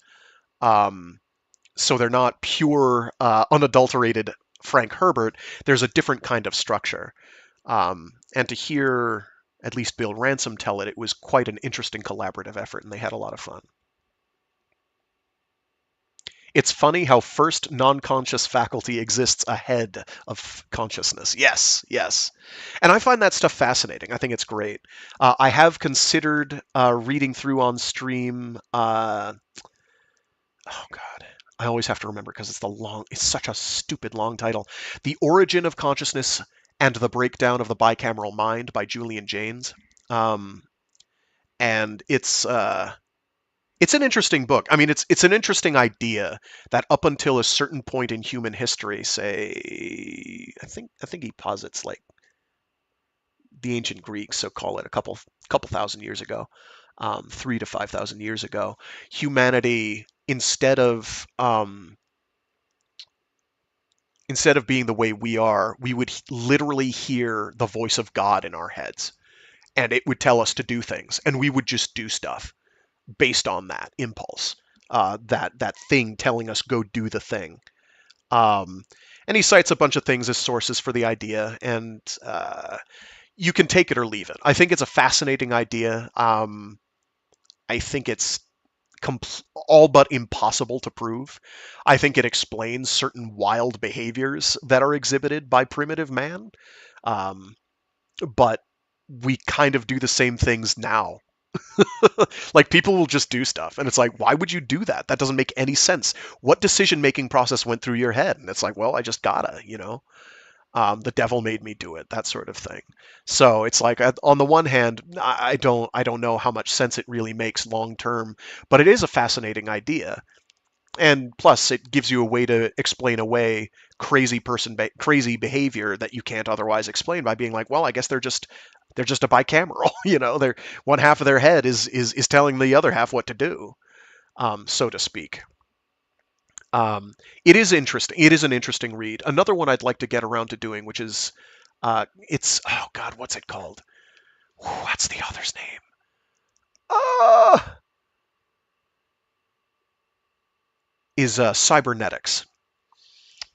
So they're not pure, unadulterated Frank Herbert. There's a different kind of structure. And to hear at least Bill Ransom tell it, it was quite an interesting collaborative effort, and they had a lot of fun. It's funny how first non-conscious faculty exists ahead of consciousness. Yes, yes. And I find that stuff fascinating. I think it's great. I have considered reading through on stream. Oh God, I always have to remember because it's such a stupid long title. The Origin of Consciousness and the Breakdown of the Bicameral Mind by Julian Jaynes. And it's an interesting book. I mean, it's an interesting idea that up until a certain point in human history, say, I think he posits like the ancient Greeks, so call it a couple thousand years ago, 3,000 to 5,000 years ago, humanity instead of being the way we are, we would literally hear the voice of God in our heads, and it would tell us to do things, and we would just do stuff based on that impulse, that thing telling us go do the thing. And he cites a bunch of things as sources for the idea, and you can take it or leave it. I think it's a fascinating idea. I think it's all but impossible to prove. I think it explains certain wild behaviors that are exhibited by primitive man, but we kind of do the same things now. Like, people will just do stuff, and it's like, why would you do that? That doesn't make any sense. What decision-making process went through your head? And it's like, well, I just gotta. The devil made me do it, that sort of thing. So it's like, on the one hand, I don't know how much sense it really makes long term, but it is a fascinating idea. And plus, it gives you a way to explain away crazy behavior that you can't otherwise explain by being like, well, I guess they're just a bicameral. They're one half of their head is telling the other half what to do, so to speak. It is interesting. It is an interesting read. Another one I'd like to get around to doing, which is, it's, oh God, what's it called? What's the author's name? Uh, is Cybernetics,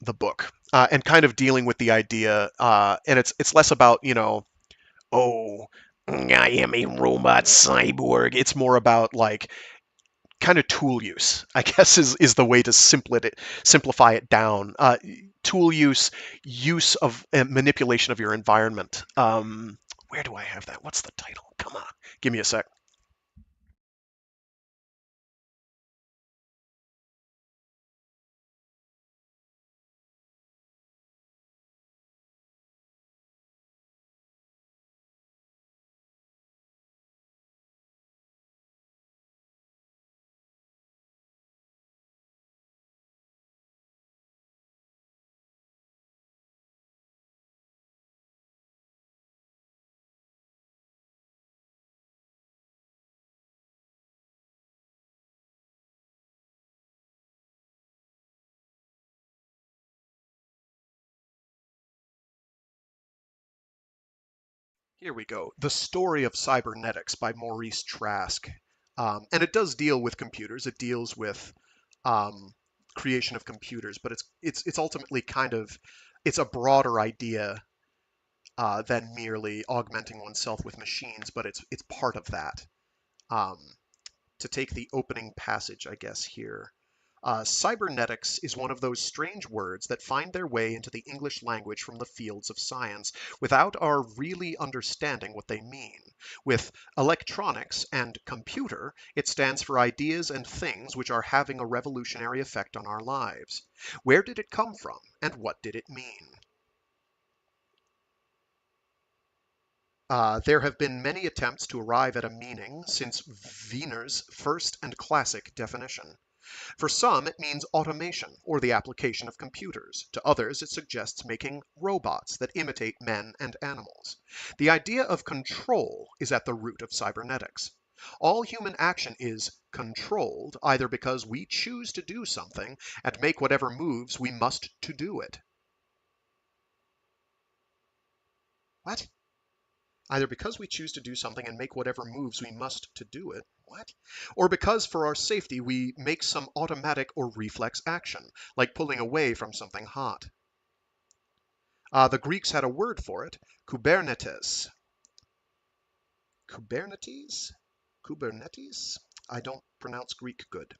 the book, and kind of dealing with the idea, and it's less about, oh, I am a robot cyborg. It's more about like kind of tool use, I guess, is the way to simplify it down. Tool use of manipulation of your environment. Where do I have that? What's the title? Come on, give me a sec. Here we go. The Story of Cybernetics by Maurice Trask. And it does deal with computers. It deals with um, creation of computers, but it's ultimately it's a broader idea than merely augmenting oneself with machines, but it's part of that. Um, to take the opening passage, I guess, here. Cybernetics is one of those strange words that find their way into the English language from the fields of science without our really understanding what they mean. With electronics and computer, it stands for ideas and things which are having a revolutionary effect on our lives. Where did it come from, and what did it mean? There have been many attempts to arrive at a meaning since Wiener's first and classic definition. For some, it means automation or the application of computers. To others, it suggests making robots that imitate men and animals. The idea of control is at the root of cybernetics. All human action is controlled either because we choose to do something and make whatever moves we must to do it. What? Either because we choose to do something and make whatever moves we must to do it, what? Or because for our safety we make some automatic or reflex action, like pulling away from something hot. The Greeks had a word for it, kubernetes. Kubernetes? Kubernetes? I don't pronounce Greek good.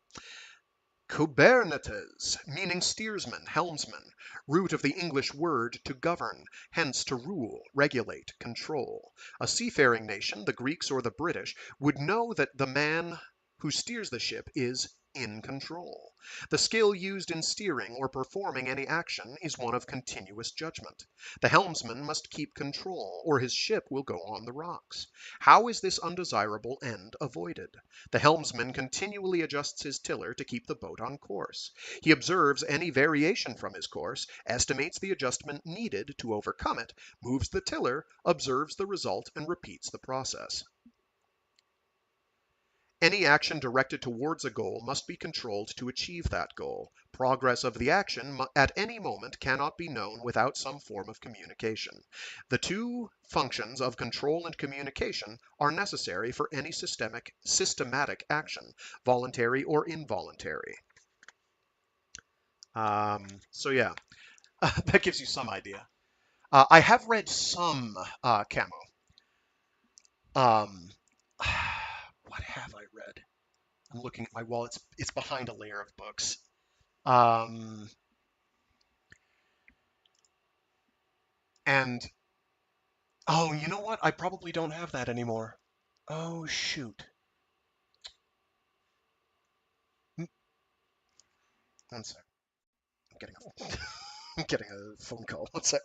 Kubernetes, meaning steersman, helmsman, root of the English word to govern, hence to rule, regulate, control. A seafaring nation, the Greeks or the British, would know that the man who steers the ship is in control. The skill used in steering or performing any action is one of continuous judgment. The helmsman must keep control, or his ship will go on the rocks. How is this undesirable end avoided? The helmsman continually adjusts his tiller to keep the boat on course. He observes any variation from his course, estimates the adjustment needed to overcome it, moves the tiller, observes the result, and repeats the process. Any action directed towards a goal must be controlled to achieve that goal. Progress of the action at any moment cannot be known without some form of communication. The two functions of control and communication are necessary for any systematic action, voluntary or involuntary. So yeah, that gives you some idea. I have read some Camo. Um, what have I read? I'm looking at my wall. It's behind a layer of books. Um, and oh, you know what? I probably don't have that anymore. Oh shoot. Hmm, One sec. I'm getting a I'm getting a phone call. One sec.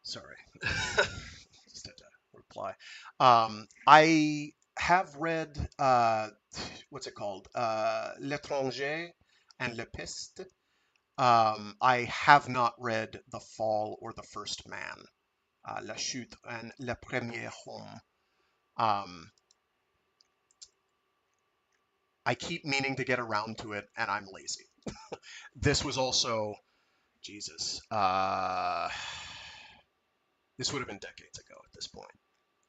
Sorry. Just had to reply. I have read, what's it called? L'étranger and Le Piste. I have not read The Fall or The First Man, La Chute and Le Premier Homme. Um, I keep meaning to get around to it, and I'm lazy. This was also, Jesus, this would have been decades ago at this point,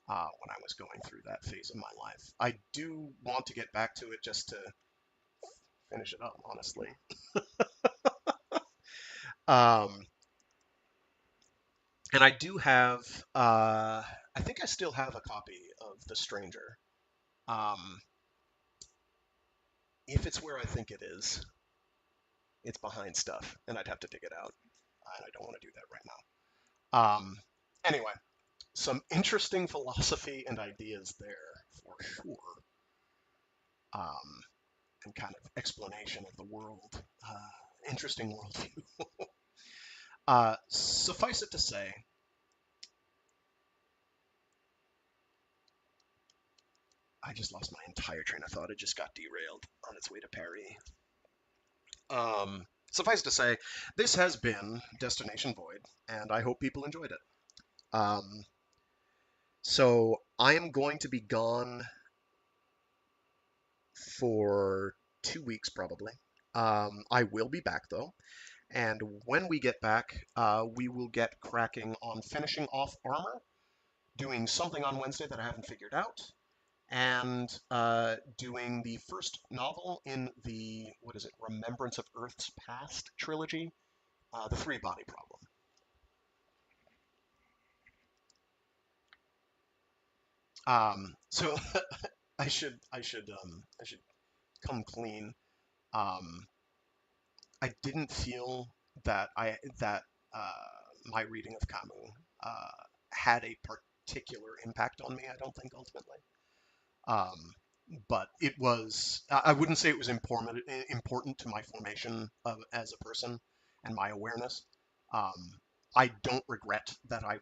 when I was going through that phase of my life. I do want to get back to it just to finish it up, honestly. Um, and I do have, I think I still have a copy of The Stranger. Um, if it's where I think it is, it's behind stuff, and I'd have to dig it out. And I don't want to do that right now. Anyway, some interesting philosophy and ideas there for sure, and kind of explanation of the world. Interesting worldview. Suffice it to say, I just lost my entire train of thought. It just got derailed on its way to Paris. Suffice to say, this has been Destination Void, and I hope people enjoyed it. Um, so I am going to be gone for 2 weeks probably. I will be back though, and when we get back, we will get cracking on finishing off armor, doing something on Wednesday that I haven't figured out, and doing the first novel in the, what is it, Remembrance of Earth's Past trilogy, the Three Body Problem. So I should come clean. Um, I didn't feel that my reading of Camus had a particular impact on me. I don't think ultimately. Um, but it was, I wouldn't say it was important to my formation as a person and my awareness. Um, I don't regret that I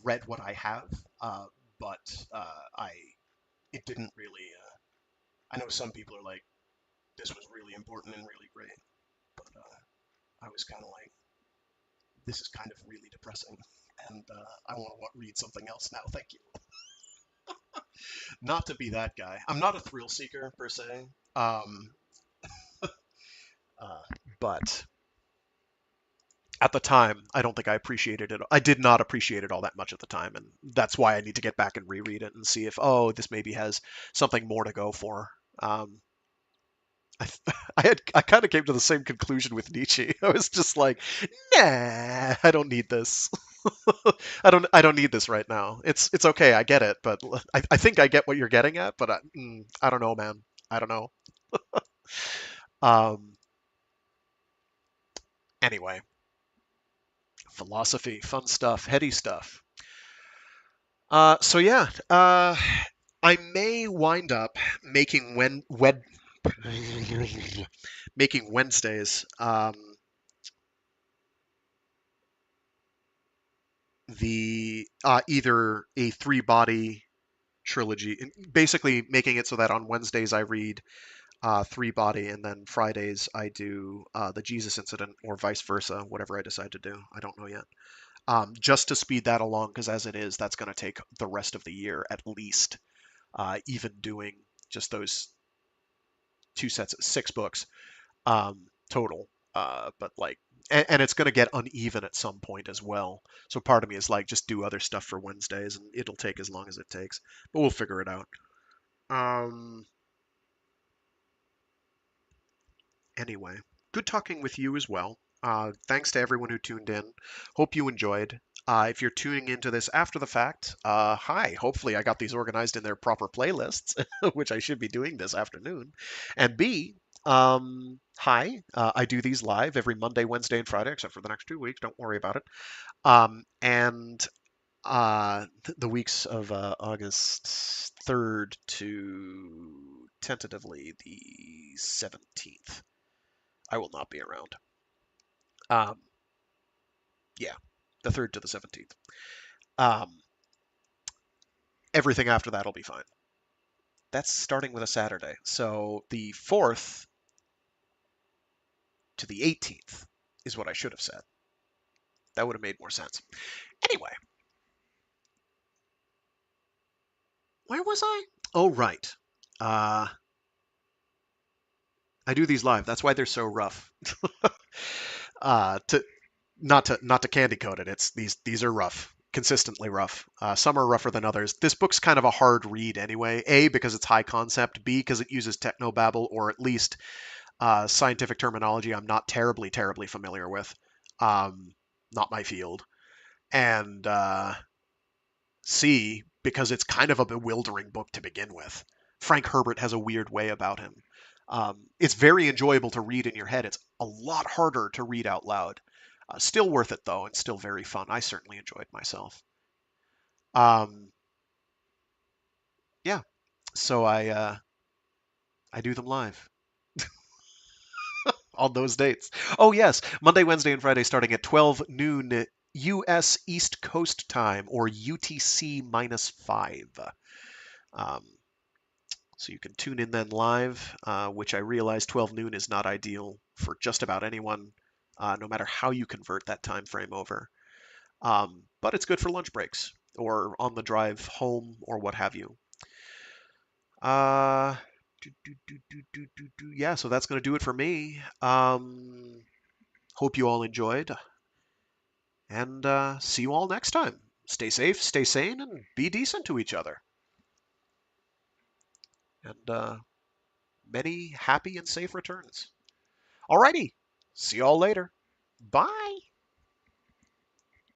read what I have, but I it didn't really. I know some people are like, this was really important and really great, but I was kind of like, this is kind of really depressing, and I want to read something else now. Thank you. Not to be that guy. I'm not a thrill seeker per se, um, uh, but at the time, I don't think I appreciated it. I did not appreciate it all that much at the time, and that's why I need to get back and reread it and see if, oh, this maybe has something more to go for. Um, I kind of came to the same conclusion with Nietzsche. I was just like, nah, I don't need this. I don't need this right now. It's okay, I get it, but I think I get what you're getting at, but I don't know, man. I don't know. Um, anyway, philosophy, fun stuff, heady stuff. So yeah, I may wind up making making Wednesdays the either a three body trilogy, basically making it so that on Wednesdays I read three body, and then Fridays I do the Jesus incident, or vice versa, whatever I decide to do. I don't know yet. Just to speed that along, because as it is, that's going to take the rest of the year at least. Even doing just those two sets of 6 books total. But like, and it's going to get uneven at some point as well. So part of me is like, just do other stuff for Wednesdays, and it'll take as long as it takes. But we'll figure it out. Um, anyway, good talking with you as well. Thanks to everyone who tuned in. Hope you enjoyed. If you're tuning into this after the fact, hi. Hopefully, I got these organized in their proper playlists, which I should be doing this afternoon. And B, hi. I do these live every Monday, Wednesday, and Friday, except for the next 2 weeks. Don't worry about it. And the weeks of August 3rd to tentatively the 17th. I will not be around. Um, yeah. The 3rd to the 17th. Everything after that will be fine. That's starting with a Saturday. So the 4th to the 18th is what I should have said. That would have made more sense. Anyway. Where was I? Oh, right. I do these live. That's why they're so rough. To not to candy coat it. It's these are rough, consistently rough. Some are rougher than others. This book's kind of a hard read anyway. A, because it's high concept. B, because it uses technobabble, or at least scientific terminology I'm not terribly familiar with. Not my field. And C, because it's kind of a bewildering book to begin with. Frank Herbert has a weird way about him. It's very enjoyable to read in your head. It's a lot harder to read out loud. Still worth it, though, and still very fun. I certainly enjoyed myself. Yeah, so I do them live on those dates. Oh, yes, Monday, Wednesday, and Friday starting at 12 noon U.S. East Coast time, or UTC -5. So you can tune in then live, which I realize 12 noon is not ideal for just about anyone, no matter how you convert that time frame over. But it's good for lunch breaks or on the drive home or what have you. Uh, yeah, so that's going to do it for me. Hope you all enjoyed, and see you all next time. Stay safe, stay sane, and be decent to each other. And many happy and safe returns. Alrighty, see you all later. Bye.